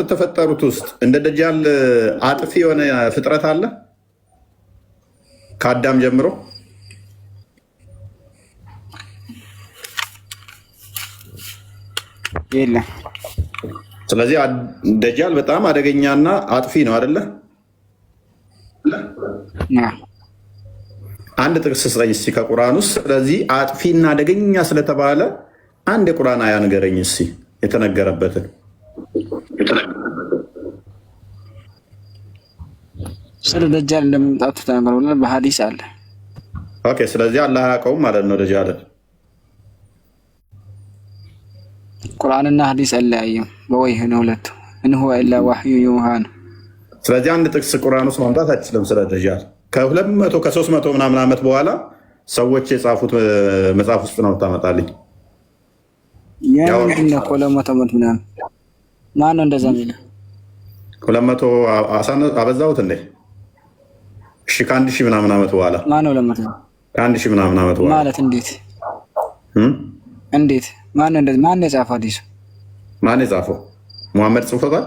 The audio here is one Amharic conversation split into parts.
ተፈጠሩት ውስጥ እንደ ደጃል አጥፊ የሆነ ፍጥረት አለ ከአዳም ጀምሮ? የለም። ስለዚህ ደጃል በጣም አደገኛና አጥፊ ነው አይደለ? አንድ ጥቅስ ስጠኝ እስኪ ከቁርአን ውስጥ ስለዚህ አጥፊና አደገኛ ስለተባለ አንድ የቁርአን አያ ንገረኝ እስኪ የተነገረበትን። ስለ ደጃል እንደመምጣቱ ተነግሮናል በሐዲስ አለ። ኦኬ፣ ስለዚህ አላህ አያውቀውም ማለት ነው ደጃልን። ቁርአንና ሐዲስ አለያየም በወይህ ነው ሁለቱ። እንሁ ኢላ ወህዩ ዩሃ ነው። ስለዚህ አንድ ጥቅስ ቁርአን ውስጥ ማምጣት አይችልም ስለ ደጃል። ከ200 ከ300 ምናምን ዓመት በኋላ ሰዎች የጻፉት መጽሐፍ ውስጥ ነው ታመጣልኝ። ያው ምንድነው 200 ዓመት ምናምን ማን ነው እንደዛ የሚለው? 200 አበዛሁት እንዴ? እሺ ከአንድ ሺህ ምናምን ዓመት በኋላ ማን ነው ለመተ ከአንድ ሺህ ምናምን ዓመት በኋላ ማለት እንዴት እንዴት ማን ነው እንደዚህ ማን ነው የጻፈው? አዲሱ ማን የጻፈው? ሙሐመድ ጽፎታል?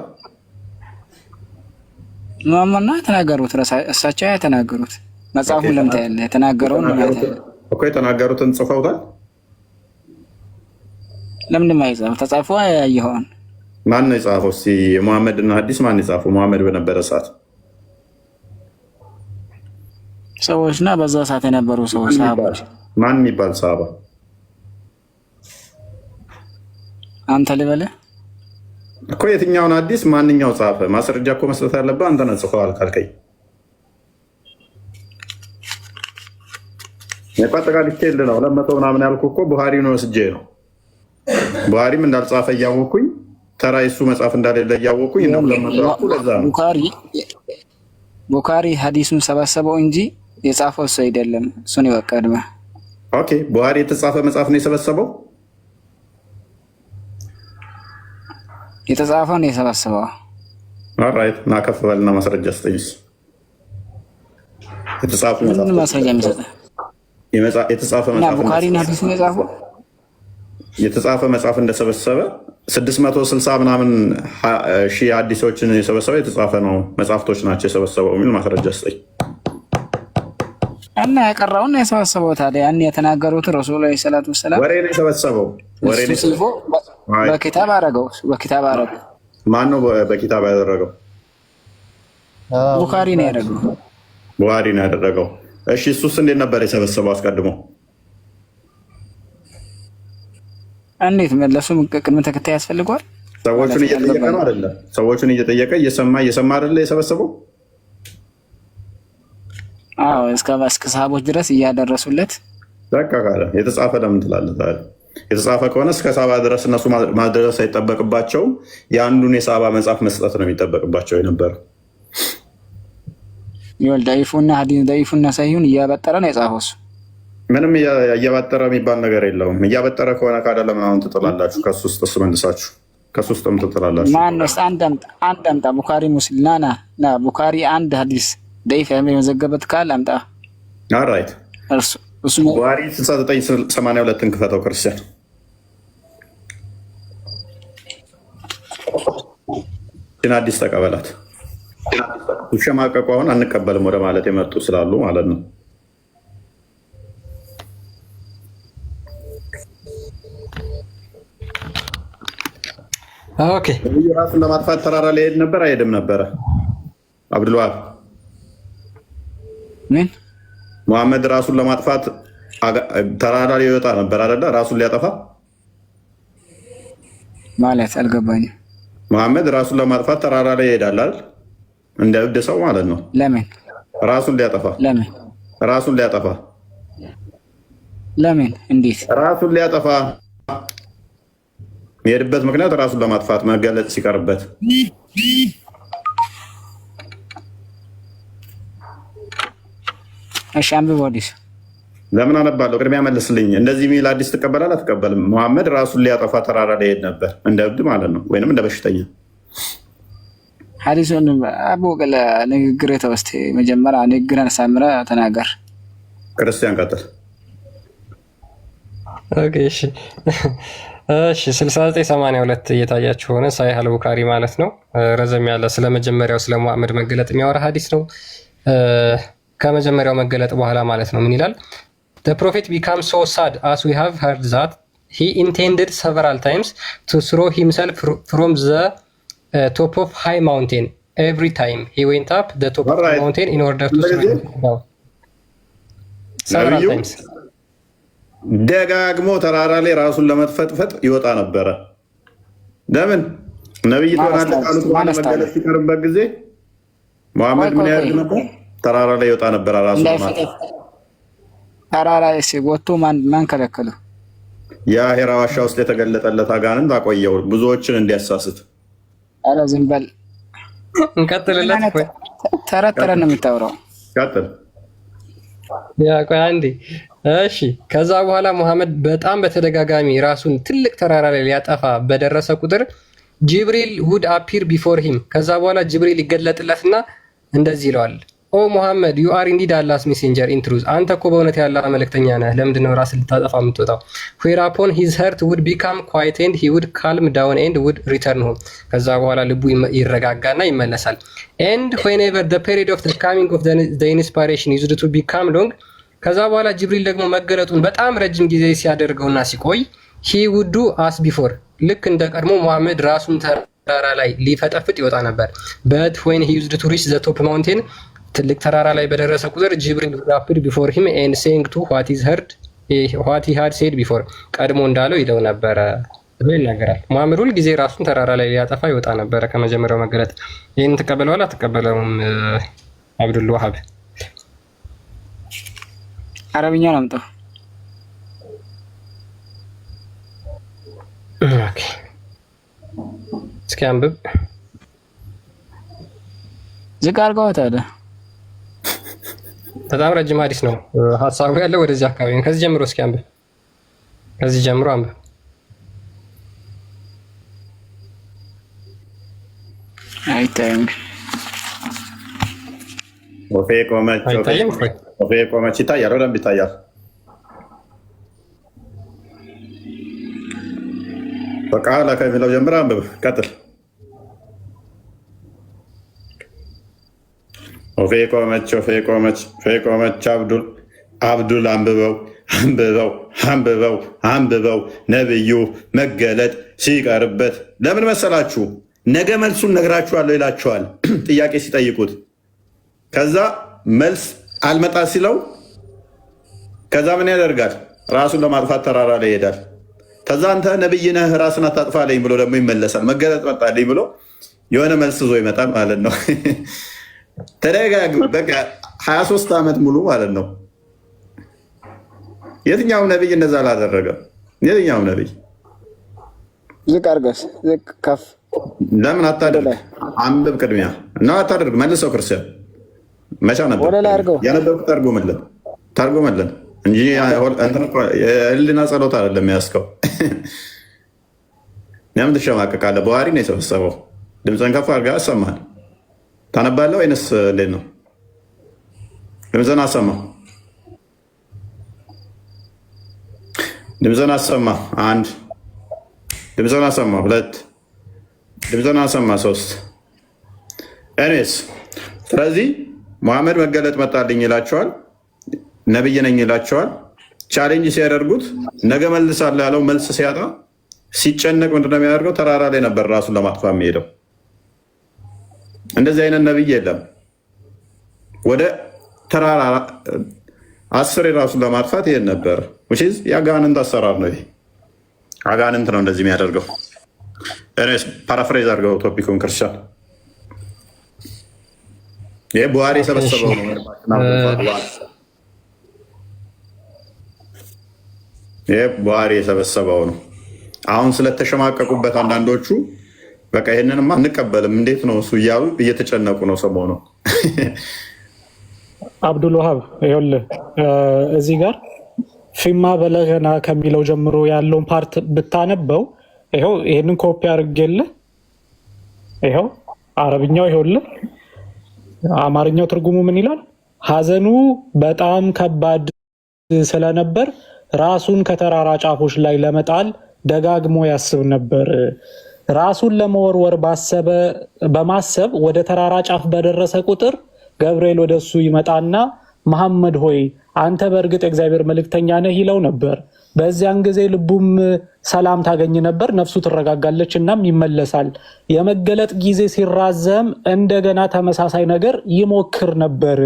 ማማና ተናገሩት እሳቸው የተናገሩት መጽሐፉን ለምታ ያለ የተናገረውን ማለት ነው እኮ የተናገሩትን ጽፈውታል። ለምን ማይጻፍ ተጻፈ? ያየኸውን ማን ነው የጻፈው? እስኪ የሙሐመድና ሐዲስ ማን የጻፈው? ሙሐመድ በነበረ ሰዓት ሰዎችና በዛ ሰዓት የነበሩ ሰዎች ሰሃቦች። ማን የሚባል ሰሃባ? አንተ ልበልህ እኮ የትኛውን ሐዲስ ማንኛው ጻፈ? ማስረጃ እኮ መስጠት ያለብህ አንተ ነህ። ጽፈዋል ካልከኝ የቋጠቃል ይኬል ነው 200 ምናምን ያልኩህ እኮ ቡሃሪን ወስጄ ነው። ቡሃሪም እንዳልጻፈ እያወኩኝ ተራ የሱ መጽሐፍ እንዳሌለ እያወኩኝ ነው 200 ያልኩ። ለዛ ነው ቡኻሪ ሐዲሱን ሰበሰበው እንጂ የጻፈው እሱ አይደለም። እሱን ይወቀድማ። ኦኬ፣ ቡሃሪ የተጻፈ መጽሐፍ ነው የሰበሰበው። የተጻፈው ነው የሰበሰበው። ኦልራይት፣ ና ከፍ በልና ማስረጃ ስጠኝ። የተጻፈ መጽሐፍ ማስረጃ የሚሰጥ የተጻፈ መጽሐፍ ቡኻሪና ሐዲሱን የጻፈው የተጻፈ መጽሐፍ እንደሰበሰበ 660 ምናምን ሺህ ሐዲሶችን የሰበሰበ የተጻፈ ነው መጽሐፍቶች ናቸው የሰበሰበው የሚል ማስረጃ ስጠኝ። እና ያቀረውን ነው የሰበሰበው። ታዲያ ያን የተናገሩት ረሱል ዐለይሂ ሰላቱ ወሰላም ወሬ ነው የሰበሰበው። ወሬ ነው ጽፎ በኪታብ አደረገው። በኪታብ አደረገው። ማን ነው በኪታብ ያደረገው? ቡኻሪ ነው ያደረገው። ቡኻሪ ነው ያደረገው። እሺ፣ እሱስ እንዴት ነበር የሰበሰበው አስቀድሞ? እንዴት መለሱ? ቅድመ ተከታይ ያስፈልገዋል። ሰዎቹን እየጠየቀ ነው አይደለ? ሰዎቹን እየጠየቀ እየሰማ አይደለ የሰበሰበው? አዎ፣ እስከ ሰሃቦች ድረስ እያደረሱለት። በቃ ካለ የተጻፈ ለምን ትላለህ? የተጻፈ ከሆነ እስከ ሳባ ድረስ እነሱ ማድረስ አይጠበቅባቸውም። የአንዱን የሳባ መጽሐፍ መስጠት ነው የሚጠበቅባቸው የነበረው። ይወል ዳይፉና ሳይሆን እያበጠረ ነው የጻፈው እሱ። ምንም እያበጠረ የሚባል ነገር የለውም። እያበጠረ ከሆነ ካደ ለምን አሁን ትጥላላችሁ? ከሱ ውስጥ መልሳችሁ ከሱ ውስጥም ትጥላላችሁ። ማነው? አንድ አምጣ። ቡኻሪ ሙስሊም ና ቡኻሪ አንድ ሐዲስ ደይፍ የመዘገበት ካል አምጣ። ኦልራይት፣ እሱ ቡኻሪ 6982ን ክፈተው ክርስቲያን። አዲስ ተቀበላት። ውሸማቀቁ አሁን አንቀበልም ወደ ማለት የመጡ ስላሉ ማለት ነው። ኦኬ፣ ራሱን ለማጥፋት ተራራ ላይ ሄድ ነበር አይሄድም ነበረ? አብዱልዋሃብ ምን ሙሐመድ ራሱን ለማጥፋት ተራራ ላይ ይወጣ ነበር አይደለ? ራሱን ሊያጠፋ ማለት አልገባኝም። ሙሐመድ ራሱን ለማጥፋት ተራራ ላይ ይሄዳል አይደል? እንደ እብድ ሰው ማለት ነው። ለምን ራሱን ሊያጠፋ? ለምን ራሱን ሊያጠፋ? ለምን? እንዴት ራሱን ሊያጠፋ? የሄድበት ምክንያት ራሱን ለማጥፋት መገለጽ ሲቀርበት። እሺ፣ አንብብ ወዲስ። ለምን አነባለሁ? ቅድሚያ መልስልኝ። እንደዚህ የሚል አዲስ ትቀበላለህ አትቀበልም? ሙሐመድ ራሱን ሊያጠፋ ተራራ ላይ ሄድ ነበር እንደ እብድ ማለት ነው፣ ወይንም እንደ በሽተኛ። ሐዲሱን አቦቀለ ንግግር የተወስተ መጀመሪያ ንግግርን ሳምረ ተናገር። ክርስቲያን ቀጥል። ኦኬ፣ እሺ እሺ 6982 እየታያችሁ ሆነ ሳሂህ አል-ቡኻሪ ማለት ነው። ረዘም ያለ ስለመጀመሪያው ስለ ሙሐመድ መገለጥ የሚያወራ ሀዲስ ነው። ከመጀመሪያው መገለጥ በኋላ ማለት ነው ምን ይላል? The prophet becomes so sad as we have heard that he intended several times to throw himself from the top of high mountain every time he went up the top of the mountain in order to throw himself down. Several times. ደጋግሞ ተራራ ላይ ራሱን ለመጥፈጥፈጥ ይወጣ ነበረ። ለምን ነብይ ተናገረ ቃሉ ቁርአን መገለጥ ሲቀርበት ጊዜ ሙሐመድ ምን ያደርግ ነበር? ተራራ ላይ ይወጣ ነበር ራሱን ለማጥፋት። ተራራ ሲወጡ ማን ከለከለ? ያ ሄራ ዋሻ ውስጥ የተገለጠለት አጋንንት አቆየው ብዙዎችን እንዲያሳስት። አረ ዝም በል እንቀጥልለት። ቆይ ተረተረ ነው የምታወራው። ቀጥል። ያ ቆይ አንዴ እሺ። ከዛ በኋላ ሙሐመድ በጣም በተደጋጋሚ ራሱን ትልቅ ተራራ ላይ ሊያጠፋ በደረሰ ቁጥር ጅብሪል ውድ አፒር ቢፎር ሂም። ከዛ በኋላ ጅብሪል ይገለጥለትና እንደዚህ ይለዋል፣ ኦ ሙሐመድ ዩ አር ኢንዲድ አላስ ሜሴንጀር ኢን ትሩዝ፣ አንተ እኮ በእውነት ያለ መልእክተኛ ነህ፣ ለምንድን ነው ራስን ልታጠፋ የምትወጣው? ዌራፖን ሂዝ ሀርት ውድ ቢካም ኳይት ኤንድ ሂ ውድ ካልም ዳውን ኤንድ ውድ ሪተርን ሆም። ከዛ በኋላ ልቡ ይረጋጋና ይመለሳል። ኤንድ ዌንኤቨር ዘ ፔሪድ ኦፍ ዘ ካሚንግ ኦፍ ዘ ኢንስፓይሬሽን ዩዝድ ቱ ቢካም ሎንግ። ከዛ በኋላ ጅብሪል ደግሞ መገለጡን በጣም ረጅም ጊዜ ሲያደርገውና ሲቆይ ሂ ውድ ዱ አስ ቢፎር፣ ልክ እንደ ቀድሞ ሙሐመድ ራሱን ተራራ ላይ ሊፈጠፍጥ ይወጣ ነበር። በት ዌን ሂ ዩዝድ ቱ ሪች ዘ ቶፕ ማውንቴን፣ ትልቅ ተራራ ላይ በደረሰ ቁጥር ጅብሪል አፒርድ ቢፎር ሂም ኤንድ ሴይንግ ቱ ዋት ሂ ሃድ ሴድ ቢፎር፣ ቀድሞ እንዳለው ይለው ነበረ ብሎ ይናገራል። ሙሐመድ ሁል ጊዜ ራሱን ተራራ ላይ ሊያጠፋ ይወጣ ነበረ ከመጀመሪያው መገለጥ። ይህን ተቀበለዋል አትቀበለውም? አብዱል ወሃብ አረብኛ ነው የምጠው። ኦኬ እስኪ አንብብ። ዝቅ አድርገው ታዲያ። በጣም ረጅም ሀዲስ ነው። ሀሳቡ ያለው ወደዚህ አካባቢ ነው። ከዚህ ጀምሮ እስኪ አንብብ። ከዚህ ጀምሮ አንብብ። አይታይም። ወፌ ቆመች። ወፌ ቆመች። ይታያል፣ በደንብ ይታያል። በቃ ከሚለው ጀምረ አንብብ። ቀጥል። ወፌ ቆመች፣ ወፌ ቆመች፣ ወፌ ቆመች። አብዱል አንብበው፣ አንብበው፣ አንብበው፣ አንብበው። ነብዩ መገለጥ ሲቀርበት ለምን መሰላችሁ? ነገ መልሱን ነግራችኋለሁ ይላችኋል ጥያቄ ሲጠይቁት። ከዛ መልስ አልመጣ ሲለው ከዛ ምን ያደርጋል? ራሱን ለማጥፋት ተራራ ላይ ይሄዳል። ከዛ አንተ ነብይ ነህ ራስን አታጥፋለኝ ብሎ ደግሞ ይመለሳል። መገለጥ መጣልኝ ብሎ የሆነ መልስ ዞ ይመጣል ማለት ነው። ተደጋግሞ በቃ 23 ዓመት ሙሉ ማለት ነው። የትኛውም ነብይ እንደዛ አላደረገም። የትኛውም ነብይ ዝቅ አድርገስ ዝቅ ከፍ ለምን አታደርግ? አንብብ ቅድሚያ እና አታደርግ። መልሰው ክርስቲያን መቻ ነበር ያነበብኩ ተርጉምልን እንጂ የህሊና ጸሎት አይደለም ያስከው። ያም ትሸማቀቃለህ። በዋሪ ነው የሰበሰበው። ድምፅን ከፍ አድርገህ አሰማል። ታነባለህ ወይንስ እንዴት ነው? ድምፅን አሰማ፣ ድምፅን አሰማ። አንድ ድምፅን አሰማ። ሁለት ድምፅን አሰማ። ሶስት ኤኒዌይስ ስለዚህ ሙሐመድ መገለጥ መጣልኝ ይላቸዋል። ነብይ ነኝ ይላቸዋል። ቻሌንጅ ሲያደርጉት ነገ መልሳለሁ ያለው መልስ ሲያጣ ሲጨነቅ ምንድነው የሚያደርገው? ተራራ ላይ ነበር ራሱን ለማጥፋት የሚሄደው። እንደዚህ አይነት ነብይ የለም። ወደ ተራራ 10 ራሱን ለማጥፋት ይሄን ነበር። የአጋንንት አሰራር ነው። ይሄ አጋንንት ነው እንደዚህ የሚያደርገው። ፓራፍሬዝ አድርገው ቶፒኩን ክርስቲያን። ይህ ቡሃሪ የሰበሰበው ነው። ይህ ቡሃሪ የሰበሰበው ነው። አሁን ስለተሸማቀቁበት አንዳንዶቹ በቃ ይህንንማ አንቀበልም እንዴት ነው እሱ እያሉ እየተጨነቁ ነው ሰሞኑ። አብዱል ወሃብ ይኸውልህ እዚህ ጋር ፊማ በለገና ከሚለው ጀምሮ ያለውን ፓርት ብታነበው ይኸው ይህንን ኮፒ አድርጌልህ ይኸው አረብኛው ይኸውልህ አማርኛው ትርጉሙ ምን ይላል? ሀዘኑ በጣም ከባድ ስለነበር ራሱን ከተራራ ጫፎች ላይ ለመጣል ደጋግሞ ያስብ ነበር። ራሱን ለመወርወር በማሰብ ወደ ተራራ ጫፍ በደረሰ ቁጥር ገብርኤል ወደ እሱ ይመጣና መሐመድ ሆይ አንተ በእርግጥ የእግዚአብሔር መልእክተኛ ነህ ይለው ነበር። በዚያን ጊዜ ልቡም ሰላም ታገኝ ነበር፣ ነፍሱ ትረጋጋለች፣ እናም ይመለሳል። የመገለጥ ጊዜ ሲራዘም እንደገና ተመሳሳይ ነገር ይሞክር ነበር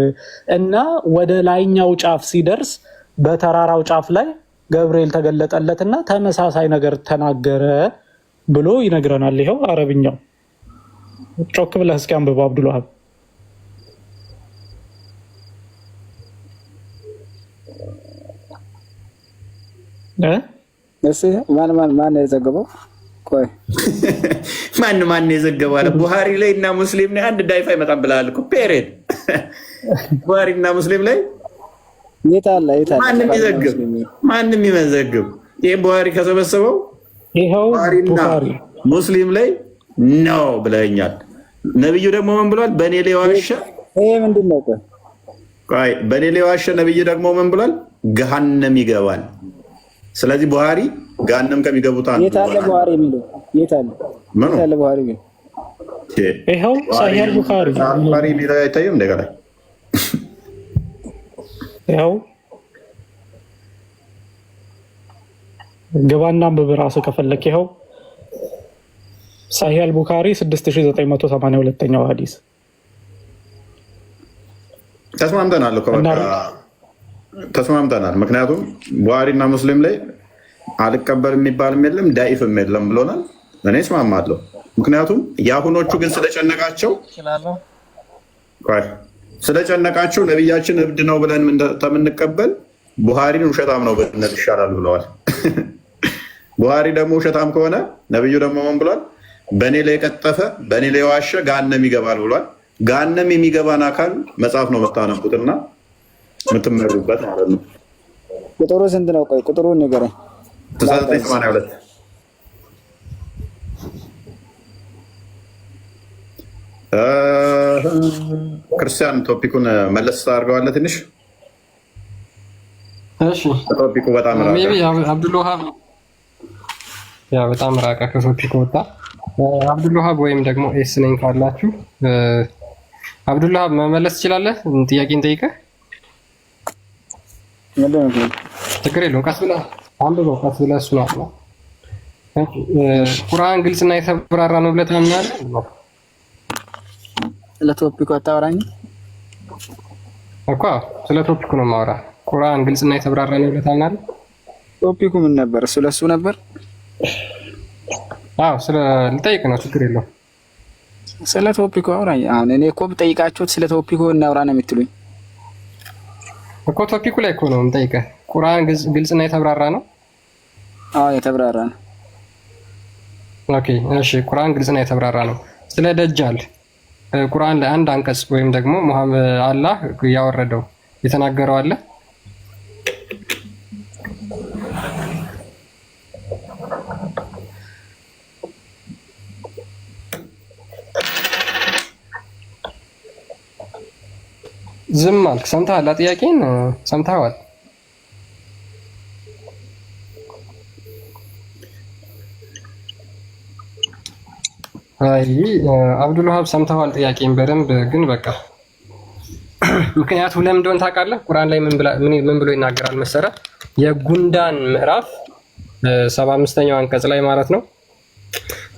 እና ወደ ላይኛው ጫፍ ሲደርስ በተራራው ጫፍ ላይ ገብርኤል ተገለጠለትና ተመሳሳይ ነገር ተናገረ ብሎ ይነግረናል። ይኸው አረብኛው ጮክ ብለህ እስኪ አንብበው አብዱልዋሃብ። ማን የዘገበው? ቆይ ማን የዘገበው አለ? ቡሃሪ ላይ እና ሙስሊም ላይ አንድ ዳይፋ ይመጣም ብለሃል እኮ ፔሬድ። ቡሃሪ እና ሙስሊም ላይ ማንም ይመዘግብ። ይህ ቡሃሪ ከሰበሰበው ቡሃሪና ሙስሊም ላይ ነው ብለኛል። ነብዩ ደግሞ ምን ብሏል? በእኔ ላይ ዋሸ። ምንድን ነው? ቆይ በእኔ ላይ ዋሸ። ነብዩ ደግሞ ምን ብሏል? ገሃነም ይገባል። ስለዚህ ቡሃሪ ገሃነም ከሚገቡት አንዱ። የት አለ ቡሃሪ የሚለው? የት አለ ቡሃሪ የሚለው? ይኸው ሳሂህ ቡኻሪ ቡሃሪ የሚለው አይታይም እንደገና። ይኸው ገባና አንብብ ራስህ ከፈለክ። ይኸው ሳሂህ ቡኻሪ 6982ኛው ሐዲስ። ተስማምተናል እኮ በቃ ተስማምተናል። ምክንያቱም ቡሃሪና ሙስሊም ላይ አልቀበል የሚባልም የለም ዳኢፍም የለም ብሎናል። እኔ እስማማለሁ። ምክንያቱም የአሁኖቹ ግን ስለጨነቃቸው ነቢያችን እብድ ነው ብለን ከምንቀበል ቡሃሪን ውሸታም ነው ብንል ይሻላል ብለዋል። ቡሃሪ ደግሞ ውሸታም ከሆነ ነብዩ ደግሞ ምን ብሏል? በእኔ ላይ የቀጠፈ በእኔ ላይ የዋሸ ገሃነም ይገባል ብሏል። ገሃነም የሚገባን አካል መጽሐፍ ነው የምታነቡትና የምትመሩበት ማለት ነው። ቁጥሩ ስንት ነው? ቆይ ቁጥሩን ንገረኝ። 982 ክርስቲያን ቶፒኩን መለስ አድርገዋለህ ትንሽ። እሺ ቶፒኩ በጣም አብዱልዋሃብ ያ በጣም ራቀ ከቶፒኩ ወጣ። አብዱልዋሃብ ወይም ደግሞ ኤስ ነኝ ካላችሁ አብዱልዋሃብ መመለስ ትችላለህ? ጥያቄን ጠይቀህ ችግር የለውም። ቀስ ብለህ አንብበው፣ ቀስ ብለህ እሱ ነው። ቁርአን ግልጽና የተብራራ ነው ብለህ ታምናለህ? ስለ ቶፒኩ አታወራኝ እኮ። ስለ ቶፒኩ ነው የማወራህ። ቁርአን ግልጽና የተብራራ ነው ብለህ ታምናለህ? ቶፒኩ ምን ነበር? ስለሱ ነበር። አዎ ልጠይቅ ነው፣ ችግር የለውም። ስለ ቶፒኩ አውራኝ። አሁን እኔ እኮ ብጠይቃችሁት ስለ ቶፒኩ እናውራ ነው የምትሉኝ እኮ። ቶፒኩ ላይ እኮ ነው የምጠይቀህ። ቁርአን ግልጽና የተብራራ ነው? አዎ የተብራራ ነው። ኦኬ እሺ፣ ቁርአን ግልጽና የተብራራ ነው። ስለ ደጃል ቁርአን ላይ አንድ አንቀጽ ወይም ደግሞ አላህ ያወረደው የተናገረው አለ? ዝም አልክ። ሰምተሃል? ጥያቄን ሰምተሃል? አይ አብዱልዋሃብ ሰምተሃል ጥያቄን በደንብ ግን በቃ ምክንያቱም ለምን እንደሆነ ታውቃለህ? ቁርአን ላይ ምን ብሎ ይናገራል መሰለህ? የጉንዳን ምዕራፍ 75ኛው አንቀጽ ላይ ማለት ነው፣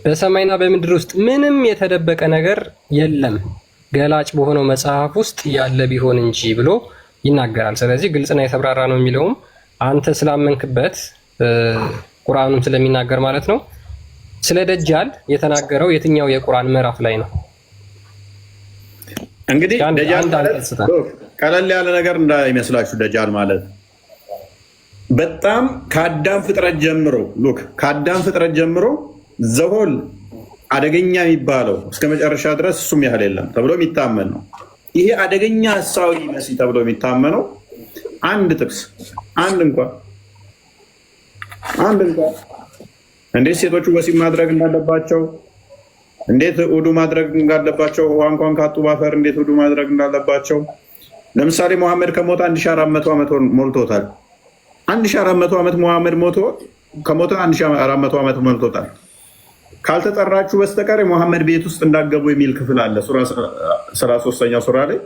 በሰማይና በምድር ውስጥ ምንም የተደበቀ ነገር የለም ገላጭ በሆነው መጽሐፍ ውስጥ ያለ ቢሆን እንጂ ብሎ ይናገራል። ስለዚህ ግልጽና የተብራራ ነው የሚለውም አንተ ስላመንክበት ቁርአኑም ስለሚናገር ማለት ነው። ስለ ደጃል የተናገረው የትኛው የቁርአን ምዕራፍ ላይ ነው? እንግዲህ ደጃል ቀለል ያለ ነገር እንዳይመስላችሁ። ደጃል ማለት በጣም ከአዳም ፍጥረት ጀምሮ ዘሆል አደገኛ የሚባለው እስከ መጨረሻ ድረስ እሱም ያህል የለም ተብሎ የሚታመን ነው። ይሄ አደገኛ ሐሳዊ መሲህ ተብሎ የሚታመነው አንድ ጥቅስ አንድ እንኳን እንዴት ሴቶቹ ወሲብ ማድረግ እንዳለባቸው፣ እንዴት ውዱ ማድረግ እንዳለባቸው፣ ውሃ እንኳን ካጡ ባፈር እንዴት ውዱ ማድረግ እንዳለባቸው። ለምሳሌ መሐመድ ከሞተ 1400 ዓመት ሞልቶታል። 1400 ዓመት መሐመድ ሞቶ ከሞተ 1400 ዓመት ሞልቶታል። ካልተጠራችሁ በስተቀር የሙሐመድ ቤት ውስጥ እንዳገቡ የሚል ክፍል አለ። ሱራ 33ኛው ሱራ ላይ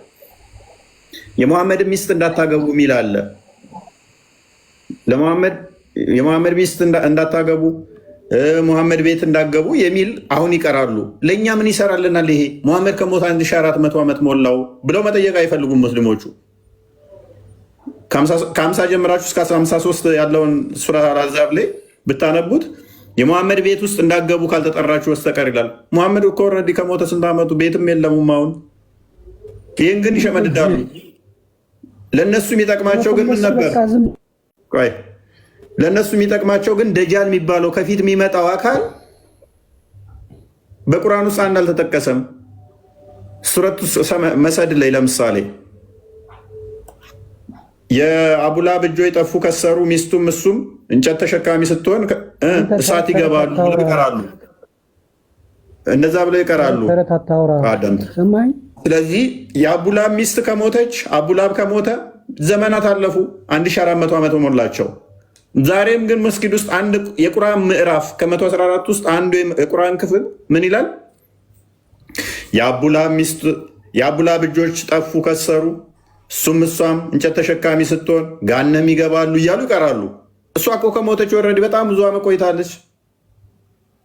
የሙሐመድ ሚስት እንዳታገቡ የሚል አለ። የሙሐመድ ሚስት እንዳታገቡ ሙሐመድ ቤት እንዳገቡ የሚል አሁን ይቀራሉ። ለእኛ ምን ይሰራልናል? ይሄ ሙሐመድ ከሞተ 1400 ዓመት ሞላው ብለው መጠየቅ አይፈልጉም ሙስሊሞቹ። ከ50 ጀምራችሁ እስከ 53 ያለውን ሱራ አልአሕዛብ ላይ ብታነቡት የሙሐመድ ቤት ውስጥ እንዳገቡ ካልተጠራችሁ በስተቀር ይላል። ሙሐመድ እኮ ኦልሬዲ ከሞተ ስንት ዓመቱ? ቤትም የለሙም አሁን። ይህን ግን ይሸመድዳሉ። ለእነሱ የሚጠቅማቸው ግን ምን ነበር? ቆይ ለእነሱ የሚጠቅማቸው ግን ደጃል የሚባለው ከፊት የሚመጣው አካል በቁርአን ውስጥ አንድ አልተጠቀሰም። ሱረቱ መሰድ ላይ ለምሳሌ የአቡላብ እጆ የጠፉ ከሰሩ፣ ሚስቱም እሱም እንጨት ተሸካሚ ስትሆን እሳት ይገባሉ ብለው ይቀራሉ። እነዛ ብለው ይቀራሉ። አደምት። ስለዚህ የአቡላብ ሚስት ከሞተች፣ አቡላብ ከሞተ ዘመናት አለፉ፣ 1400 ዓመት ሞላቸው። ዛሬም ግን መስጊድ ውስጥ አንድ የቁርአን ምዕራፍ ከ114 ውስጥ አንዱ የቁርአን ክፍል ምን ይላል? የአቡላብ እጆች ጠፉ ከሰሩ፣ እሱም እሷም እንጨት ተሸካሚ ስትሆን ጋነም ይገባሉ እያሉ ይቀራሉ። እሷ እኮ ከሞተች ወረድ በጣም ብዙ ዓመት ቆይታለች።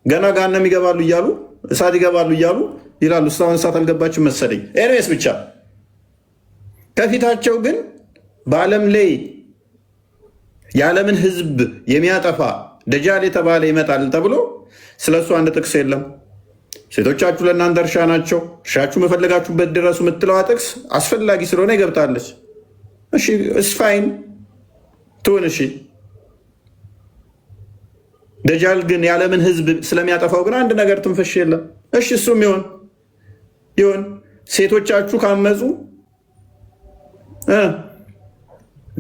ገና ጋነም ይገባሉ እያሉ እሳት ይገባሉ እያሉ ይላሉ። እስካሁን እሳት አልገባችም መሰለኝ። ኤርሜስ ብቻ ከፊታቸው ግን በዓለም ላይ የዓለምን ሕዝብ የሚያጠፋ ደጃል የተባለ ይመጣል ተብሎ ስለሱ አንድ ጥቅስ የለም። ሴቶቻችሁ ለእናንተ እርሻ ናቸው፣ እርሻችሁ መፈለጋችሁበት ድረሱ የምትለዋ ጥቅስ አስፈላጊ ስለሆነ ይገብታለች። እሺ እስፋይን ትሁን። እሺ ደጃል ግን የዓለምን ሕዝብ ስለሚያጠፋው ግን አንድ ነገር ትንፈሽ የለም። እሺ እሱም ይሁን። ሴቶቻችሁ ካመፁ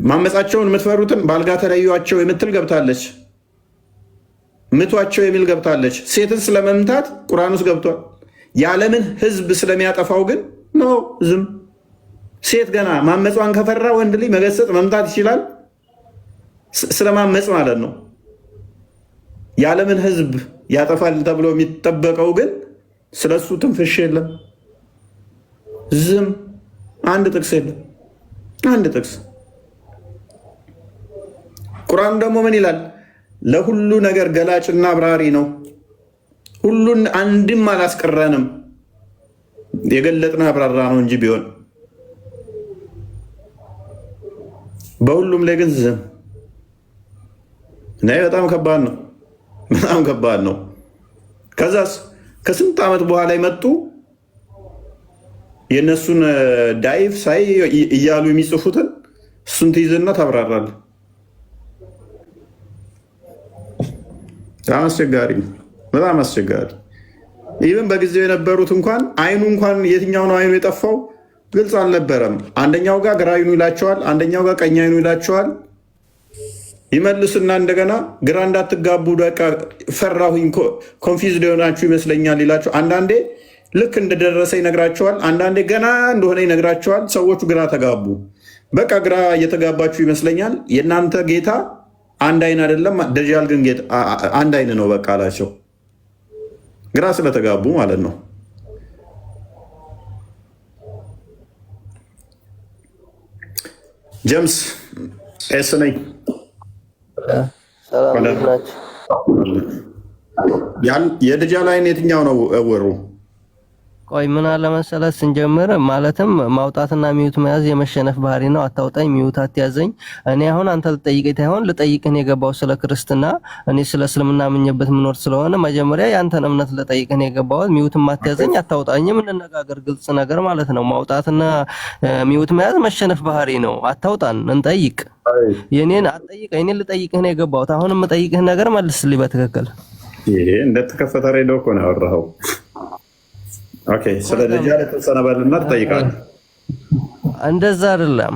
ማመፃቸውን የምትፈሩትን በአልጋ ተለዩዋቸው የምትል ገብታለች። ምቷቸው የሚል ገብታለች። ሴትን ስለመምታት ቁርአን ውስጥ ገብቷል። የዓለምን ህዝብ ስለሚያጠፋው ግን ነው ዝም። ሴት ገና ማመጿን ከፈራ ወንድ ልጅ መገሰጥ መምታት ይችላል። ስለማመፅ ማለት ነው። የዓለምን ህዝብ ያጠፋል ተብሎ የሚጠበቀው ግን ስለሱ ትንፍሽ የለም፣ ዝም። አንድ ጥቅስ የለም፣ አንድ ጥቅስ። ቁርአን ደግሞ ምን ይላል? ለሁሉ ነገር ገላጭና አብራሪ ነው። ሁሉን አንድም አላስቀረንም፣ የገለጥና አብራራ ነው እንጂ ቢሆን በሁሉም ላይ ግን ዝም። እና በጣም ከባድ ነው፣ በጣም ከባድ ነው። ከዛስ ከስንት ዓመት በኋላ የመጡ የእነሱን ዳይፍ ሳይ እያሉ የሚጽፉትን እሱን ትይዝና ታብራራል። በጣም አስቸጋሪ ነው፣ በጣም አስቸጋሪ። ኢቨን በጊዜው የነበሩት እንኳን የትኛው ነው አይኑ የጠፋው ግልጽ አልነበረም። አንደኛው ጋር ግራ አይኑ ይላቸዋል፣ አንደኛው ጋር ቀኝ አይኑ ይላቸዋል። ይመልስና እንደገና ግራ እንዳትጋቡ በቃ ፈራሁኝ፣ ኮንፊውዝድ የሆናችሁ ይመስለኛል ይላቸው። አንዳንዴ ልክ እንደደረሰ ይነግራቸዋል፣ አንዳንዴ ገና እንደሆነ ይነግራቸዋል። ሰዎቹ ግራ ተጋቡ። በቃ ግራ እየተጋባችሁ ይመስለኛል፣ የእናንተ ጌታ አንድ አይን አይደለም፣ ደጃል ግን አንድ አይን ነው በቃ አላቸው። ግራ ስለተጋቡ ማለት ነው። ጀምስ ኤስ ነኝ። የደጃል አይን የትኛው ነው እውሩ? ቆይ ምን አለ መሰለህ ስንጀምር ማለትም ማውጣትና ሚዩት መያዝ የመሸነፍ ባህሪ ነው። አታውጣኝ፣ ሚዩት አትያዘኝ። እኔ አሁን አንተ ልጠይቀኝ ታይሆን ልጠይቅህ የገባው ስለ ክርስትና፣ እኔ ስለ እስልምና ምኝበት ምኖር ስለሆነ መጀመሪያ ያንተን እምነት ልጠይቅህ የገባው። ሚዩት ማትያዘኝ፣ አታውጣኝም፣ እንነጋገር፣ ግልጽ ነገር ማለት ነው። ማውጣትና ሚዩት መያዝ መሸነፍ ባህሪ ነው። አታውጣን፣ እንጠይቅ። የኔን አትጠይቀኝ፣ እኔን ልጠይቅህ የገባው። አሁን የምጠይቅህ ነገር መልስልኝ በትክክል። ይሄ እንደተከፈተ ሬዲዮ እኮ ነው ያወራኸው። ኦኬ፣ ስለ ደጃል የተወሰነ በልና ትጠይቃለህ። እንደዛ አይደለም።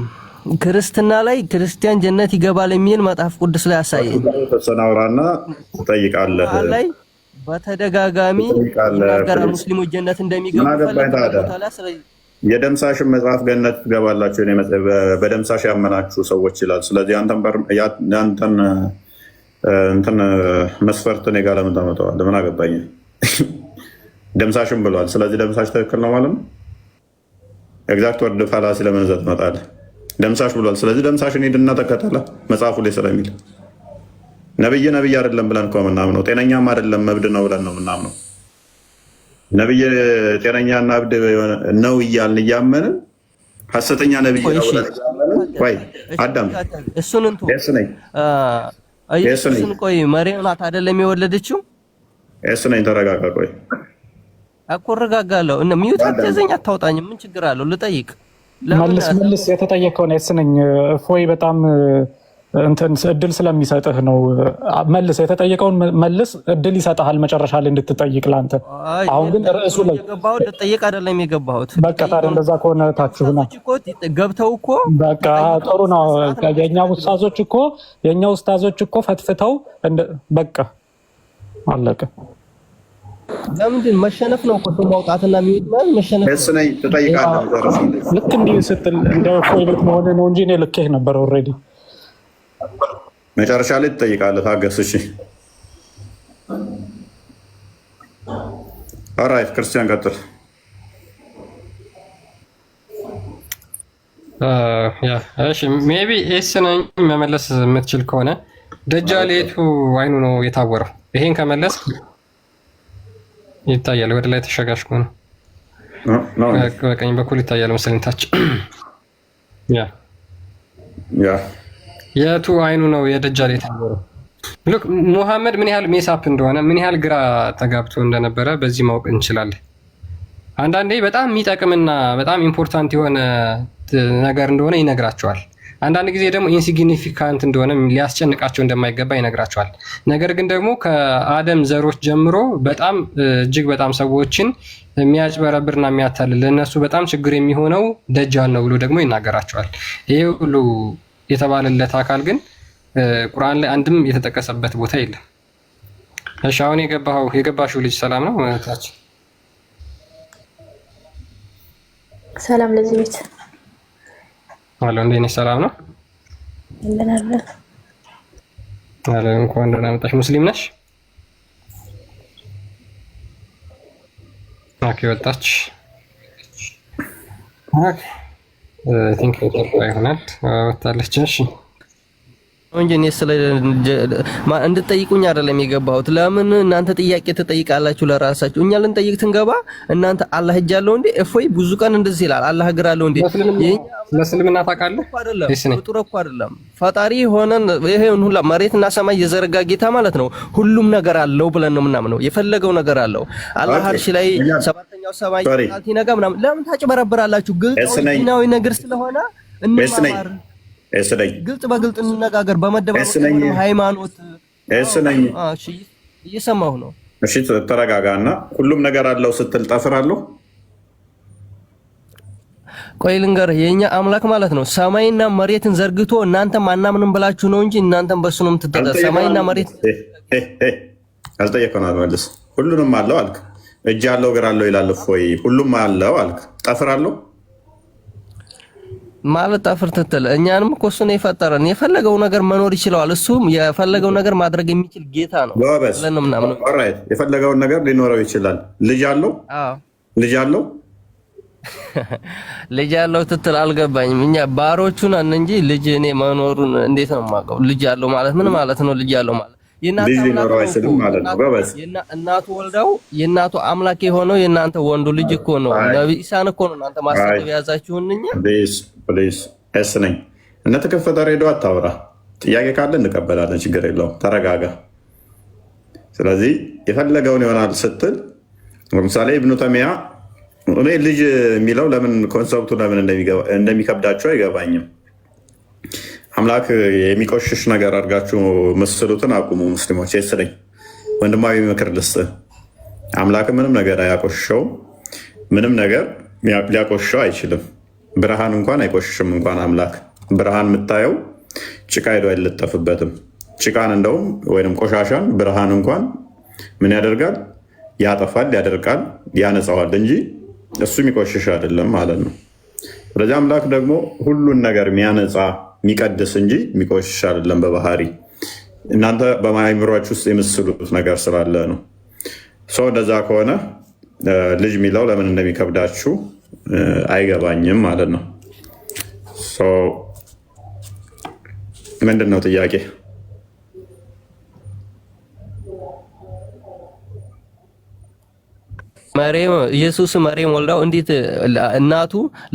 ክርስትና ላይ ክርስቲያን ጀነት ይገባል የሚል መጽሐፍ ቅዱስ ላይ አሳየኝ። የተወሰነ አውራና ትጠይቃለህ። ላይ በተደጋጋሚ ነገር ሙስሊሞች ጀነት እንደሚገቡ የደምሳሽን መጽሐፍ ገነት ትገባላችሁ በደምሳሽ ያመናችሁ ሰዎች ይላል። ስለዚህ አንተን እንትን መስፈርት እኔ ጋር ለምን ታመጣዋለህ? ምን አገባኝ? ደምሳሽም ብሏል። ስለዚህ ደምሳሽ ትክክል ነው ማለት ነው። ኤግዛክት ወርድ ፋላሲ ለምን እዛ ትመጣለህ? ደምሳሽ ብሏል። ስለዚህ ደምሳሽን ሂድና ተከተለ መጽሐፉ ላይ ስለሚል ነብይ አይደለም ብለን እኮ የምናምነው ጤነኛም አይደለም እብድ ነው ብለን ነው የምናምነው። ነብይ ጤነኛና እብድ ነው እያልን እያመንን ሐሰተኛ ነብይ ነው ብለን ቆይ አዳም እሱን ቆይ መርየም ናት አይደለም የወለደችው? እሱ ነኝ። ተረጋጋ። ቆይ እኮ እረጋጋለሁ። እና ሚዩት አትያዘኝ፣ አታውጣኝ። ምን ችግር አለው? ልጠይቅ። መልስ የተጠየቀውን እሱነኝ እፎይ በጣም እንትን እድል ስለሚሰጥህ ነው። መልስ የተጠየቀውን መልስ፣ እድል ይሰጥሃል መጨረሻ ላይ እንድትጠይቅ ላንተ። አሁን ግን ርዕሱ ላይ የገባሁት ልጠይቅ አይደለም የገባሁት። በቃ ታዲያ እንደዛ ከሆነ ታችሁና ገብተው እኮ በቃ ጥሩ ነው። የኛ ኡስታዞች እኮ ፈትፍተው በቃ አለቀ። ለምንድን መሸነፍ ነው እኮ ማውጣትና ሚዩት ማለት መሸነፍ እሱ ነኝ። ትጠይቃለህ። ልክ እንዲህ ስትል እንደ እፎይ ቤት መሆን ነው እንጂ እኔ ልኬህ ነበር ኦልሬዲ። መጨረሻ ላይ ትጠይቃለህ። ታገስ። እሺ ኦራይት። ክርስቲያን ቀጥል። እሺ ሜቢ ኤስ ነኝ መመለስ የምትችል ከሆነ ደጃል የቱ አይኑ ነው የታወረው? ይሄን ከመለስ ይታያል። ወደ ላይ ተሸጋሽኩ ነው። በቀኝ በኩል ይታያል መሰለኝ ታች። የቱ አይኑ ነው የደጃል የታወረው? ሉክ ሙሐመድ ምን ያህል ሜሳፕ እንደሆነ ምን ያህል ግራ ተጋብቶ እንደነበረ በዚህ ማወቅ እንችላለን። አንዳንዴ በጣም የሚጠቅምና በጣም ኢምፖርታንት የሆነ ነገር እንደሆነ ይነግራቸዋል። አንዳንድ ጊዜ ደግሞ ኢንሲግኒፊካንት እንደሆነ ሊያስጨንቃቸው እንደማይገባ ይነግራቸዋል። ነገር ግን ደግሞ ከአደም ዘሮች ጀምሮ በጣም እጅግ በጣም ሰዎችን የሚያጭበረብርና የሚያታልል ለእነሱ በጣም ችግር የሚሆነው ደጃል ነው ብሎ ደግሞ ይናገራቸዋል። ይሄ ሁሉ የተባለለት አካል ግን ቁርአን ላይ አንድም የተጠቀሰበት ቦታ የለም። እሺ አሁን የገባሽው ልጅ ሰላም ነው? ታች ሰላም ለዚህ ቤት አሎ፣ እንዴት ነሽ? ሰላም ነው አለ። እንኳን ደህና መጣሽ። ሙስሊም ነሽ? ኦኬ፣ ወጣች። ኦኬ ቲንክ ይሆናል ወጣለች። እሺ እንጂ እኔ እንድትጠይቁኝ አይደለም የገባሁት። ለምን እናንተ ጥያቄ ትጠይቃላችሁ ለራሳችሁ? እኛ ልንጠይቅ ትንገባ እናንተ አላህ እጅ አለው እንዴ? እፎይ ብዙ ቀን እንደዚህ ይላል። አላህ እግር አለው እንዴ? ለእስልምና ታውቃለህ አይደለም? ፍጡር እኮ አይደለም ፈጣሪ ሆነን ይሄን ሁላ መሬትና ሰማይ የዘረጋ ጌታ ማለት ነው። ሁሉም ነገር አለው ብለን ነው የምናምነው። የፈለገው ነገር አለው። አላህ አርሽ ላይ ሰባተኛው ሰማይ ሲነጋ ምናምን ለምን ታጭበረብራላችሁ? ግልጽ ነው ነገር ስለሆነ እንማማር። ግልጽ በግልጽ እንነጋገር። በመደባበቅ ሃይማኖት እየሰማሁ ነው። እሺ ተረጋጋና ሁሉም ነገር አለው ስትል ጠፍራለሁ። ቆይ ልንገርህ፣ የኛ አምላክ ማለት ነው ሰማይና መሬትን ዘርግቶ እናንተም አናምንም ብላችሁ ነው እንጂ እናንተም በሱ ነው የምትጠራ። ሰማይና መሬት አልጠየቀና መልስ። ሁሉንም አለው አልክ። እጅ አለው እግር አለው ይላል እፎይ። ሁሉም አለው አልክ። ጠፍራለሁ ማለት ጠፍር ትትል እኛንም እኮ እሱ ነው የፈጠረን። የፈለገው ነገር መኖር ይችላል። እሱም የፈለገው ነገር ማድረግ የሚችል ጌታ ነው። ኦራይት፣ የፈለገውን ነገር ሊኖረው ይችላል። ልጅ አለው? አዎ ልጅ አለው። ልጅ አለው ትትል አልገባኝም። እኛ ባሮቹ ነን እንጂ ልጅ እኔ መኖሩን እንዴት ነው የማውቀው? ልጅ አለው ማለት ምን ማለት ነው? ልጅ አለው ማለት እናቱ ወልዳው የእናቱ አምላክ የሆነው የእናንተ ወንዱ ልጅ እኮ ነው። ነብይ ኢሳን እኮ ነው እናንተ ማስተካከል ያዛችሁን። እኛ ፕሊዝ እስ ነኝ እነተከፈተ ሬዲዮ አታውራ። ጥያቄ ካለ እንቀበላለን፣ ችግር የለውም። ተረጋጋ። ስለዚህ የፈለገውን ይሆናል ስትል ለምሳሌ ኢብኑ ተይሚያ እኔ ልጅ የሚለው ለምን ኮንሰፕቱ ለምን እንደሚከብዳቸው አይገባኝም። አምላክ የሚቆሽሽ ነገር አድርጋችሁ መስሉትን አቁሙ ሙስሊሞች። የስለኝ ወንድማዊ ምክር ልስጥህ። አምላክ ምንም ነገር አያቆሽሸውም። ምንም ነገር ሊያቆሽሸው አይችልም። ብርሃን እንኳን አይቆሽሽም። እንኳን አምላክ ብርሃን የምታየው ጭቃ ሄዶ አይለጠፍበትም። ጭቃን እንደውም ወይም ቆሻሻን ብርሃን እንኳን ምን ያደርጋል? ያጠፋል፣ ያደርቃል፣ ያነጻዋል እንጂ እሱ የሚቆሽሽ አይደለም ማለት ነው። ስለዚህ አምላክ ደግሞ ሁሉን ነገር የሚያነጻ የሚቀድስ እንጂ የሚቆሽሽ አይደለም በባህሪ። እናንተ በማይምሯችሁ ውስጥ የምስሉት ነገር ስላለ ነው። ሰው እንደዛ ከሆነ ልጅ የሚለው ለምን እንደሚከብዳችሁ አይገባኝም ማለት ነው። ምንድን ነው ጥያቄ? መሬም ኢየሱስ መሬም ወልዳው እንዴት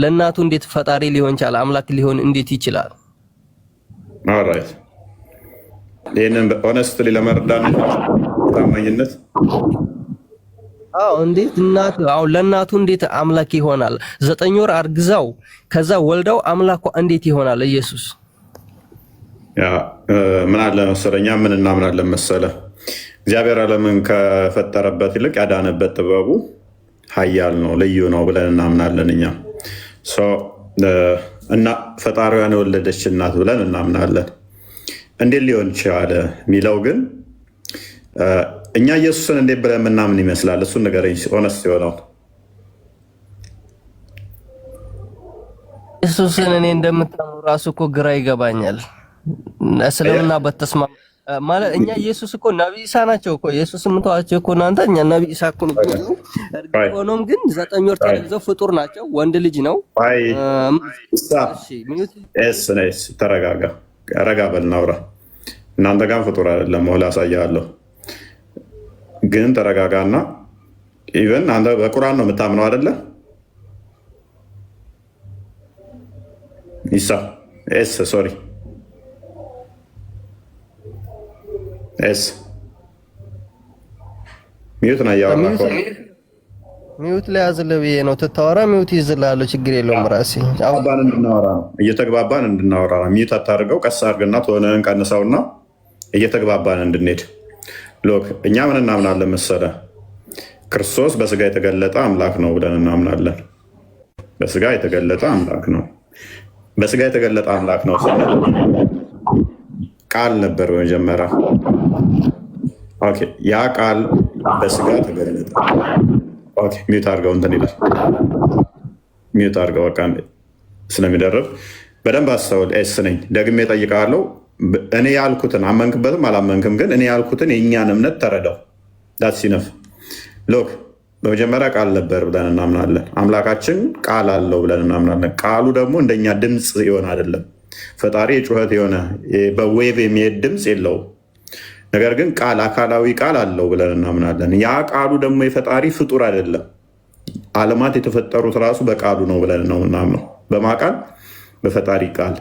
ለእናቱ እንዴት ፈጣሪ ሊሆን ይችላል? አምላክ ሊሆን እንዴት ይችላል? ኦልራይት ይህንን ኦነስትሊ ለመርዳት ታማኝነት እንዴት ለእናቱ እንዴት አምላክ ይሆናል? 9 ወር አርግዛው ከዛ ወልዳው አምላኳ እንዴት ይሆናል? ኢየሱስ ምን አለ መሰለኛ ምን እናምናለን መሰለ እግዚአብሔር ዓለምን ከፈጠረበት ይልቅ ያዳነበት ጥበቡ ኃያል ነው፣ ልዩ ነው ብለን እናምናለን። እኛ እና ፈጣሪዋን የወለደች እናት ብለን እናምናለን። እንዴት ሊሆን ይችላል የሚለው ግን እኛ ኢየሱስን እንዴት ብለን የምናምን ይመስላል? እሱን ንገረኝ። ሆነስት የሆነው ኢየሱስን እኔ እንደምታምኑ ራሱ እኮ ግራ ይገባኛል። እስልምና በተስማ ማለት እኛ ኢየሱስ እኮ ነብይ ኢሳ ናቸው እኮ ኢየሱስ ምንተዋቸው እኮ እናንተ እኛ ነብይ ኢሳ እኮ ነው። ሆኖም ግን 9 ወር ተይዘው ፍጡር ናቸው፣ ወንድ ልጅ ነው። ተረጋጋ፣ ረጋ በል እናውራ። እናንተ ጋር ፍጡር አይደለም ሆላ አሳያለሁ። ግን ተረጋጋና ኢቨን አንተ በቁርአን ነው የምታምነው አይደለ? ሶሪ ሚዩት ነው ያወራ ሚዩት ላይ ያዝልህ ብዬ ነው ትታወራ ሚዩት ይዝልሃለሁ። ችግር የለውም። ራሴ እንድናወራ ነው እየተግባባን እንድናወራ ነው። ሚዩት አታድርገው። ቀስ አድርግና ትሆነን ቀንሰውና እየተግባባን እንድንሄድ። ሎክ እኛ ምን እናምናለን መሰለ? ክርስቶስ በስጋ የተገለጠ አምላክ ነው ብለን እናምናለን። በስጋ የተገለጠ አምላክ ነው። በስጋ የተገለጠ አምላክ ነው ስንል ቃል ነበር በመጀመሪያ። ያ ቃል በስጋ ተገለጠ። ሚዩት አድርገው እንትን ይላል። ሚዩት አድርገው በቃ ስለሚደርብ በደንብ አስተውል። ኤስ ነኝ ደግሜ እጠይቅሃለሁ። እኔ ያልኩትን አመንክበትም አላመንክም፣ ግን እኔ ያልኩትን የእኛን እምነት ተረዳው። ዳትሲነፍ ሎክ በመጀመሪያ ቃል ነበር ብለን እናምናለን። አምላካችን ቃል አለው ብለን እናምናለን። ቃሉ ደግሞ እንደኛ ድምፅ የሆነ አይደለም። ፈጣሪ የጩኸት የሆነ በዌቭ የሚሄድ ድምፅ የለውም። ነገር ግን ቃል አካላዊ ቃል አለው ብለን እናምናለን። ያ ቃሉ ደግሞ የፈጣሪ ፍጡር አይደለም። ዓለማት የተፈጠሩት ራሱ በቃሉ ነው ብለን ነው ምናምነው። በማቃል በፈጣሪ ቃል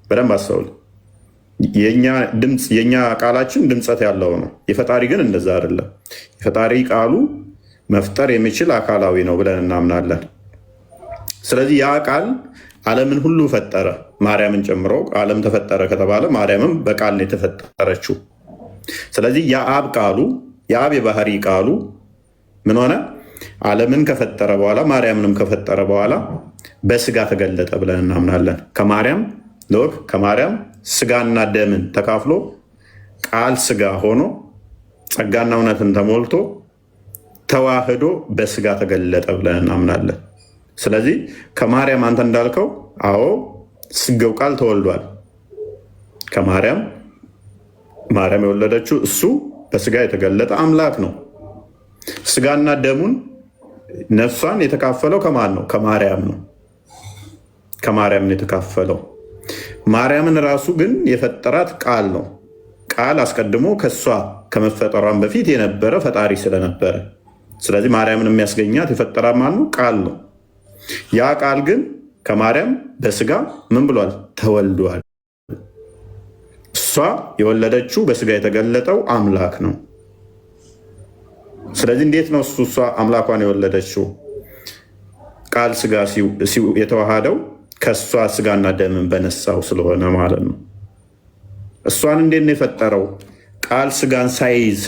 በደንብ አስተውል። የኛ ቃላችን ድምፀት ያለው ነው። የፈጣሪ ግን እንደዛ አይደለም። የፈጣሪ ቃሉ መፍጠር የሚችል አካላዊ ነው ብለን እናምናለን። ስለዚህ ያ ቃል ዓለምን ሁሉ ፈጠረ፣ ማርያምን ጨምሮ። ዓለም ተፈጠረ ከተባለ ማርያምም በቃል ነው የተፈጠረችው። ስለዚህ የአብ ቃሉ የአብ የባህሪ ቃሉ ምን ሆነ? ዓለምን ከፈጠረ በኋላ ማርያምንም ከፈጠረ በኋላ በስጋ ተገለጠ ብለን እናምናለን። ከማርያም ስጋና ደምን ተካፍሎ ቃል ስጋ ሆኖ ጸጋና እውነትን ተሞልቶ ተዋህዶ በስጋ ተገለጠ ብለን እናምናለን። ስለዚህ ከማርያም አንተ እንዳልከው ስጋው ቃል ተወልዷል። ከማርያም የወለደችው እሱ በስጋ የተገለጠ አምላክ ነው። ስጋና ደሙን ነፍሷን የተካፈለው ከማን ነው? ከማርያም ነው። ከማርያም ነው የተካፈለው። ማርያምን ራሱ ግን የፈጠራት ቃል ነው። ቃል አስቀድሞ ከእሷ ከመፈጠሯን በፊት የነበረ ፈጣሪ ስለነበረ፣ ስለዚህ ማርያምን የሚያስገኛት የፈጠራት ማን ነው? ቃል ነው። ያ ቃል ግን ከማርያም በስጋ ምን ብሏል? ተወልዷል። እሷ የወለደችው በስጋ የተገለጠው አምላክ ነው። ስለዚህ እንዴት ነው እሷ አምላኳን የወለደችው? ቃል ስጋ የተዋሃደው ከእሷ ስጋና ደምን በነሳው ስለሆነ ማለት ነው። እሷን እንዴት ነው የፈጠረው? ቃል ስጋን ሳይዝ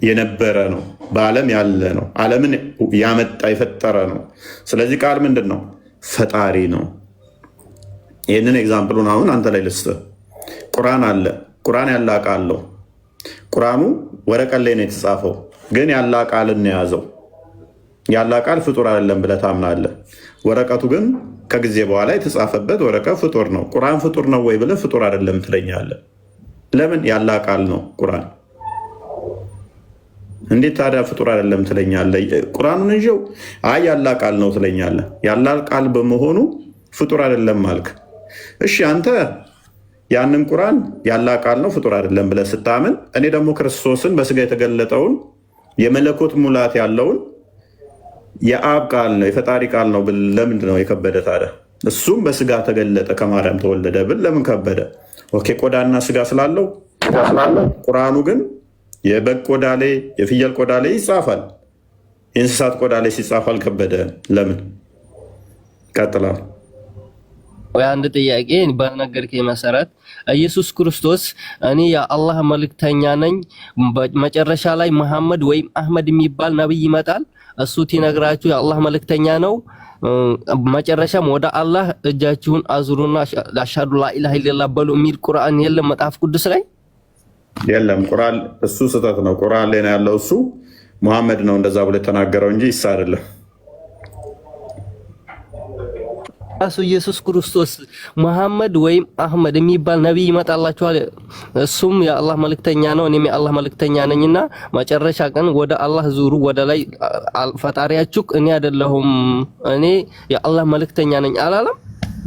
የነበረ ነው። በዓለም ያለ ነው። ዓለምን ያመጣ የፈጠረ ነው። ስለዚህ ቃል ምንድን ነው? ፈጣሪ ነው። ይህንን ኤግዛምፕሉን አሁን አንተ ላይ ልስጥህ። ቁርአን አለ። ቁርአን ያለ ቃል ነው። ቁርአኑ ወረቀት ላይ ነው የተጻፈው፣ ግን ያለ ቃልን የያዘው። ያለ ቃል ፍጡር አይደለም ብለህ ታምናለህ። ወረቀቱ ግን ከጊዜ በኋላ የተጻፈበት ወረቀት ፍጡር ነው። ቁርአን ፍጡር ነው ወይ ብለህ ፍጡር አይደለም ትለኛለህ። ለምን? ያላህ ቃል ነው ቁርአን። እንዴት ታዲያ ፍጡር አይደለም ትለኛለህ? ቁርአኑን እንጂው አይ ያላህ ቃል ነው ትለኛለህ። ያላህ ቃል በመሆኑ ፍጡር አይደለም አልክ። እሺ አንተ ያንን ቁርአን ያላህ ቃል ነው ፍጡር አይደለም ብለህ ስታምን፣ እኔ ደግሞ ክርስቶስን በስጋ የተገለጠውን የመለኮት ሙላት ያለውን የአብ ቃል ነው የፈጣሪ ቃል ነው ብል ለምንድን ነው የከበደ ታዲያ? እሱም በስጋ ተገለጠ ከማርያም ተወለደ ብል ለምን ከበደ? ኦኬ ቆዳና ስጋ ስላለው። ቁርአኑ ግን የበግ ቆዳ ላይ የፍየል ቆዳ ላይ ይጻፋል፣ የእንስሳት ቆዳ ላይ ሲጻፍ አልከበደ ለምን? ቀጥላል። ወይ አንድ ጥያቄ በነገርከኝ መሰረት ኢየሱስ ክርስቶስ እኔ የአላህ መልእክተኛ ነኝ፣ መጨረሻ ላይ መሐመድ ወይም አህመድ የሚባል ነብይ ይመጣል፣ እሱ ሲነግራችሁ የአላህ መልእክተኛ ነው፣ መጨረሻም ወደ አላህ እጃችሁን አዙሩና አሽሀዱ ላኢላሃ ኢለላህ በሉ የሚል ቁርአን የለም መጽሐፍ ቅዱስ ላይ? የለም። ቁርአን እሱ ስህተት ነው። ቁርአን ላይ ነው ያለው። እሱ መሐመድ ነው እንደዛ ብሎ የተናገረው እንጂ ኢሳ አይደለም። ራሱ ኢየሱስ ክርስቶስ መሐመድ ወይም አህመድ የሚባል ነብይ ይመጣላችኋል፣ እሱም የአላህ መልእክተኛ ነው፣ እኔም የአላህ መልእክተኛ ነኝና መጨረሻ ቀን ወደ አላህ ዙሩ፣ ወደ ላይ ፈጣሪያችሁ እኔ አይደለሁም እኔ የአላህ መልእክተኛ ነኝ አላለም?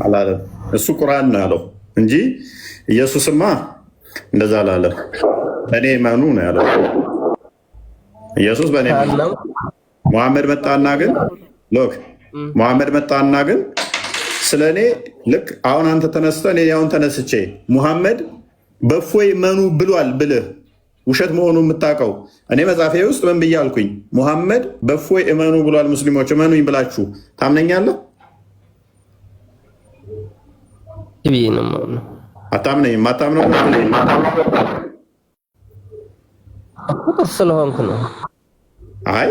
አላለም። እሱ ቁርአን ነው ያለው እንጂ ኢየሱስማ እንደዛ አላለም። እኔ መኑ ነው ያለው ኢየሱስ በእኔ መሐመድ መጣና ግን ሎክ መሐመድ መጣና ግን ስለ እኔ ልክ አሁን አንተ ተነስተ እኔ አሁን ተነስቼ ሙሐመድ በእፎይ መኑ ብሏል ብልህ ውሸት መሆኑ የምታውቀው እኔ መጽሐፌ ውስጥ ምን ብዬ አልኩኝ? ሙሐመድ በእፎይ እመኑ ብሏል፣ ሙስሊሞች እመኑኝ ብላችሁ ታምነኛለህ? አታምነኝም። አታምነው ቁጥር ስለሆንኩ ነው። አይ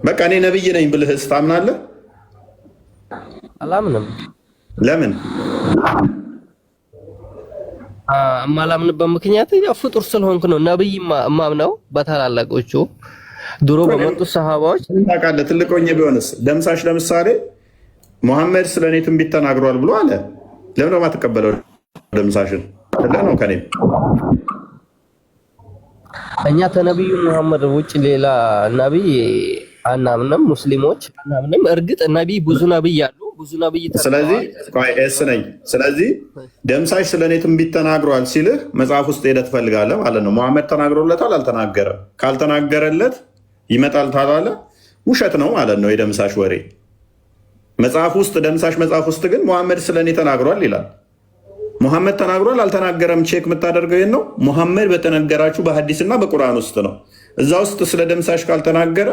በቃ እኔ ነብይ ነኝ ብልህስ ታምናለህ? አላምንም። ለምን? የማላምንበት ምክንያት ያው ፍጡር ስለሆንኩ ነው። ነብይ ማምነው በታላላቆቹ ድሮ በመጡ ሰሃባዎች ታውቃለህ። ትልቅ ሆኜ ቢሆንስ ደምሳሽ ለምሳሌ ሙሐመድ ስለ እኔ ትንቢት ተናግሯል ብሎ አለ። ለምን ነው የማትቀበለው? ደምሳሽን ነው ከኔ እኛ ከነብዩ መሐመድ ውጭ ሌላ ነብይ አናምንም። ሙስሊሞች አናምንም። እርግጥ ነብይ ብዙ ነብይ አሉ፣ ብዙ ነብይ ስለዚህ ኤስ ነኝ። ስለዚህ ደምሳሽ ስለ እኔ ትንቢት ተናግሯል ሲልህ መጽሐፍ ውስጥ ሄደህ ትፈልጋለህ ማለት ነው። መሐመድ ተናግሮለታል? አልተናገረም። ካልተናገረለት ይመጣል ታላለ ውሸት ነው ማለት ነው የደምሳሽ ወሬ። መጽሐፍ ውስጥ ደምሳሽ መጽሐፍ ውስጥ ግን ሙሐመድ ስለ እኔ ተናግሯል ይላል። ሙሐመድ ተናግሯል አልተናገረም? ቼክ የምታደርገው ይህን ነው። ሙሐመድ በተነገራችሁ በሐዲስና በቁርአን ውስጥ ነው። እዛ ውስጥ ስለ ደምሳሽ ካልተናገረ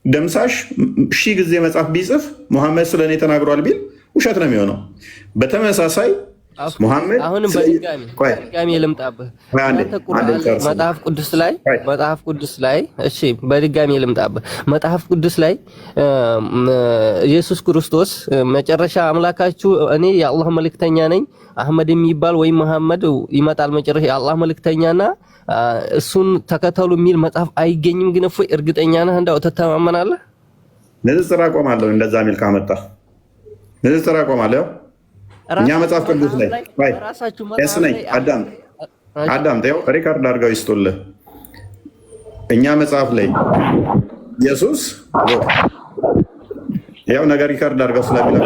ደምሳሽ 1000 ጊዜ መጽሐፍ ቢጽፍ ሙሐመድ ስለ እኔ ተናግሯል ቢል ውሸት ነው የሚሆነው። በተመሳሳይ ሙሐመድ አሁንም በድጋሚ ልምጣብህ መጽሐፍ ቅዱስ ላይ እሺ፣ በድጋሚ ልምጣብህ መጽሐፍ ቅዱስ ላይ ኢየሱስ ክርስቶስ መጨረሻ አምላካችሁ እኔ የአላህ መልእክተኛ ነኝ፣ አህመድ የሚባል ወይም መሐመድ ይመጣል መጨረሻ የአላህ መልእክተኛና እሱን ተከተሉ የሚል መጽሐፍ አይገኝም። ግን እፎይ እርግጠኛ ነህ? እንዳው ትተማመናለህ? ንጽጽር አቆማለሁ። እንደዛ የሚል ካመጣ ንጽጽር አቆማለሁ። እኛ መጽሐፍ ቅዱስ ላይ ነኝ። አዳም ተው ሪካርድ አድርገው ይስጡልህ። እኛ መጽሐፍ ላይ ኢየሱስ ያው ነገር ሪካርድ አድርገው ስለሚለው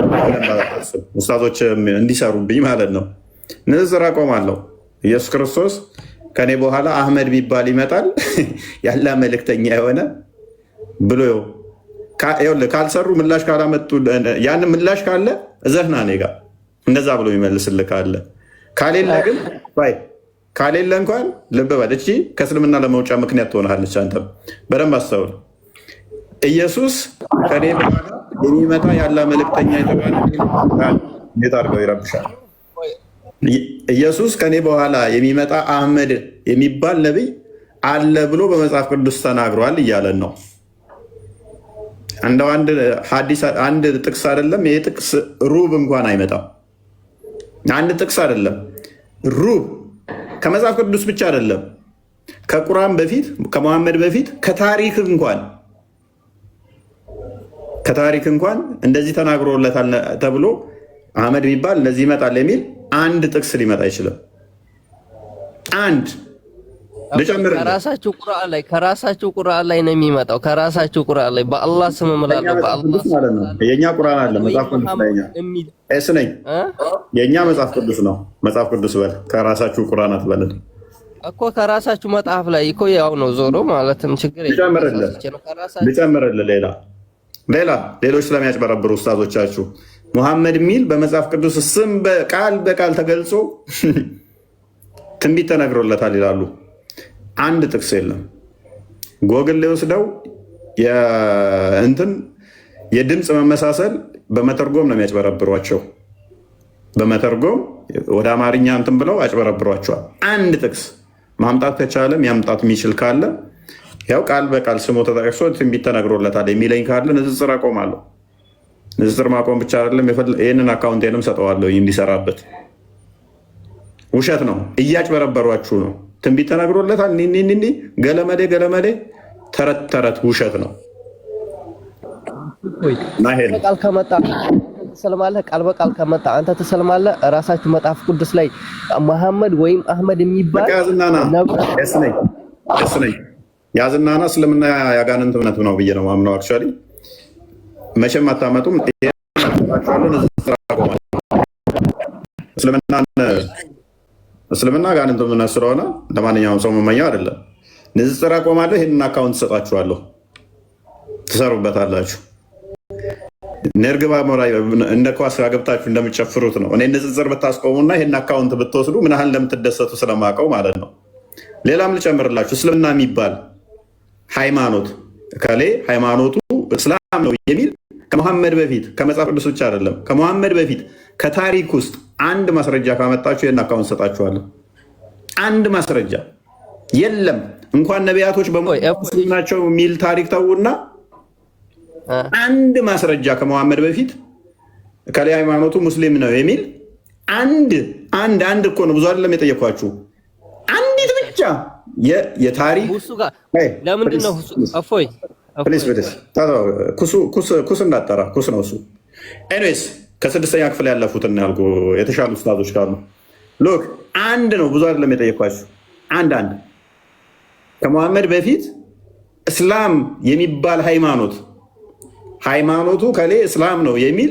ኡስታዞች እንዲሰሩብኝ ማለት ነው። ንጽጽር አቆማለሁ። ኢየሱስ ክርስቶስ ከኔ በኋላ አህመድ ቢባል ይመጣል ያለ መልእክተኛ የሆነ ብሎ ካልሰሩ ምላሽ ካላመጡ ያን ምላሽ ካለ እዘህና እኔ ጋር እንደዛ ብሎ ይመልስልህ ካለ ካሌለ ግን ካሌለ እንኳን ልብ በል እቺ ከእስልምና ለመውጫ ምክንያት ትሆናለች። አንተም በደንብ አስተውል። ኢየሱስ ከኔ በኋላ የሚመጣ ያለ መልእክተኛ የተባለ እንዴት አድርገው ይረብሻል። ኢየሱስ ከኔ በኋላ የሚመጣ አህመድ የሚባል ነቢይ አለ ብሎ በመጽሐፍ ቅዱስ ተናግሯል እያለን ነው። እንደው አንድ ጥቅስ አይደለም፣ ይሄ ጥቅስ ሩብ እንኳን አይመጣም። አንድ ጥቅስ አይደለም ሩብ ከመጽሐፍ ቅዱስ ብቻ አይደለም፣ ከቁርአን በፊት ከመሐመድ በፊት ከታሪክ እንኳን እንደዚህ ተናግሮለታል ተብሎ አህመድ የሚባል እንደዚህ ይመጣል የሚል አንድ ጥቅስ ሊመጣ አይችልም። አንድ ልጨምር። ከራሳችሁ ቁርአን ላይ ነው የሚመጣው። ከራሳችሁ ቁርአን ላይ በአላህ ስም እምላለሁ። በአላህ ማለት ነው። የኛ ቁርአን አለ መጽሐፍ ቅዱስ ላይ ነኝ የኛ መጽሐፍ ቅዱስ ነው። መጽሐፍ ቅዱስ በል ከራሳችሁ ቁርአን አትበል እኮ ከራሳችሁ መጽሐፍ ላይ እኮ ያው ነው ዞሮ ማለትም ችግር ልጨምርልህ። ሌሎች ስለሚያጭበረብሩ ኡስታዞቻችሁ ሙሐመድ ሚል በመጽሐፍ ቅዱስ ስም በቃል በቃል ተገልጾ ትንቢት ተነግሮለታል ይላሉ። አንድ ጥቅስ የለም። ጎግል ላይ ወስደው የድምፅ መመሳሰል በመተርጎም ነው የሚያጭበረብሯቸው። በመተርጎም ወደ አማርኛ እንትን ብለው አጭበረብሯቸዋል። አንድ ጥቅስ ማምጣት ከቻለ ያምጣት የሚችል ካለ ያው ቃል በቃል ስሙ ተጠቅሶ ትንቢት ተነግሮለታል የሚለኝ ካለ ንጽጽር አቆማለሁ። ንጽጽር ማቆም ብቻ አይደለም፣ ይህንን አካውንቴንም ሰጠዋለሁ እንዲሰራበት። ውሸት ነው፣ እያጭበረበሯችሁ ነው። ትንቢት ተነግሮለታል ገለመዴ ተረት ተረት ውሸት ነው። ቃል ከመጣ ትሰልማለህ። ቃል በቃል ከመጣ አንተ ትሰልማለህ። ራሳችሁ መጽሐፍ ቅዱስ ላይ መሐመድ ወይም አህመድ የሚባል ያዝናና እስልምና ያጋንንት እምነት ነው ብዬ ነው ማምነው። አክቹዋሊ መቼም አታመጡም። እስልምና ጋንንት እምነት ስለሆነ ለማንኛውም ሰው መመኛው አይደለም። ንጽጽር አቆማለሁ። ይህንን አካውንት ትሰጣችኋለሁ፣ ትሰሩበታላችሁ። ነርግባ ሞራ እንደ ኳስ ገብታችሁ እንደምትጨፍሩት ነው። እኔ ንጽጽር ብታስቆሙና ይህን አካውንት ብትወስዱ ምን ያህል እንደምትደሰቱ ስለማውቀው ማለት ነው። ሌላም ልጨምርላችሁ። እስልምና የሚባል ሃይማኖት ከሌ ሃይማኖቱ እስላም ነው የሚል ከመሐመድ በፊት ከመጽሐፍ ቅዱስ ብቻ አይደለም፣ ከመሐመድ በፊት ከታሪክ ውስጥ አንድ ማስረጃ ካመጣችሁ ይህን አካውንት ሰጣችኋለሁ። አንድ ማስረጃ የለም። እንኳን ነቢያቶች በሙስሊም ናቸው የሚል ታሪክ ተውና አንድ ማስረጃ ከመሐመድ በፊት ከሌ ሃይማኖቱ ሙስሊም ነው የሚል አንድ እኮ ነው። ብዙ አይደለም የጠየኳችሁ፣ አንዲት ብቻ የታሪክ ለምንድን ነው እፎይ ኩስ እንዳጠራ ኩስ ነው እሱ። ኤኒዌይስ ከስድስተኛ ክፍል ያለፉትን ያልኩ የተሻሉ ኡስታዞች ካሉ ሎክ አንድ ነው። ብዙ አይደለም የጠየኳችሁ፣ አንድ ከመሐመድ በፊት እስላም የሚባል ሃይማኖቱ ከሌ እስላም ነው የሚል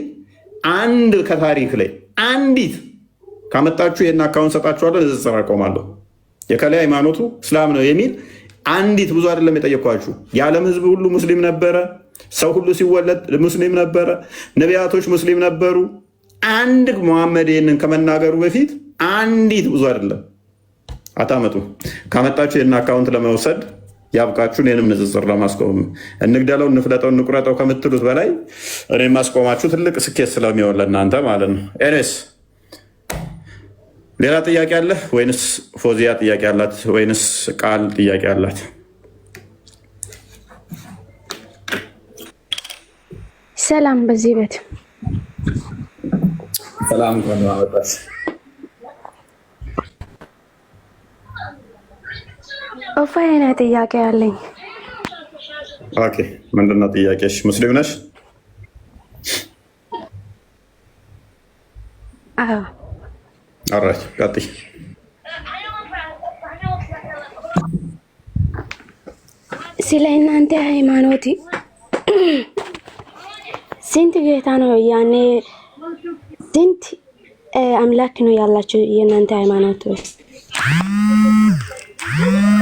አንድ ከታሪክ ላይ አንዲት ካመጣችሁ ይህን አካውንት ሰጣችኋለሁ። ንጽጽር አቆማለሁ። የከሌ ሃይማኖቱ እስላም ነው የሚል አንዲት ብዙ አይደለም የጠየኳችሁ። የዓለም ሕዝብ ሁሉ ሙስሊም ነበረ። ሰው ሁሉ ሲወለድ ሙስሊም ነበረ። ነቢያቶች ሙስሊም ነበሩ። አንድ መሐመድ ይህንን ከመናገሩ በፊት አንዲት ብዙ አይደለም አታመጡ። ካመጣችሁ ይህን አካውንት ለመውሰድ ያብቃችሁን። ይህንም ንጽጽር ለማስቆም እንግደለው፣ እንፍለጠው፣ እንቁረጠው ከምትሉት በላይ እኔ ማስቆማችሁ ትልቅ ስኬት ስለሚሆን ለእናንተ ማለት ነው። ኤኔስ ሌላ ጥያቄ አለ ወይንስ ፎዚያ ጥያቄ አላት ወይንስ ቃል ጥያቄ አላት? ሰላም በዚህ ቤት ሰላም እንኳን አመጣሽ። ኦፋይና ጥያቄ አለኝ። ኦኬ ምንድነው ጥያቄሽ? ሙስሊም ነሽ? አዎ። ኦራይት ቀጥይ። ስለ እናንተ ሃይማኖት ስንት ጌታ ነው? ያኔ ስንት አምላክ ነው ያላችሁ የእናንተ ሃይማኖት?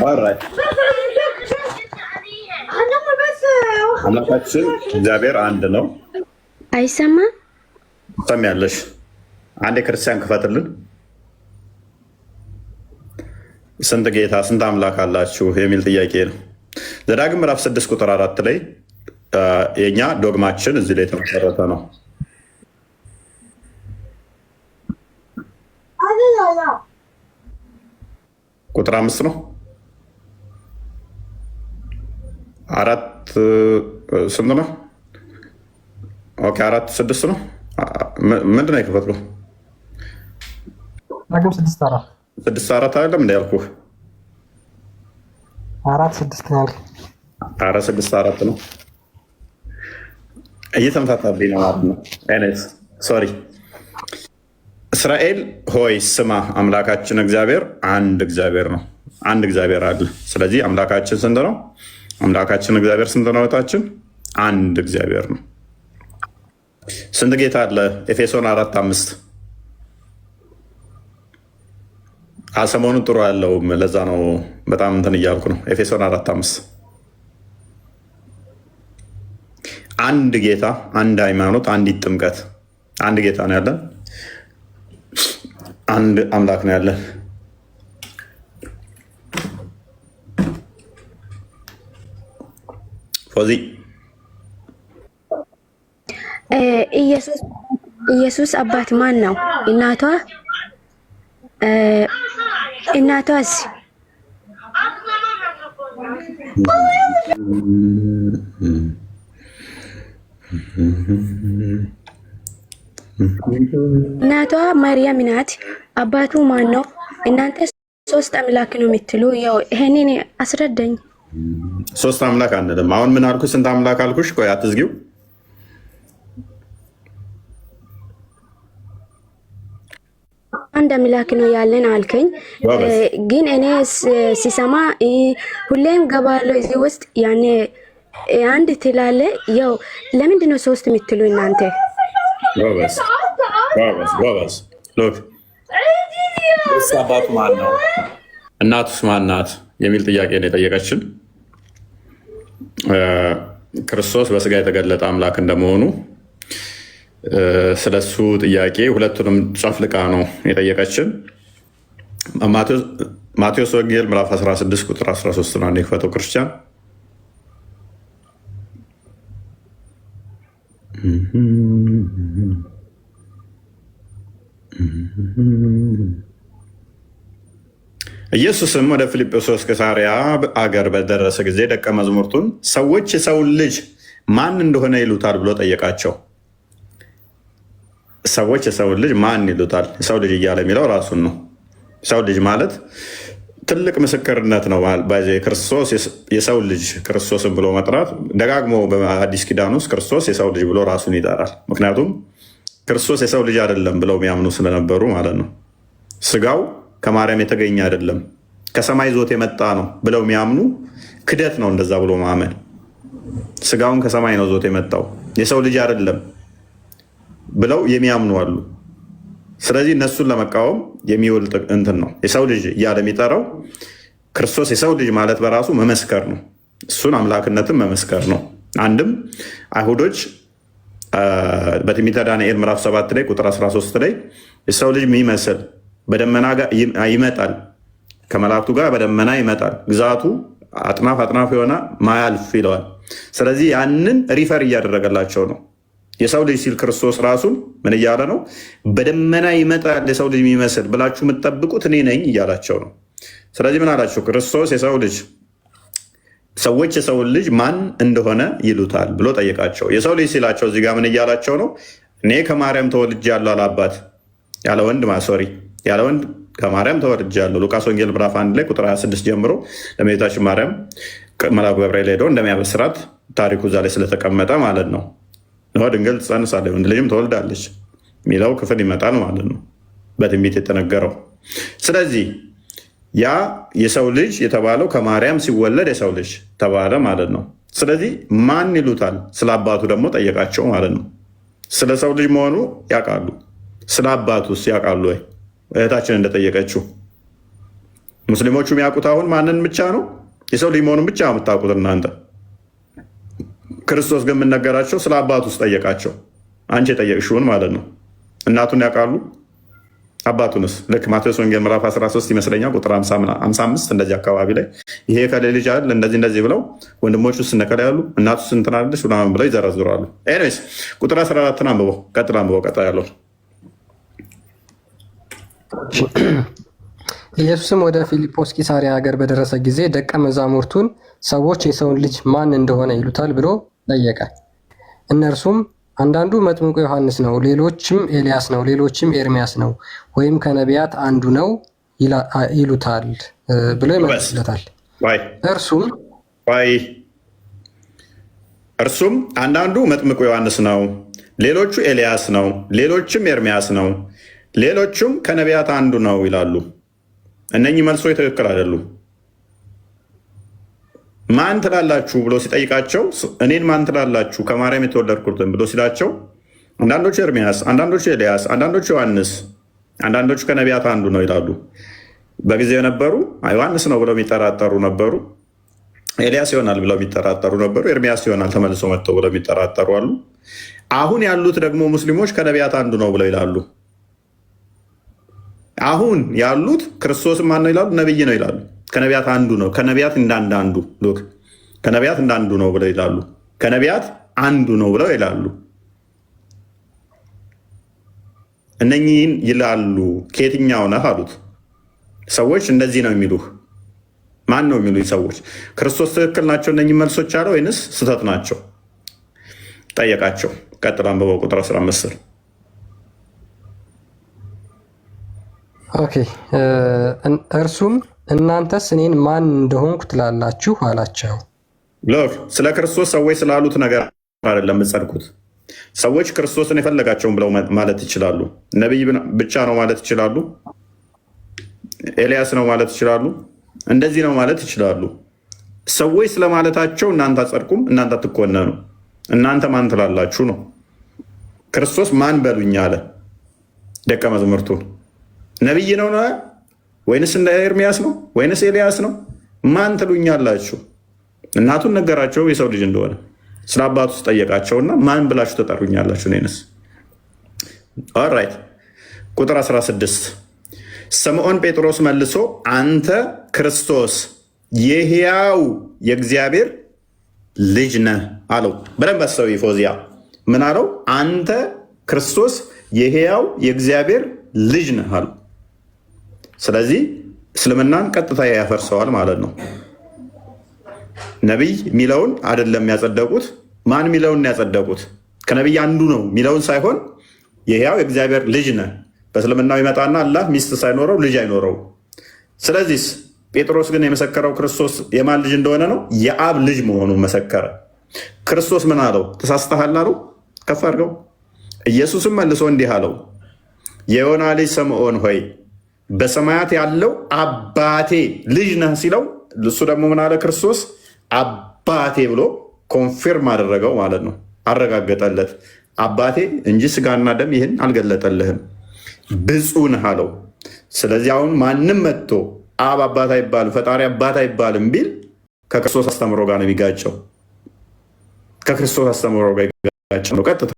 ኦራይት አምላካችን እግዚአብሔር አንድ ነው። አይሰማም? ሰሚያለሽ? አንዴ ክርስቲያን ክፈትልን። ስንት ጌታ ስንት አምላክ አላችሁ የሚል ጥያቄ ነው። ዘዳግም ምዕራፍ 6 ቁጥር 4 ላይ የኛ ዶግማችን እዚህ ላይ የተመሰረተ ነው። ቁጥር 5 ነው። 4 ስንት ነው? ኦኬ 4 6 ነው። ምንድን ነው የከፈትኩ? 6 አይደለም እንደ ያልኩህ 4 ነው። 4 ነው። እየተመታታብኝ ነው ማለት ነው። ሶሪ እስራኤል ሆይ ስማ፣ አምላካችን እግዚአብሔር አንድ እግዚአብሔር ነው። አንድ እግዚአብሔር አለ። ስለዚህ አምላካችን ስንት ነው? አምላካችን እግዚአብሔር ስንት ነው? እህታችን አንድ እግዚአብሔር ነው። ስንት ጌታ አለ? ኤፌሶን 4:5 ሰሞኑን ጥሩ ያለው ለዛ ነው በጣም እንትን እያልኩ ነው። ኤፌሶን 4:5 አንድ ጌታ፣ አንድ ሃይማኖት፣ አንዲት ጥምቀት። አንድ ጌታ ነው ያለን፣ አንድ አምላክ ነው ያለን። ፎዚ ኢየሱስ አባት ማን ነው? እናቷስ? እናቷ ማርያም ናት። አባቱ ማን ነው? እናንተ ሶስት አምላክ ነው የምትሉ፣ ያው ይሄንን አስረዳኝ። ሶስት አምላክ አንልም። አሁን ምን አልኩሽ? ስንት አምላክ አልኩሽ? ቆይ አትዝጊው። አንድ አምላክ ነው ያለን አልከኝ። ግን እኔ ሲሰማ ሁሌም ገባለሁ እዚህ ውስጥ ያኔ አንድ ትላለ። ያው ለምንድን ነው ሶስት የምትሉ እናንተ? ጎበዝ። አባቱ ማን ነው? እናቱስ ማን ናት? የሚል ጥያቄ ነው የጠየቀችን። ክርስቶስ በስጋ የተገለጠ አምላክ እንደመሆኑ ስለሱ ጥያቄ ሁለቱንም ጨፍልቃ ነው የጠየቀችን። ማቴዎስ ወንጌል ምዕራፍ 16 ቁጥር 13 ነው የክፈተው ክርስቲያን። ኢየሱስም ወደ ፊልጵስዩስ ቂሳርያ አገር በደረሰ ጊዜ ደቀ መዛሙርቱን ሰዎች የሰውን ልጅ ማን እንደሆነ ይሉታል ብሎ ጠየቃቸው። ሰዎች የሰውን ልጅ ማን ይሉታል? የሰው ልጅ እያለ የሚለው ራሱን ነው። ሰው ልጅ ማለት ትልቅ ምስክርነት ነው። ክርስቶስ የሰው ልጅ ክርስቶስን ብሎ መጥራት ደጋግሞ በአዲስ ኪዳን ውስጥ ክርስቶስ የሰው ልጅ ብሎ ራሱን ይጠራል። ምክንያቱም ክርስቶስ የሰው ልጅ አይደለም ብለው የሚያምኑ ስለነበሩ ማለት ነው። ስጋው ከማርያም የተገኘ አይደለም ከሰማይ ዞት የመጣ ነው ብለው የሚያምኑ ክደት ነው። እንደዛ ብሎ ማመን ስጋውን ከሰማይ ነው ዞት የመጣው የሰው ልጅ አይደለም ብለው የሚያምኑ አሉ። ስለዚህ እነሱን ለመቃወም የሚውል እንትን ነው። የሰው ልጅ እያለ የሚጠራው ክርስቶስ የሰው ልጅ ማለት በራሱ መመስከር ነው። እሱን አምላክነትን መመስከር ነው። አንድም አይሁዶች በትንቢተ ዳንኤል ምዕራፍ 7 ላይ ቁጥር 13 ላይ የሰው ልጅ የሚመስል በደመና ይመጣል፣ ከመላእክቱ ጋር በደመና ይመጣል፣ ግዛቱ አጥናፍ አጥናፍ የሆነ ማያልፍ ይለዋል። ስለዚህ ያንን ሪፈር እያደረገላቸው ነው። የሰው ልጅ ሲል ክርስቶስ ራሱን ምን እያለ ነው? በደመና ይመጣል የሰው ልጅ የሚመስል ብላችሁ የምትጠብቁት እኔ ነኝ እያላቸው ነው። ስለዚህ ምን አላቸው? ክርስቶስ የሰው ልጅ ሰዎች የሰውን ልጅ ማን እንደሆነ ይሉታል ብሎ ጠየቃቸው። የሰው ልጅ ሲላቸው እዚህ ጋር ምን እያላቸው ነው? እኔ ከማርያም ተወልጃለሁ አለ አባት ያለ ወንድ ማሶሪ ያለ ወንድ ከማርያም ተወልጃለሁ። ሉቃስ ወንጌል ምዕራፍ 1 ላይ ቁጥር 26 ጀምሮ ለእመቤታችን ማርያም መልአኩ ገብርኤል ሄዶ እንደሚያበስራት ታሪኩ እዛ ላይ ስለተቀመጠ ማለት ነው። ድንግል ትጸንሳለች ወንድ ልጅም ትወልዳለች የሚለው ክፍል ይመጣል ማለት ነው፣ በትንቢት የተነገረው። ስለዚህ ያ የሰው ልጅ የተባለው ከማርያም ሲወለድ የሰው ልጅ ተባለ ማለት ነው። ስለዚህ ማን ይሉታል? ስለ አባቱ ደግሞ ጠየቃቸው ማለት ነው። ስለ ሰው ልጅ መሆኑ ያውቃሉ። ስለ አባቱስ ያውቃሉ ወይ? እህታችን እንደጠየቀችው ሙስሊሞቹ የሚያውቁት አሁን ማንን ብቻ ነው? የሰው ልጅ መሆኑን ብቻ የምታውቁት እናንተ። ክርስቶስ ግን የምነገራቸው ስለ አባቱ ውስጥ ጠየቃቸው። አንቺ የጠየቅሽውን ማለት ነው። እናቱን ያውቃሉ? አባቱንስ? ልክ ማቴዎስ ወንጌል ምዕራፍ 13 ይመስለኛል ቁጥር 55 እንደዚህ አካባቢ ላይ ይሄ ከሌ ልጅ አይደል እንደዚህ ብለው ወንድሞቹ ስነከላ ያሉ እናቱ ስንትናለች ምናምን ብለው ይዘረዝራሉ። ኤኒዌይስ ቁጥር 14 አንብበው ቀጥታ ያለው ኢየሱስም ወደ ፊልጶስ ቂሳርያ ሀገር በደረሰ ጊዜ ደቀ መዛሙርቱን ሰዎች የሰውን ልጅ ማን እንደሆነ ይሉታል ብሎ ጠየቀ። እነርሱም አንዳንዱ መጥምቁ ዮሐንስ ነው፣ ሌሎችም ኤልያስ ነው፣ ሌሎችም ኤርሚያስ ነው፣ ወይም ከነቢያት አንዱ ነው ይሉታል ብሎ ይመልሱለታል። እርሱም አንዳንዱ መጥምቁ ዮሐንስ ነው፣ ሌሎቹ ኤልያስ ነው፣ ሌሎችም ኤርሚያስ ነው፣ ሌሎቹም ከነቢያት አንዱ ነው ይላሉ። እነኚህ መልሶች ትክክል አይደሉም። ማን ትላላችሁ ብሎ ሲጠይቃቸው እኔን ማን ትላላችሁ ከማርያም የተወለድኩትን ብሎ ሲላቸው አንዳንዶቹ ኤርሚያስ፣ አንዳንዶቹ ኤልያስ፣ አንዳንዶቹ ዮሐንስ፣ አንዳንዶቹ ከነቢያት አንዱ ነው ይላሉ። በጊዜው የነበሩ ዮሐንስ ነው ብለው የሚጠራጠሩ ነበሩ። ኤልያስ ይሆናል ብለው የሚጠራጠሩ ነበሩ። ኤርሚያስ ይሆናል ተመልሶ መጥተው ብለው የሚጠራጠሩ አሉ። አሁን ያሉት ደግሞ ሙስሊሞች ከነቢያት አንዱ ነው ብለው ይላሉ። አሁን ያሉት ክርስቶስ ማን ነው ይላሉ? ነቢይ ነው ይላሉ። ከነቢያት አንዱ ነው። ከነቢያት እንዳንዳንዱ ከነቢያት እንዳንዱ ነው ብለው ይላሉ። ከነቢያት አንዱ ነው ብለው ይላሉ። እነኚህን ይላሉ። ከየትኛው ነህ አሉት። ሰዎች እንደዚህ ነው የሚሉህ። ማን ነው የሚሉ ሰዎች? ክርስቶስ ትክክል ናቸው እነኚህ መልሶች አለ ወይንስ ስህተት ናቸው? ጠየቃቸው። ቀጥል አንብበው ቁጥር 15 ኦኬ። እርሱም እናንተስ እኔን ማን እንደሆንኩ ትላላችሁ አላቸው። ስለ ክርስቶስ ሰዎች ስላሉት ነገር አይደለም የምጸድቁት። ሰዎች ክርስቶስን የፈለጋቸውን ብለው ማለት ይችላሉ። ነቢይ ብቻ ነው ማለት ይችላሉ። ኤልያስ ነው ማለት ይችላሉ። እንደዚህ ነው ማለት ይችላሉ። ሰዎች ስለማለታቸው እናንተ አጸድቁም፣ እናንተ አትኮነኑ። እናንተ ማን ትላላችሁ ነው። ክርስቶስ ማን በሉኝ አለ ደቀ መዛሙርቱን። ነቢይ ነው ወይንስ እንደ ኤርሚያስ ነው ወይንስ ኤልያስ ነው? ማን ትሉኛላችሁ? እናቱን ነገራቸው የሰው ልጅ እንደሆነ። ስለ አባቱ ጠየቃቸውና ማን ብላችሁ ተጠሩኛላችሁ? እኔንስ? ኦልራይት። ቁጥር 16 ስምዖን ጴጥሮስ መልሶ አንተ ክርስቶስ የሕያው የእግዚአብሔር ልጅ ነህ አለው። በደንብ አስተውይ ፎዚያ። ምን አለው? አንተ ክርስቶስ የሕያው የእግዚአብሔር ልጅ ነህ አለው። ስለዚህ እስልምናን ቀጥታ ያፈርሰዋል ማለት ነው። ነቢይ የሚለውን አይደለም ያጸደቁት። ማን የሚለውን ያጸደቁት? ከነቢይ አንዱ ነው የሚለውን ሳይሆን የሕያው የእግዚአብሔር ልጅ ነህ። በእስልምናው ይመጣና አላህ ሚስት ሳይኖረው ልጅ አይኖረው። ስለዚህ ጴጥሮስ ግን የመሰከረው ክርስቶስ የማን ልጅ እንደሆነ ነው? የአብ ልጅ መሆኑን መሰከረ። ክርስቶስ ምን አለው? ተሳስተሃል አለው። ከፍ አድርገው። ኢየሱስም መልሶ እንዲህ አለው፣ የዮና ልጅ ስምዖን ሆይ በሰማያት ያለው አባቴ ልጅ ነህ ሲለው፣ እሱ ደግሞ ምን አለ? ክርስቶስ አባቴ ብሎ ኮንፊርም አደረገው ማለት ነው። አረጋገጠለት። አባቴ እንጂ ስጋና ደም ይህን አልገለጠልህም፣ ብፁዕ ነህ አለው። ስለዚህ አሁን ማንም መጥቶ አብ አባት አይባልም፣ ፈጣሪ አባት አይባልም ቢል ከክርስቶስ አስተምሮ ጋር ነው የሚጋጨው። ከክርስቶስ አስተምሮ ጋር ይጋጨው ነው። ቀጥታ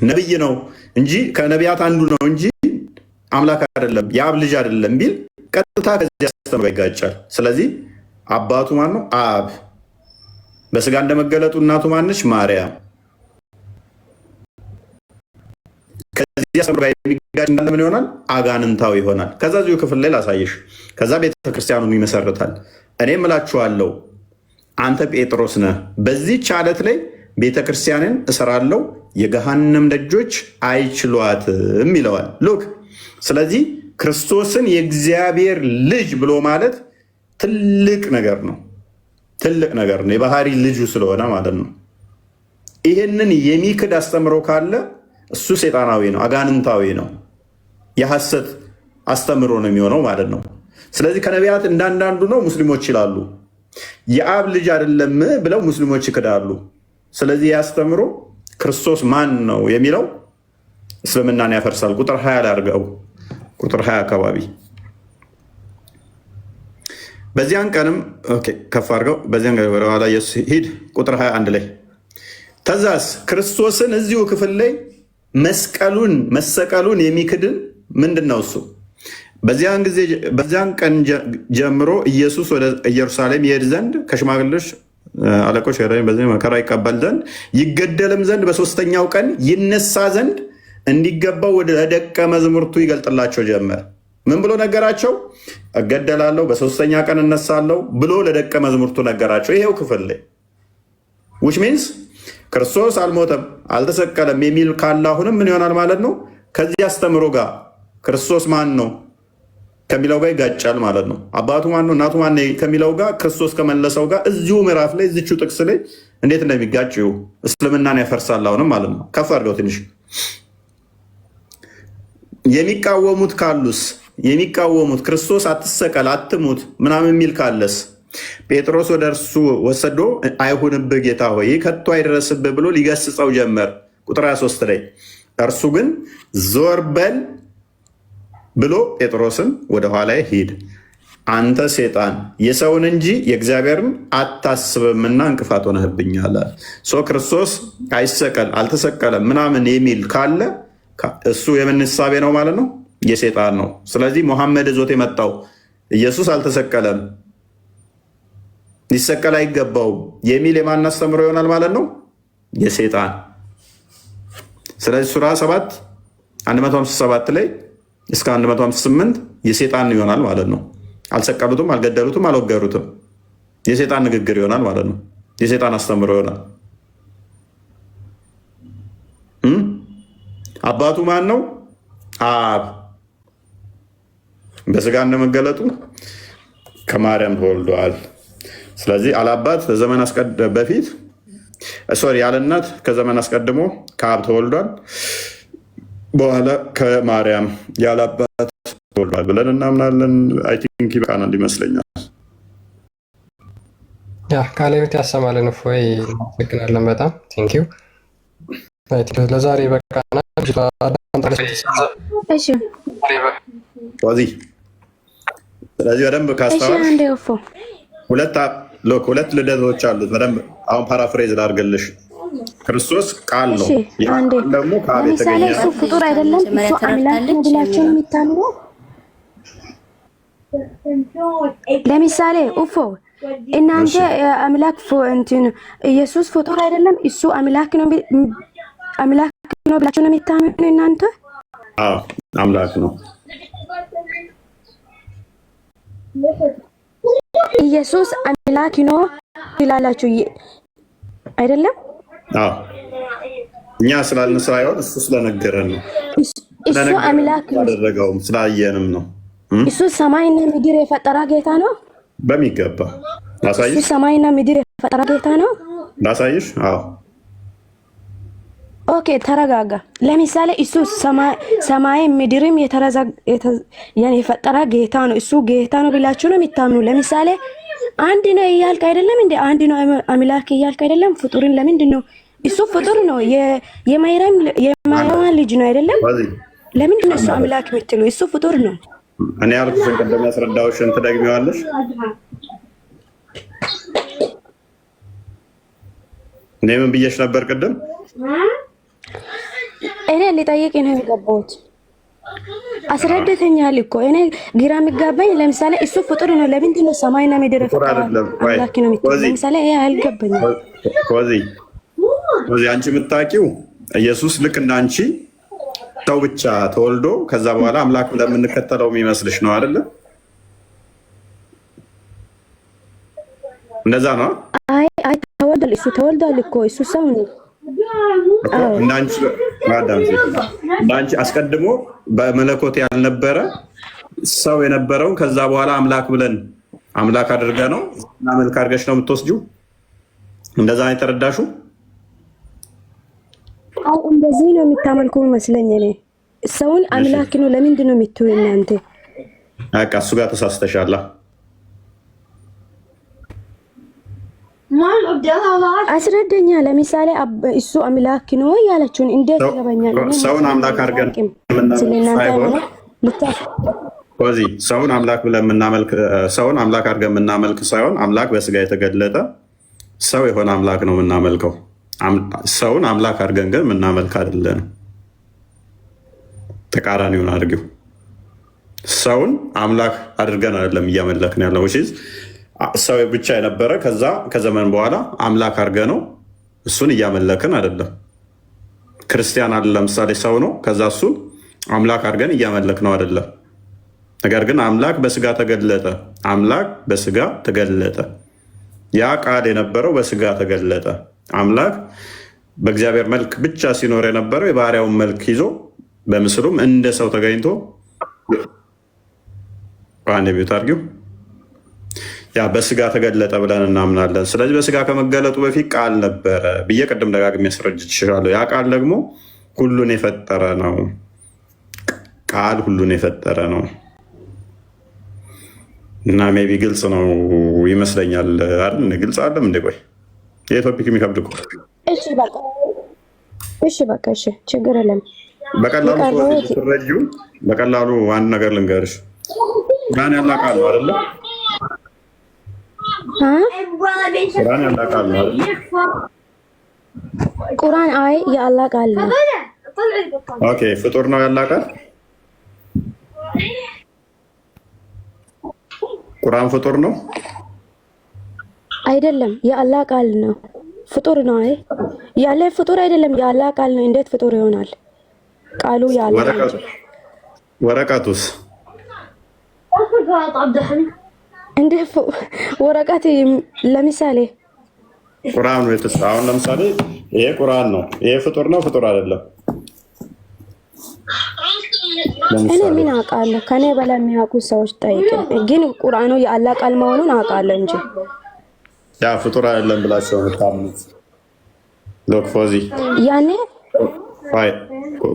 ነቢይ ነው እንጂ ከነቢያት አንዱ ነው እንጂ አምላክ አይደለም፣ የአብ ልጅ አይደለም ቢል ቀጥታ ከዚህ አስተምሮ ጋር ይጋጫል። ስለዚህ አባቱ ማን ነው? አብ። በስጋ እንደመገለጡ እናቱ ማነች? ማርያም። ከዚህ አስተምሮ ጋር የሚጋጭ እንዳለ ምን ይሆናል? አጋንንታዊ ይሆናል። ከዛ ዚሁ ክፍል ላይ ላሳየሽ። ከዛ ቤተክርስቲያኑን ይመሰርታል። እኔም እላችኋለሁ አንተ ጴጥሮስ ነህ፣ በዚህች ዓለት ላይ ቤተክርስቲያንን እሰራለሁ፣ የገሃነም ደጆች አይችሏትም ይለዋል። ሉክ። ስለዚህ ክርስቶስን የእግዚአብሔር ልጅ ብሎ ማለት ትልቅ ነገር ነው። ትልቅ ነገር ነው። የባህሪ ልጁ ስለሆነ ማለት ነው። ይህንን የሚክድ አስተምሮ ካለ እሱ ሴጣናዊ ነው፣ አጋንንታዊ ነው፣ የሐሰት አስተምሮ ነው የሚሆነው ማለት ነው። ስለዚህ ከነቢያት እንዳንዳንዱ ነው ሙስሊሞች ይላሉ። የአብ ልጅ አይደለም ብለው ሙስሊሞች ይክዳሉ። ስለዚህ ያስተምሮ ክርስቶስ ማን ነው የሚለው እስልምናን ያፈርሳል። ቁጥር 20 ላይ አድርገው። ቁጥር 20 አካባቢ በዚያን ቀንም ከፍ አድርገው። በዚያን ቀን ወደ ኋላ ኢየሱስ ሂድ። ቁጥር 21 ላይ ተዛስ ክርስቶስን እዚሁ ክፍል ላይ መሰቀሉን የሚክድን ምንድን ነው እሱ? በዚያን ቀን ጀምሮ ኢየሱስ ወደ ኢየሩሳሌም ይሄድ ዘንድ ከሽማግሌዎች አለቆች በዚህ መከራ ይቀበል ዘንድ ይገደልም ዘንድ በሶስተኛው ቀን ይነሳ ዘንድ እንዲገባው ወደ ደቀ መዛሙርቱ ይገልጥላቸው ጀመር። ምን ብሎ ነገራቸው? እገደላለሁ፣ በሶስተኛ ቀን እነሳለሁ ብሎ ለደቀ መዛሙርቱ ነገራቸው። ይሄው ክፍል ላይ which means ክርስቶስ አልሞተም አልተሰቀለም የሚል ካለ አሁንም ምን ይሆናል ማለት ነው? ከዚህ አስተምሮ ጋር ክርስቶስ ማን ነው ከሚለው ጋር ይጋጫል ማለት ነው። አባቱ ማን ነው እናቱ ማን ነው ከሚለው ጋር ክርስቶስ ከመለሰው ጋር እዚሁ ምዕራፍ ላይ እዚቹ ጥቅስ ላይ እንዴት እንደሚጋጭ እስልምናን ያፈርሳል አሁንም ማለት ነው። ከፍ አድርገው ትንሽ የሚቃወሙት ካሉስ የሚቃወሙት ክርስቶስ አትሰቀል አትሙት ምናምን የሚል ካለስ ጴጥሮስ ወደ እርሱ ወሰዶ አይሁንብህ ጌታ ሆይ ከቶ አይደረስብህ ብሎ ሊገስጸው ጀመር። ቁጥር 23 ላይ እርሱ ግን ዞር በል ብሎ ጴጥሮስን ወደኋላ ሂድ አንተ ሴጣን የሰውን እንጂ የእግዚአብሔርን አታስብምና እንቅፋት ሆነህብኛል። ክርስቶስ አይሰቀል አልተሰቀለም ምናምን የሚል ካለ እሱ የምን እሳቤ ነው ማለት ነው? የሴጣን ነው። ስለዚህ ሙሐመድ ዞት የመጣው ኢየሱስ አልተሰቀለም ሊሰቀል አይገባውም የሚል የማን አስተምሮ ይሆናል ማለት ነው? የሴጣን። ስለዚህ ሱራ 7 157 ላይ እስከ 158 የሴጣን ይሆናል ማለት ነው። አልሰቀሉትም፣ አልገደሉትም፣ አልወገሩትም። የሴጣን ንግግር ይሆናል ማለት ነው። የሴጣን አስተምሮ ይሆናል። አባቱ ማን ነው? አብ በስጋ እንደመገለጡ ከማርያም ተወልዷል። ስለዚህ አላባት ዘመን በፊት ያለ እናት ከዘመን አስቀድሞ ከአብ ተወልዷል። በኋላ ከማርያም ያላባት ተወልዷል ብለን እናምናለን። አይ ቲንክ ይበቃናል ይመስለኛል። ቃሌት ያሰማልን። እፎይ አመሰግናለን በጣም ቴንኪው። ለዛሬ በቃና ስለዚህ በደንብ ካስተዋል ሁለት ልደቶች አሉት። በደንብ አሁን ፓራፍሬዝ ላድርግልሽ። ክርስቶስ ቃል ነው። ደግሞ ከአብ የተገኘ እሱ ፍጡር አይደለም፣ እሱ አምላክ ነው ብላችሁ የሚታምኑ ለምሳሌ ኡፎ እናንተ አምላክ እንትን ኢየሱስ ፍጡር አይደለም እሱ አምላክ ነው ብላችሁ ነው የሚታምኑ እናንተ? አዎ አምላክ ነው። ኢየሱስ አምላክ ነው ይላላችሁ አይደለም? አዎ እኛ ስላልን ሳይሆን እሱ ስለነገረን ነው። እሱ አምላክ ያደረገውም ስላየንም ነው። እሱ ሰማይና ምድር የፈጠረ ጌታ ነው። በሚገባ ላሳይሽ። እሱ ሰማይና ምድር የፈጠረ ጌታ ነው። ላሳይሽ። አዎ ኦኬ ተረጋጋ። ለምሳሌ እሱ ሰማይ ምድርም የፈጠረ ጌታ ነው። እሱ ጌታ ነው ብላችሁ ነው የሚታምኑ? ለምሳሌ አንድ ነው እያልክ አይደለም እንዴ? አንድ ነው አምላክ እያልክ አይደለም? ፍጡርን ለምንድን ነው? እሱ ፍጡር ነው። የማይራም ልጅ ነው አይደለም? ለምንድን ነው እሱ አምላክ የምትሉ? እሱ ፍጡር ነው። እኔ ያልኩሽን ቅድም ያስረዳሁሽን ትደግሚዋለሽ? እኔ ምን ብዬሽ ነበር ቅድም? እኔ ሊጠይቅ ነው የገባሁት። አስረድተኛል እኮ እኔ ግራ የሚጋባኝ ለምሳሌ እሱ ፍጡር ነው። ለምንድን ነው ሰማይና ምድር የፈጠረ አምላክ ነው የምትለው? ለምሳሌ ይሄ አልገባኝም። ወዚ አንቺ የምታውቂው ኢየሱስ ልክ እንደ አንቺ ሰው ብቻ ተወልዶ ከዛ በኋላ አምላክ ለምንከተለው የሚመስልሽ ነው አይደለ? እንደዛ ነው። አይ ተወልዷል። እሱ ተወልዷል እኮ እሱ ሰው ነው። እንዳንቺ አስቀድሞ በመለኮት ያልነበረ ሰው የነበረውን ከዛ በኋላ አምላክ ብለን አምላክ አድርገ ነው እና መልክ አድርገሽ ነው የምትወስጂው። እንደዛ ነው የተረዳሽው? አው እንደዚህ ነው የምታመልኩ መስለኝ። እኔ ሰውን አምላክ ነው ለምንድን ነው የምትሉ እናንተ? በቃ እሱ ጋር ተሳስተሻላ። አስረደኛ። ለምሳሌ እሱ አምላክ ነው ያለችውን እንዴት ይገባኛል? ሰውን አምላክ አድርገን ሰውን አምላክ ብለን የምናመልክ ሰውን አምላክ አድርገን የምናመልክ ሳይሆን አምላክ በስጋ የተገለጠ ሰው የሆነ አምላክ ነው የምናመልከው። ሰውን አምላክ አድርገን ግን የምናመልክ አይደለንም። ተቃራኒውን አድርጊው። ሰውን አምላክ አድርገን አይደለም እያመለክን ያለው ሰው ብቻ የነበረ ከዛ ከዘመን በኋላ አምላክ አድርገ ነው እሱን እያመለክን አይደለም። ክርስቲያን አለ ለምሳሌ ሰው ነው፣ ከዛ እሱን አምላክ አድርገን እያመለክ ነው አይደለም። ነገር ግን አምላክ በስጋ ተገለጠ። አምላክ በስጋ ተገለጠ። ያ ቃል የነበረው በስጋ ተገለጠ። አምላክ በእግዚአብሔር መልክ ብቻ ሲኖር የነበረው የባህሪያውን መልክ ይዞ በምስሉም እንደ ሰው ተገኝቶ አንድ ቤት አድርጊው ያ በስጋ ተገለጠ ብለን እናምናለን። ስለዚህ በስጋ ከመገለጡ በፊት ቃል ነበረ ብዬ ቅድም ደጋግሜ ያስረጅ ይችላለሁ። ያ ቃል ደግሞ ሁሉን የፈጠረ ነው። ቃል ሁሉን የፈጠረ ነው እና ሜይ ቢ ግልጽ ነው ይመስለኛል አይደል? ግልጽ አለም እንደ ቆይ የቶፒክ የሚከብድ እኮ እሺ በቃ እሺ፣ ችግር የለም። በቀላሉ አንድ ነገር ልንገርሽ፣ ቁርአን ያላቃል አይደለ? ቁርአን ያላቃል አይደለ? ቁርአን አይ የአላህ ቃል ነው። ኦኬ፣ ፍጡር ነው ያላቃል? ቁርአን ፍጡር ነው አይደለም? የአላህ ቃል ነው። ፍጡር ነው? አይ ያለ ፍጡር አይደለም፣ የአላህ ቃል ነው። እንዴት ፍጡር ይሆናል? ቃሉ ያለ ወረቀቱስ እንደ ወረቀት ለምሳሌ ቁርአን ወይስ አሁን ለምሳሌ ይሄ ቁርአን ነው። ይሄ ፍጡር ነው? ፍጡር አይደለም? እኔ ምን አውቃለሁ? ከኔ በላይ የሚያውቁ ሰዎች ጠይቅ። ግን ቁርአኑ የአላህ ቃል መሆኑን አውቃለሁ እንጂ ያ ፍጡር አይደለም ብላችሁ የምታምኑት ሎክ ፎዚ ያኔ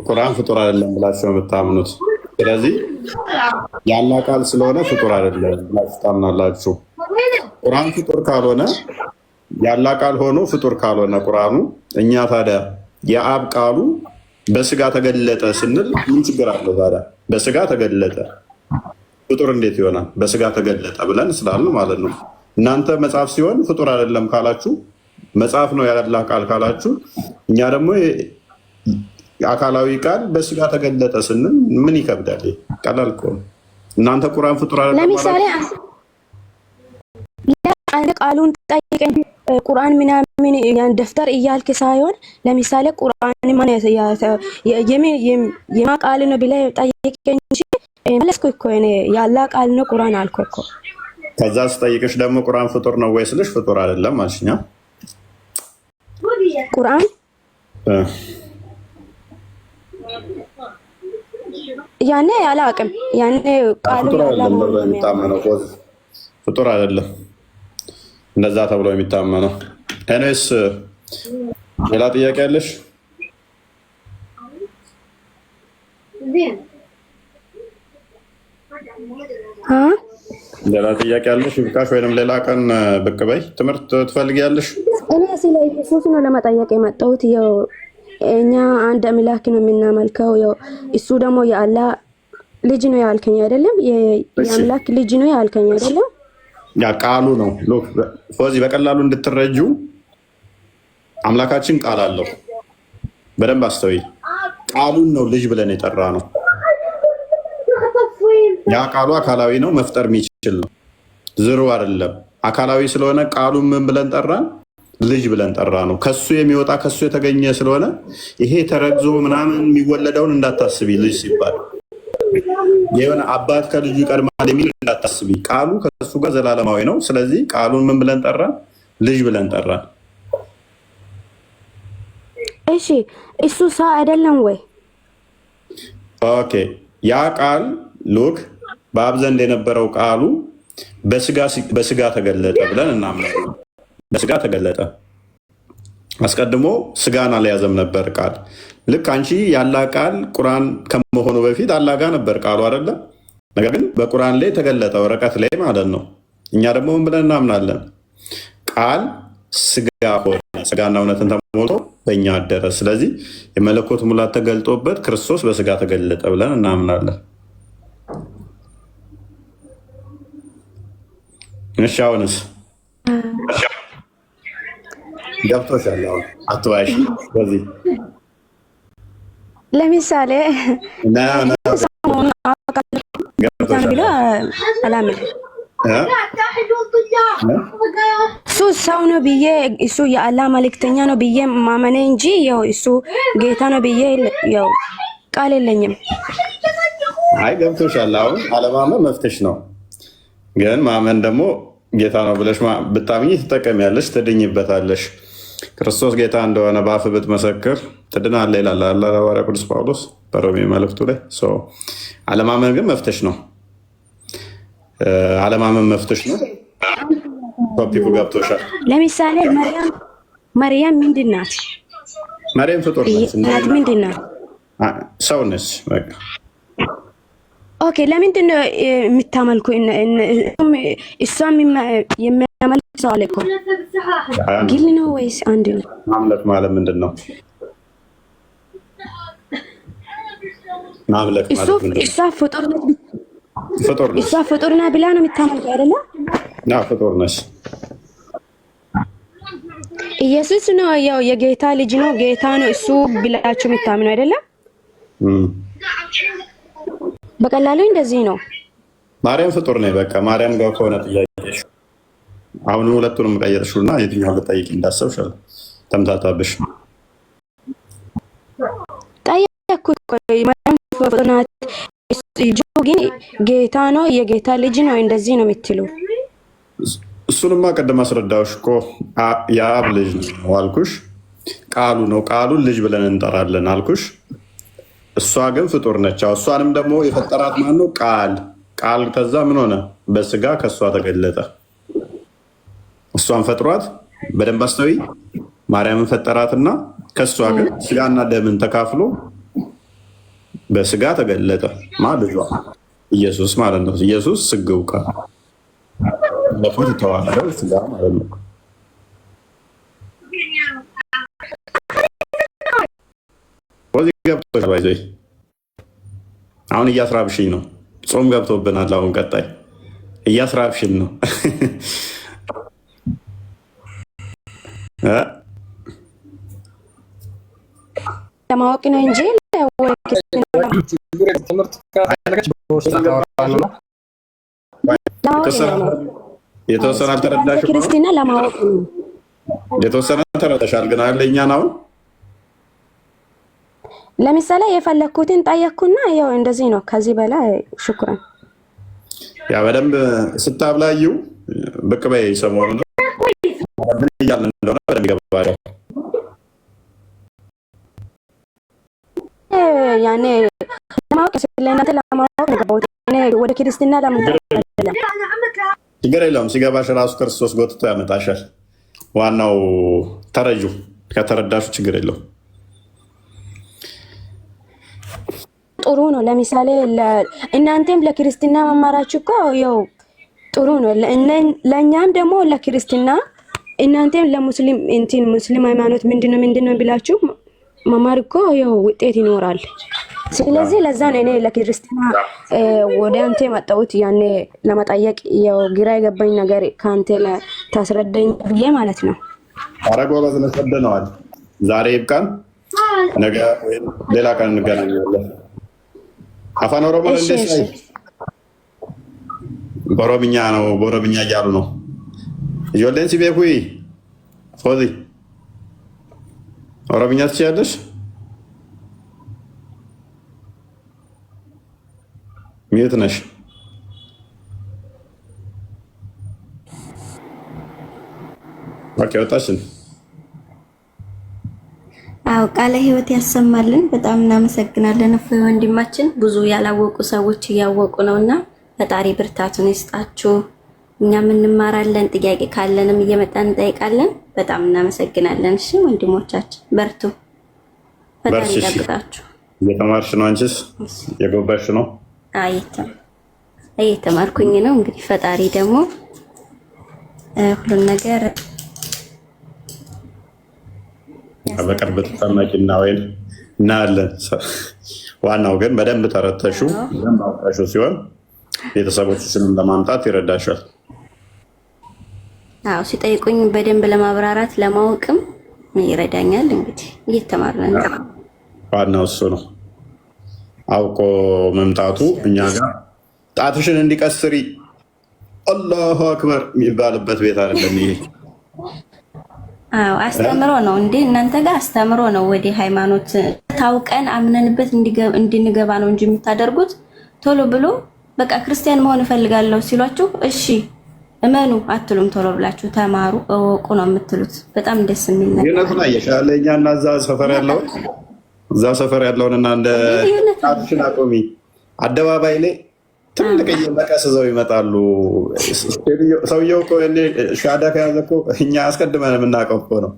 ቁርአን ፍጡር አይደለም ብላችሁ የምታምኑት። ስለዚህ የአላህ ቃል ስለሆነ ፍጡር አይደለም ብላችሁ ታምናላችሁ። ቁርአን ፍጡር ካልሆነ የአላህ ቃል ሆኖ ፍጡር ካልሆነ ቁርአኑ እኛ ታዲያ የአብ ቃሉ በስጋ ተገለጠ ስንል ምን ችግር አለው ታዲያ? በስጋ ተገለጠ ፍጡር እንዴት ይሆናል? በስጋ ተገለጠ ብለን ስላልን ማለት ነው። እናንተ መጽሐፍ ሲሆን ፍጡር አይደለም ካላችሁ፣ መጽሐፍ ነው የአላህ ቃል ካላችሁ፣ እኛ ደግሞ አካላዊ ቃል በስጋ ተገለጠ ስንል ምን ይከብዳል? ቀላል እኮ ነው። እናንተ ቁርአን ፍጡር አይደለም ለምሳሌ አንድ ቃሉን ጠይቀኝ ቁርአን ምናምን ያን ደፍተር እያልክ ሳይሆን ለምሳሌ ቁርአን ማለት የማ ቃል ነው ብለህ ጠይቀኝ እንጂ መለስኩ እኮ እኔ የአላህ ቃል ነው ቁርአን አልኩ እኮ። ከዛ ስጠይቅሽ ደግሞ ቁርአን ፍጡር ነው ወይ ስልሽ ፍጡር አይደለም አልሽኛ። ቁርአን ያኔ አላውቅም። ያኔ ቃሉ ፍጡር አይደለም እንደዛ ተብሎ የሚታመነው። እኔስ ሌላ ጥያቄ ያለሽ? ሌላ ጥያቄ ያለሽ? ይብቃሽ፣ ወይንም ሌላ ቀን ብቅ በይ። ትምህርት ትፈልጊያለሽ? እኔ ስለ ኢየሱስ ነው ለመጠየቅ የመጣሁት። ያው እኛ አንድ አምላክ ነው የምናመልከው። ያው እሱ ደግሞ የአላህ ልጅ ነው ያልከኝ አይደለም? የአምላክ ልጅ ነው ያልከኝ አይደለም? ያ ቃሉ ነው። ሎክ ፎዚ በቀላሉ እንድትረጁ አምላካችን ቃል አለው። በደንብ አስተውይ። ቃሉን ነው ልጅ ብለን የጠራ ነው። ያ ቃሉ አካላዊ ነው፣ መፍጠር የሚችል ነው። ዝሩ አይደለም። አካላዊ ስለሆነ ቃሉን ምን ብለን ጠራን? ልጅ ብለን ጠራ ነው። ከሱ የሚወጣ ከሱ የተገኘ ስለሆነ ይሄ ተረግዞ ምናምን የሚወለደውን እንዳታስቢ። ልጅ ሲባል የሆነ አባት ከልጁ ይቀድማል የሚል እንዳታስቢ። ቃሉ ከሱ ጋር ዘላለማዊ ነው። ስለዚህ ቃሉን ምን ብለን ጠራን? ልጅ ብለን ጠራን። እሺ እሱ ሰው አይደለም ወይ? ኦኬ ያ ቃል ሉክ በአብ ዘንድ የነበረው ቃሉ በስጋ ተገለጠ ብለን እናምናለን። በስጋ ተገለጠ። አስቀድሞ ስጋን አልያዘም ነበር ቃል። ልክ አንቺ ያላ ቃል ቁርአን ከመሆኑ በፊት አላህ ጋር ነበር ቃሉ አይደለም። ነገር ግን በቁርአን ላይ ተገለጠ፣ ወረቀት ላይ ማለት ነው። እኛ ደግሞ ምን ብለን እናምናለን? ቃል ስጋ ሆነ፣ ስጋና እውነትን ተሞልቶ በእኛ አደረ። ስለዚህ የመለኮት ሙላት ተገልጦበት ክርስቶስ በስጋ ተገለጠ ብለን እናምናለን። እሺ አሁንስ ገብቶሻል? አሁን አትዋሽ። በዚህ ለምሳሌ እሱ ሰው ነው ብዬ እሱ የአላህ መልእክተኛ ነው ብዬ ማመኔ እንጂ ያው እሱ ጌታ ነው ብዬ ያው ቃል የለኝም። አይ ገብቶሻል። አሁን አለማመን መፍትሽ ነው፣ ግን ማመን ደግሞ ጌታ ነው ብለሽ ብታምኚ ትጠቀሚያለሽ፣ ትድኝበታለሽ። ክርስቶስ ጌታ እንደሆነ በአፍ ብትመሰክር ትድናለህ ይላል ሐዋርያው ቅዱስ ጳውሎስ በሮሜ መልእክቱ ላይ። አለማመን ግን መፍትሽ ነው። አለማመን መፍትሽ ነው። ቶፒኩ ገብቶሻል? ለምሳሌ መርያም ምንድን ናት? መርያም ፍጡር ነች። ምንድን ናት? ሰው ነች። በቃ ኦኬ ለምንድን ነው የምታመልኩ? እሷም የሚያመልክ ሰው አለ እኮ ግል ነው ወይስ አንድ ነው? ማምለክ ማለት ምንድን ነው? ማምለክ ማለት ምንድን ነው? እሷ ፍጡር ነች። ፍጡር ነች። እሷ ፍጡር ናት ብላ ነው የምታመልከው አይደለ? ፍጡር ነች። ኢየሱስ ነው ያው የጌታ ልጅ ነው ጌታ ነው እሱ ብላችሁ የምታምኑ አይደለም? በቀላሉ እንደዚህ ነው። ማርያም ፍጡር ነኝ። በቃ ማርያም ጋር ከሆነ ጥያቄሽ አሁን ሁለቱንም ቀየርሽውና የትኛው ልጠይቅ እንዳሰብሽ ተምታታብሽ። ጠየኩት። ማርያም ፍጡር ናት ግን ጌታ ነው የጌታ ልጅ ነው እንደዚህ ነው የምትሉ? እሱንማ ቅድም አስረዳሁሽ እኮ የአብ ልጅ ነው አልኩሽ። ቃሉ ነው ቃሉን ልጅ ብለን እንጠራለን አልኩሽ። እሷ ግን ፍጡር ነች። እሷንም ደግሞ የፈጠራት ማን ነው? ቃል ከዛ ምን ሆነ? በስጋ ከእሷ ተገለጠ። እሷን ፈጥሯት በደንብ አስተዊ። ማርያምን ፈጠራትና ከእሷ ግን ስጋና ደምን ተካፍሎ በስጋ ተገለጠ። ልጇ ኢየሱስ ማለት ነው። ኢየሱስ ስግው ቃል ለፎት ተዋህደ ስጋ ማለት ነው። አሁን እያስራብሽኝ ነው። ጾም ገብቶብናል። አሁን ቀጣይ እያስራብሽኝ ነው። ለማወቅ ነው እንጂ የተወሰነ አልተረዳሽም። ክርስትና ለማወቅ ነው። የተወሰነ ተረዳሻል ግን አለ እኛን አሁን ለምሳሌ የፈለኩትን ጠየቅኩና ያው እንደዚህ ነው። ከዚህ በላይ ሽኩራን። ያ በደንብ ስታብላዩ ብቅ በይ። ሰሞኑን ምን እያልን እንደሆነ በደንብ ይገባል። ያኔ ለማወቅ ስለናንተ ለማወቅ ነው። ወደ ክርስትና ለማወቅ ችግር የለውም። ሲገባሽ ራሱ ክርስቶስ ጎትቶ ያመጣሻል። ዋናው ተረጁ ከተረዳሹ ችግር የለውም። ጥሩ ነው። ለምሳሌ እናንተም ለክርስትና መማራችሁ እኮ ያው ጥሩ ነው። ለእኛም ደግሞ ለክርስትና እናንተም ለሙስሊም ሙስሊም ሃይማኖት ምንድነው ብላችሁ መማር እኮ ያው ውጤት ይኖራል። ስለዚህ ለዛ ነው እኔ ለክርስትና ወደ አንተ መጣሁት። ያኔ ለመጠየቅ ያው ግራ የገባኝ ነገር ከአንተ ታስረዳኝ ብዬ ማለት ነው። አረጎ በዝነሰደነዋል። ዛሬ ይብቃን። ነገ ወይም ሌላ ቀን እንገናኛለን። አፋን ኦሮሞ እንዴት ነው? በኦሮምኛ ነው። በኦሮምኛ እያሉ ነው። ጆሌን ሲቤኩይ ፎዚ ኦሮምኛ ትችያለሽ? ሚዩት ነሽ። ኦኬ ወጣሽን። አው ቃለ ሕይወት ያሰማልን። በጣም እናመሰግናለን። እፎይ ወንድማችን፣ ብዙ ያላወቁ ሰዎች እያወቁ ነውና ፈጣሪ ብርታቱን ይስጣችሁ። እኛም እንማራለን። ጥያቄ ካለንም እየመጣን እንጠይቃለን። በጣም እናመሰግናለን። እሺ ወንድሞቻችን በርቱ። ፈጣሪ ይጠብቃችሁ። እየተማርሽ ነው? አንቺስ የጎባሽ ነው? እየተማርኩኝ ነው። እንግዲህ ፈጣሪ ደግሞ ሁሉን ነገር በቅርብ ተጠመቂና ወይም እናያለን። ዋናው ግን በደንብ ተረተሹ በደንብ አውቃሹ ሲሆን ቤተሰቦችሽንም ለማምጣት ይረዳሻል። አዎ ሲጠይቁኝ በደንብ ለማብራራት ለማወቅም ይረዳኛል። እንግዲህ እየተማርን ነው። ዋናው እሱ ነው። አውቆ መምጣቱ እኛ ጋር ጣትሽን እንዲቀስሪ አላሁ አክበር የሚባልበት ቤት አይደለም ይሄ። አዎ አስተምሮ ነው እንዴ? እናንተ ጋር አስተምሮ ነው። ወደ ሃይማኖት ታውቀን አምነንበት እንድንገባ ነው እንጂ የምታደርጉት ቶሎ ብሎ በቃ ክርስቲያን መሆን እፈልጋለሁ ሲሏችሁ እሺ እመኑ አትሉም። ቶሎ ብላችሁ ተማሩ እወቁ ነው የምትሉት። በጣም ደስ የሚል ነገር የነቱን አየሻለ። እኛና እዛ ሰፈር ያለውንና እንደ ጣትሽን አቆሚ አደባባይ ላይ ትልቅ መቀስ ይዘው ይመጣሉ። ሰውየው እኮ ሻዳ ከያዘ እኮ እኛ አስቀድመን የምናውቀው እኮ ነው።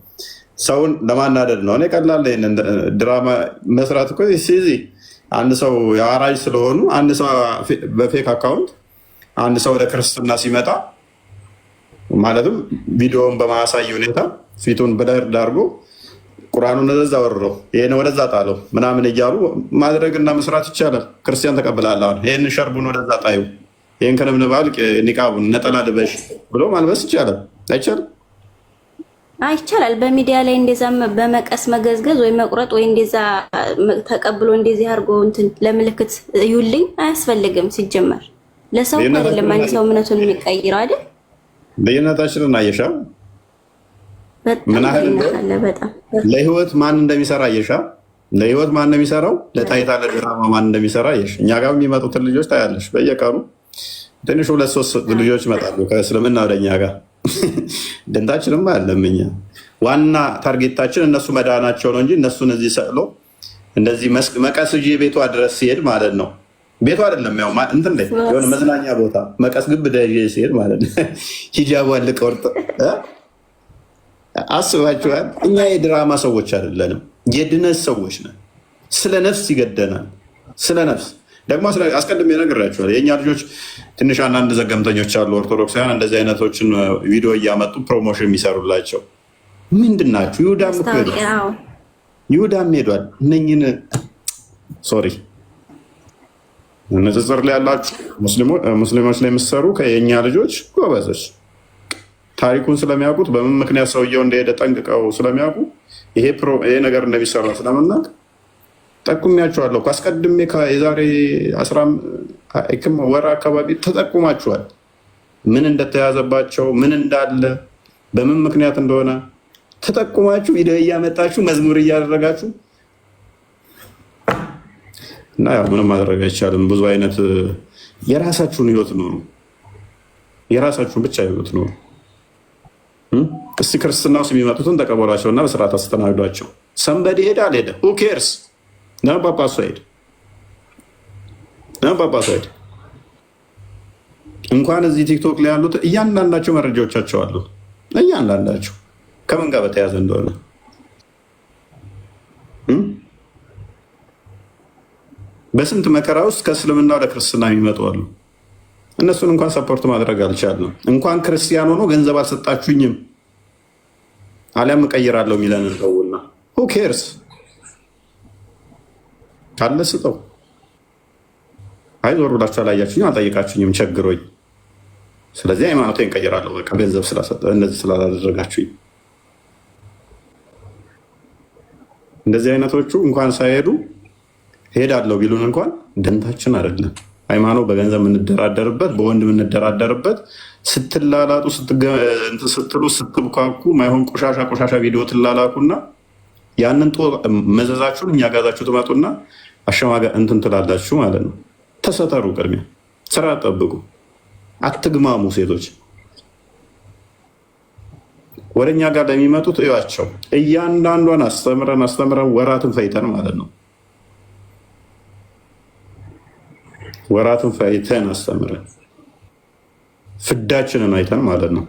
ሰውን ለማናደድ ነው። እኔ ቀላል ድራማ መስራት እኮ ሲዚ አንድ ሰው የአራጅ ስለሆኑ አንድ ሰው በፌክ አካውንት አንድ ሰው ወደ ክርስትና ሲመጣ ማለትም ቪዲዮውን በማያሳይ ሁኔታ ፊቱን ብለር ዳርጎ ቁርአኑን ወደዛ ወርረው ይሄን ወደዛ ጣለው ምናምን እያሉ ማድረግና መስራት ይቻላል። ክርስቲያን ተቀብላለህ፣ አሁን ይሄን ሸርቡን ወደዛ ጣዩ፣ ይሄን ከነብነባል ኒቃቡን ነጠላ ልበሽ ብሎ ማልበስ ይቻላል አይቻልም? ይቻላል። በሚዲያ ላይ እንደዛ በመቀስ መገዝገዝ ወይ መቁረጥ ወይ እንደዛ ተቀብሎ እንደዚህ አድርጎ እንትን ለምልክት ይውልኝ አያስፈልግም። ሲጀመር ለሰው አይደለም አንድ ሰው እምነቱን የሚቀይረው አይደል? ልዩነታችንን አየሻ? ምን ያህል በጣም ለህይወት ማን እንደሚሰራ አየሻ? ለህይወት ማን እንደሚሰራው፣ ለታይታ ለድራማ ማን እንደሚሰራ አየሽ? እኛ ጋር የሚመጡትን ልጆች ታያለሽ። በየቀኑ ትንሽ 2-3 ልጆች ይመጣሉ ከእስልምና ወደኛ ጋር። ደንታችንም አለም። እኛ ዋና ታርጌታችን እነሱ መዳናቸው ነው እንጂ እነሱን እዚህ ሰቅሎ እንደዚህ መቀስ ይዤ ቤቷ ድረስ ሲሄድ ማለት ነው። ቤቷ አይደለም ያው እንትን ላይ የሆነ መዝናኛ ቦታ መቀስ ግብዳ ይዤ ሲሄድ ማለት ነው። ሂጃቧን ልቆርጥ አስባችኋል? እኛ የድራማ ሰዎች አይደለንም፣ የድነት ሰዎች ነን። ስለ ነፍስ ይገደናል። ስለ ነፍስ ደግሞ አስቀድሜ ነግራችኋል። የእኛ ልጆች ትንሽ አንዳንድ ዘገምተኞች አሉ፣ ኦርቶዶክሳውያን እንደዚህ አይነቶችን ቪዲዮ እያመጡ ፕሮሞሽን የሚሰሩላቸው ምንድን ናቸው? ይሁዳም ሄዷል። እነኝን ሶሪ ንጽጽር ላይ ያላችሁ ሙስሊሞች ላይ የምትሰሩ የእኛ ልጆች ጎበዞች ታሪኩን ስለሚያውቁት በምን ምክንያት ሰውየው እንደሄደ ጠንቅቀው ስለሚያውቁ ይሄ ነገር እንደሚሰራ ስለምናውቅ ጠቁሚያችኋለሁ። አስቀድሜ የዛሬ 10 ወር አካባቢ ተጠቁማችኋል። ምን እንደተያዘባቸው ምን እንዳለ በምን ምክንያት እንደሆነ ተጠቁማችሁ ቪዲዮ እያመጣችሁ መዝሙር እያደረጋችሁ እና ያው ምንም ማድረግ አይቻልም። ብዙ አይነት የራሳችሁን ህይወት ኑሩ፣ የራሳችሁን ብቻ ህይወት ኑሩ። እስቲ ክርስትና ውስጥ የሚመጡትን ተቀበሏቸው እና በስርዓት አስተናግዷቸው። ሰንበዴ ሄደ አልሄደ who cares? ነው ጳጳሱ ሄድ እንኳን እዚህ ቲክቶክ ላይ ያሉት እያንዳንዳቸው መረጃዎቻቸው አሉ። እያንዳንዳቸው ከምን ጋር በተያዘ እንደሆነ በስንት መከራ ውስጥ ከእስልምና ወደ ክርስትና የሚመጡ አሉ። እነሱን እንኳን ሰፖርት ማድረግ አልቻልንም። እንኳን ክርስቲያን ሆኖ ገንዘብ አልሰጣችሁኝም አሊያም እቀይራለሁ የሚለን እንተውና who cares? ካለ ስጠው። አይ ዞር ብላችሁ አላያችሁኝ አልጠየቃችሁኝም ቸግሮኝ፣ ስለዚህ ሃይማኖቴን እንቀይራለሁ በቃ ገንዘብ እንደዚህ ስላላደረጋችሁኝ። እንደዚህ አይነቶቹ እንኳን ሳይሄዱ ሄዳለሁ ቢሉን እንኳን ደንታችን አይደለም። ሃይማኖት በገንዘብ የምንደራደርበት በወንድ የምንደራደርበት ስትላላጡ ስትሉ ስትብኳኩ ማይሆን ቆሻሻ ቪዲዮ ትላላኩና ያንን መዘዛችሁን እኛ ጋዛችሁ ትመጡና አሸማጋ እንትን ትላላችሁ ማለት ነው። ተሰተሩ፣ ቅድሚያ ስራ ጠብቁ፣ አትግማሙ። ሴቶች ወደ እኛ ጋር ለሚመጡት እዩዋቸው። እያንዳንዷን አስተምረን ወራትን ፈይተን ማለት ነው። ወራትን ፈይተን አስተምረን ፍዳችንን አይተን ማለት ነው።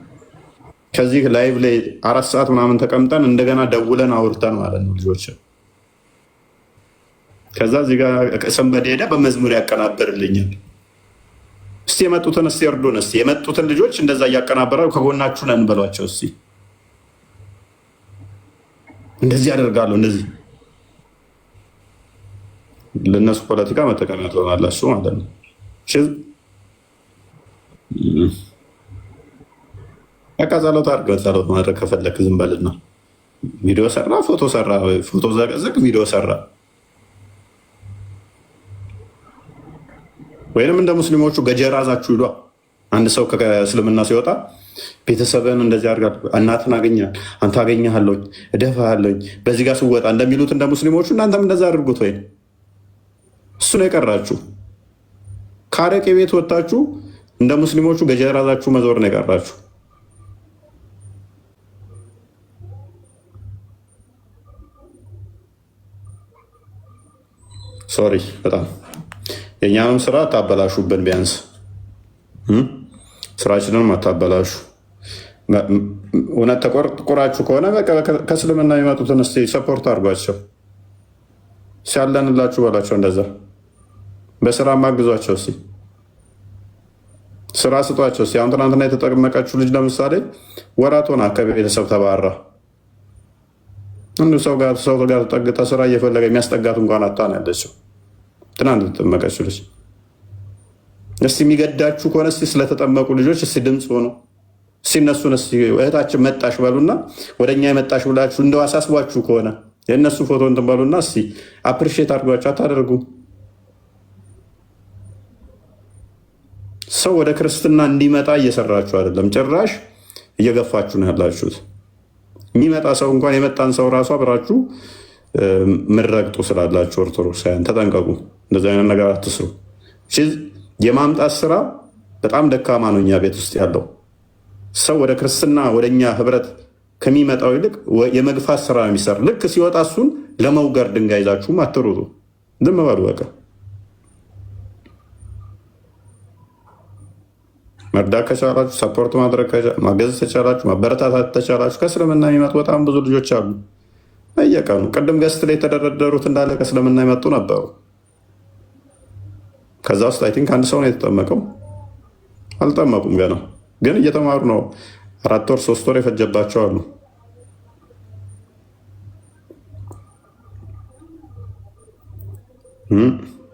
ከዚህ ላይቭ ላይ 4 ሰዓት ምናምን ተቀምጠን እንደገና ደውለን አውርተን ማለት ነው ልጆች። ከዛ እዚህ ጋር ሰንበዴ ሄደ በመዝሙር ያቀናበርልኛል። እስቲ የመጡትን እስቲ እርዱን። እስቲ የመጡትን ልጆች እንደዛ እያቀናበረ ከጎናችሁ ነን በሏቸው። እስቲ እንደዚህ ያደርጋሉ። እንደዚህ ለነሱ ፖለቲካ መጠቀሚያ ትሆናላችሁ ማለት ነው። በቃ ጸሎት አድርገህ ጸሎት ማድረግ ከፈለክ ዝም በልና ቪዲዮ ሰራ፣ ፎቶ ዘቀዘቅ፣ ቪዲዮ ሰራ። ወይንም እንደ ሙስሊሞቹ ገጀራዛችሁ ሂዷ። አንድ ሰው ከእስልምና ሲወጣ ቤተሰብን እንደዚህ አድርጋ እናትን አገኛል አንተ አገኘሃለኝ እደፋሃለኝ በዚህ ጋር ስወጣ እንደሚሉት እንደ ሙስሊሞቹ እናንተም እንደዛ አድርጉት። ወይ እሱ ነው የቀራችሁ። ከአረቄ ቤት ወጣችሁ እንደ ሙስሊሞቹ ገጀራዛችሁ መዞር ነው የቀራችሁ። ሶሪ በጣም የእኛንም ስራ አታበላሹብን። ቢያንስ ስራችንንም አታበላሹ። እውነት ተቆርቁራችሁ ከሆነ ከእስልምና የሚመጡትን እስኪ ሰፖርት አድርጓቸው፣ ሲያለንላችሁ በላቸው እንደዛ በስራ ማግዟቸው እስኪ ስራ ስጧቸው እስኪ። አሁን ትናንትና የተጠመቀችው ልጅ ለምሳሌ ወራት ሆና ከቤተሰብ ተባራ እንዱ ሰው ጋር ተጠግታ ስራ እየፈለገ የሚያስጠጋት እንኳን አታ ነው ያለችው። ትናንት የተጠመቀችው ልጅ እስቲ የሚገዳችሁ ከሆነ እስቲ ስለተጠመቁ ልጆች እስቲ ድምፅ ሆኖ እስቲ እነሱን እስቲ እህታችን መጣሽ በሉና ወደኛ የመጣሽ ብላችሁ እንደው አሳስቧችሁ ከሆነ የእነሱ ፎቶ እንትን በሉና እስቲ አፕሪሺየት አድርጓቸው። አታደርጉ። ሰው ወደ ክርስትና እንዲመጣ እየሰራችሁ አይደለም፣ ጭራሽ እየገፋችሁ ነው ያላችሁት። የሚመጣ ሰው እንኳን የመጣን ሰው ራሱ አብራችሁ ምረግጡ ስላላችሁ ኦርቶዶክሳውያን ተጠንቀቁ። እንደዚህ አይነት ነገር አትስሩ። የማምጣት ስራ በጣም ደካማ ነው እኛ ቤት ውስጥ ያለው። ሰው ወደ ክርስትና ወደ እኛ ህብረት ከሚመጣው ይልቅ የመግፋት ስራ ነው የሚሰራ። ልክ ሲወጣ እሱን ለመውገር ድንጋይ ይዛችሁም አትሩጡ። ዝም በሉ በቃ። መርዳት ከቻላችሁ ሰፖርት ማድረግ ማገዝ ተቻላችሁ ማበረታታት ተቻላችሁ ከእስልምና የሚመጡ በጣም ብዙ ልጆች አሉ በየቀኑ። ቅድም ገስት ላይ የተደረደሩት እንዳለ ከእስልምና የመጡ ነበሩ። ከዛ ውስጥ አይ ቲንክ አንድ ሰው ነው የተጠመቀው። አልጠመቁም ገና ግን እየተማሩ ነው። 4 ወር 3 ወር የፈጀባቸው አሉ።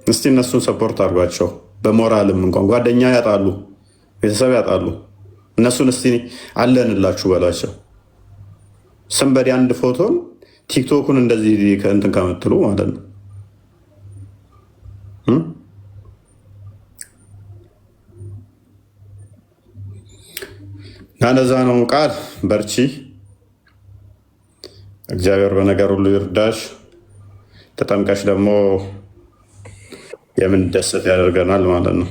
እስቲ እነሱን ሰፖርት አድርጓቸው። በሞራልም እንኳን ጓደኛ ያጣሉ፣ ቤተሰብ ያጣሉ። እነሱን እስቲ አለንላችሁ በላቸው። ሰንበዲ አንድ ፎቶን ቲክቶኩን እንደዚህ ከእንትን ከምትሉ ማለት ነው። ናነዛ ነው ቃል። በርቺ፣ እግዚአብሔር በነገር ሁሉ ይርዳሽ። ተጠምቀሽ ደግሞ የምንደሰት ያደርገናል ማለት ነው።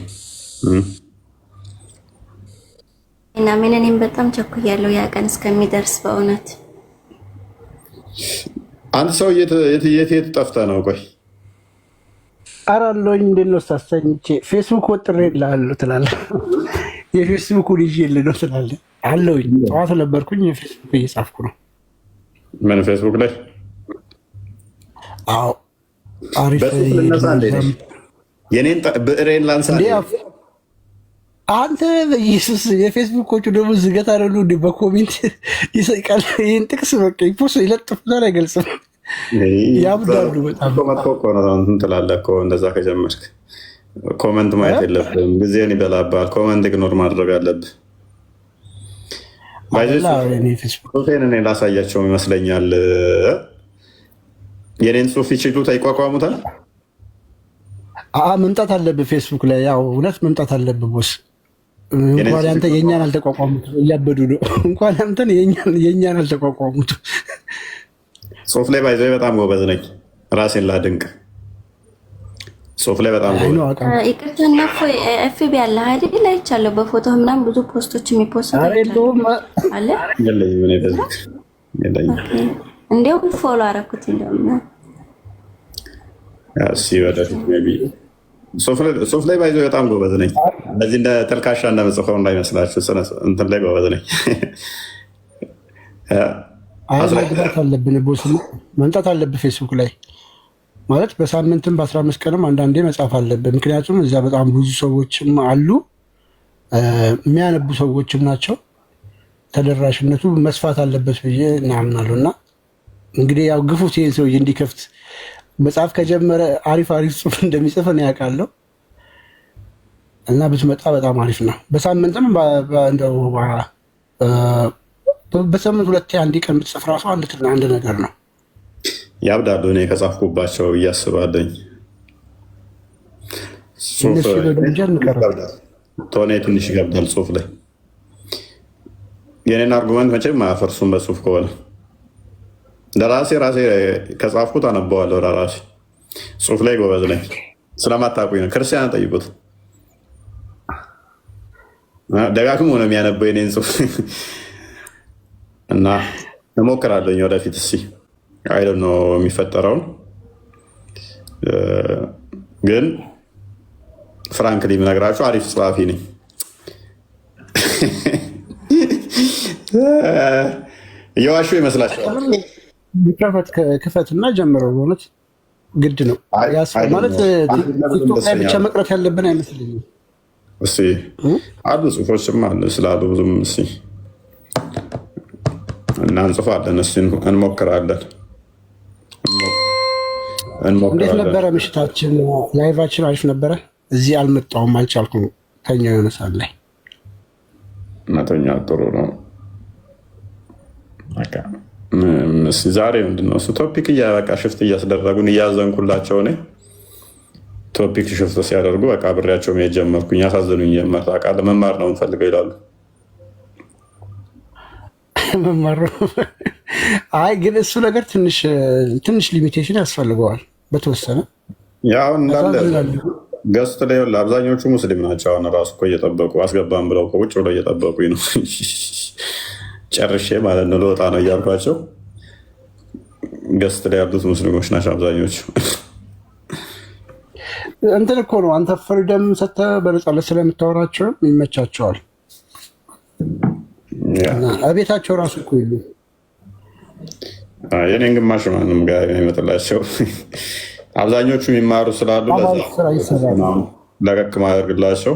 እና እኔም በጣም ቸኩያለሁ ያ ቀን እስከሚደርስ በእውነት። አንድ ሰው የት ጠፍተህ ነው? ቆይ አራለኝ እንዴት ነው ሳሰኝቼ ፌስቡክ ወጥሬ እልሃለሁ ትላለህ። የፌስቡኩን ይዤልህ ነው ትላለህ አለሁኝ። ጠዋት ነበርኩኝ የፌስቡክ እየጻፍኩ ነው። ምን ፌስቡክ ላይ? አዎ አሪፍ። የኔን ብዕሬን ላንሳ። አንተ በኢየሱስ የፌስቡኮቹ ደግሞ ዝገት አደሉ እንዲ በኮሜንት ይሰቃል። ይህን ጥቅስ በቃ ፖስ ይለጥፉታል፣ አይገልጽም፣ ያብዳሉ። በጣም ትላለህ እኮ እንደዛ ከጀመርክ ኮመንት ማየት የለብህም። ጊዜን ይበላባል። ኮመንት ኢግኖር ማድረግ አለብህ። ጽሁፌን እኔ ላሳያቸው ይመስለኛል። የኔን ጽሁፍ ይችሉት አይቋቋሙታል። መምጣት አለብህ ፌስቡክ ላይ ያው እውነት መምጣት አለብህ ቦስ። እንኳን አንተ የእኛን አልተቋቋሙት፣ እያበዱ ነው። እንኳን አንተን የእኛን አልተቋቋሙት። ጽሁፍ ላይ ባይዘ በጣም ጎበዝ ነኝ፣ ራሴን ላድንቅ። ጽሁፍ ላይ በጣም ይቅርታና ኤፍቢ ያለ አይደል? አይቻለሁ በፎቶ ምናምን ብዙ ፖስቶች የሚፖስት አለ። እንዲያው ፎሎ አደረኩት። ጽሁፍ ላይ ባይዘ በጣም ጎበዝ ነኝ። እነዚህ እንደ ተልካሻ እንደምጽፈው እንዳይመስላችሁ እንትን ላይ ጎበዝ ነኝ። መግባት አለብን ቦስ፣ መምጣት አለብህ ፌስቡክ ላይ ማለት በሳምንትም በ15 ቀንም አንዳንዴ መጻፍ አለብን። ምክንያቱም እዛ በጣም ብዙ ሰዎችም አሉ፣ የሚያነቡ ሰዎችም ናቸው። ተደራሽነቱ መስፋት አለበት ብዬ እናምናለሁ። እና እንግዲህ ያው ግፉት ይህን ሰውዬ እንዲከፍት። መጽሐፍ ከጀመረ አሪፍ ጽሁፍ እንደሚጽፍ እኔ ያውቃለሁ። እና ብትመጣ በጣም አሪፍ ነው። በሳምንትም በሳምንት 2 1 ቀን ብትጽፍ ራሱ አንድ ነገር ነው። ያብዳሉ። እኔ ከጻፍኩባቸው እያስባለኝ ቶኔ ትንሽ ይገብዳል ጽሁፍ ላይ። የኔን አርጉመንት መቼም አያፈርሱም በጽሁፍ ከሆነ ለራሴ ከጻፍኩት አነበዋለሁ ለራሴ። ጽሁፍ ላይ ጎበዝ ነኝ። ስለማታውቁኝ ነው። ክርስቲያን ጠይቁት። ደጋግሞ ነው የሚያነበው የኔን ጽሁፍ እና እሞክራለሁኝ ወደፊት። እስኪ አይደ ነው የሚፈጠረውን ግን ፍራንክሊ የምነግራችሁ አሪፍ ጸሐፊ ነኝ። እየዋሹ ይመስላችኋል? ክፈትና ጀምረው። በእውነት ግድ ነው ማለት ቲክቶክ ላይ ብቻ መቅረት ያለብን አይመስለኝም። እስኪ አሉ ጽሁፎችም አለ ስላሉ ብዙም እስኪ እና እንጽፋለን፣ እስኪ እንሞክራለን። እንዴት ነበረ ምሽታችን? ላይቫችን አሪፍ ነበረ። እዚህ አልመጣሁም አልቻልኩም። ተኛው የሆነ ሰዓት ላይ መተኛ ጥሩ ነው። ዛሬ ምንድነው እሱ ቶፒክ በቃ ሽፍት እያስደረጉን እያዘንኩላቸው እኔ ቶፒክ ሽፍት ሲያደርጉ በቃ ብሬያቸው መሄድ ጀመርኩኝ። ያሳዝኑኝ ጀመር። ታውቃለህ መማር ነው የምፈልገው ይላሉ። መማር አይ ግን እሱ ነገር ትንሽ ሊሚቴሽን ያስፈልገዋል በተወሰነ ያው እንዳለ ገስት ላይ አብዛኞቹ ሙስሊም ናቸው። አሁን ራሱ እኮ እየጠበቁ አስገባን ብለው ቁጭ ብለው እየጠበቁኝ ነው። ጨርሼ ማለት ነው ለወጣ ነው እያልኳቸው ገስት ላይ ያሉት ሙስሊሞች ናቸው አብዛኞቹ። እንትን እኮ ነው አንተ ፍሪደም ሰጥተህ በነፃነት ስለምታወራቸው ይመቻቸዋል። ቤታቸው ራሱ እኮ ይሉ የኔን ግማሽ ማንም ጋር የሚመጥላቸው አብዛኞቹ የሚማሩ ስላሉ ለቀቅ ማደርግላቸው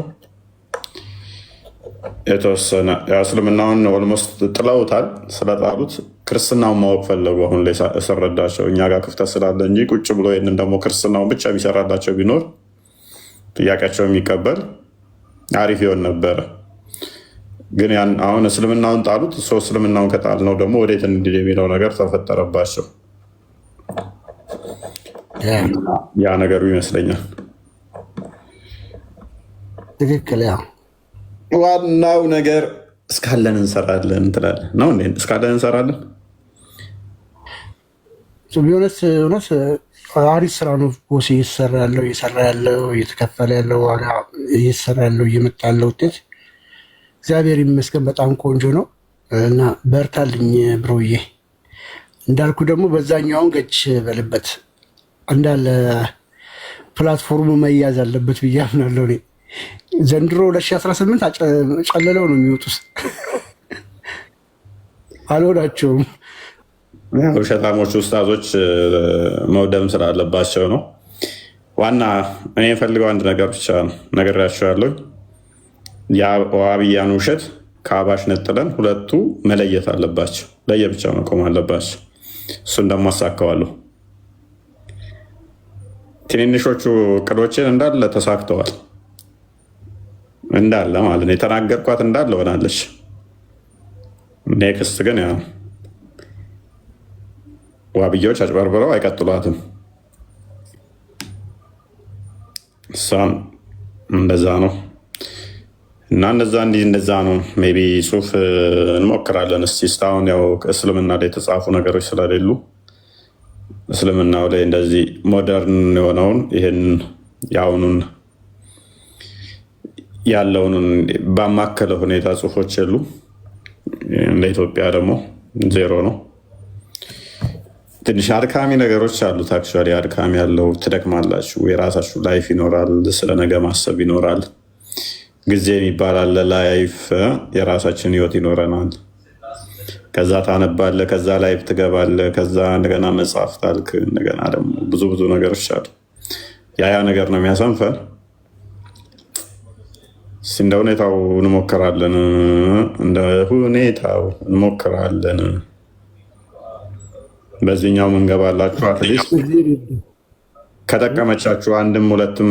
የተወሰነ እስልምናውን ኦልሞስት ጥለውታል። ስለጣሉት ክርስትናውን ማወቅ ፈለጉ። አሁን ላይ ስረዳቸው እኛ ጋር ክፍተት ስላለ እንጂ ቁጭ ብሎ ይህንን ደግሞ ክርስትናውን ብቻ የሚሰራላቸው ቢኖር ጥያቄያቸው የሚቀበል አሪፍ ይሆን ነበረ። ግን አሁን እስልምናውን ጣሉት። ሰው እስልምናውን ከጣልነው ደግሞ ወዴት እንሂድ የሚለው ነገር ተፈጠረባቸው። ያ ነገሩ ይመስለኛል ትክክል። ያው ዋናው ነገር እስካለን እንሰራለን ትላለህ ነው እንዴ? እስካለን እንሰራለን። ቢሆንስ አሪፍ ስራ ነው ቦስ እየሰራ ያለው እየተከፈለ ያለው ዋጋ እየሰራ ያለው እየመጣ ያለው ውጤት እግዚአብሔር ይመስገን በጣም ቆንጆ ነው እና በርታልኝ ብሮዬ። እንዳልኩ ደግሞ በዛኛውን ገጭ በልበት እንዳለ ፕላትፎርሙ መያዝ አለበት ብዬ አምናለሁ እኔ። ዘንድሮ 2018 ጨለለው ነው የሚወጡት። አልሆናቸውም። ውሸታሞች ውስጣዞች መውደም ስላለባቸው ነው። ዋና እኔ የፈልገው አንድ ነገር ብቻ ነው፣ ነግሬያቸዋለሁ። የዋሃብያን ውሸት ከአባሽ ነጥለን ሁለቱ መለየት አለባቸው፣ ለየብቻ መቆም አለባቸው። እሱን ደግሞ አሳካዋለሁ። ትንንሾቹ እቅዶችን እንዳለ ተሳክተዋል፣ እንዳለ ማለት ነው። የተናገርኳት እንዳለ ሆናለች። ኔክስት ግን ያው ዋሃብያዎች አጭበርብረው አይቀጥሏትም። እሷም እንደዛ ነው እና እንደዛ ነው። ሜይ ቢ ጽሁፍ እንሞክራለን እስኪ። እስካሁን ያው እስልምና ላይ የተጻፉ ነገሮች ስለሌሉ እስልምናው ላይ እንደዚህ ሞደርን የሆነውን ይህን የአሁኑን ያለውን ባማከለ ሁኔታ ጽሁፎች የሉ። እንደ ኢትዮጵያ ደግሞ ዜሮ ነው። ትንሽ አድካሚ ነገሮች አሉት። አክቹዋሊ አድካሚ ያለው ትደክማላችሁ። የራሳችሁ ላይፍ ይኖራል። ስለ ነገ ማሰብ ይኖራል። ጊዜ የሚባል አለ። ላይፍ የራሳችን ህይወት ይኖረናል። ከዛ ታነባለ፣ ከዛ ላይፍ ትገባለ፣ ከዛ እንደገና መጽሐፍ ታልክ፣ እንደገና ደግሞ ብዙ ነገሮች አሉ። ያ ነገር ነው የሚያሰንፈን። እንደ ሁኔታው እንሞክራለን፣ በዚህኛው ምንገባላችሁ። አትሊስት ከጠቀመቻችሁ አንድም ሁለትም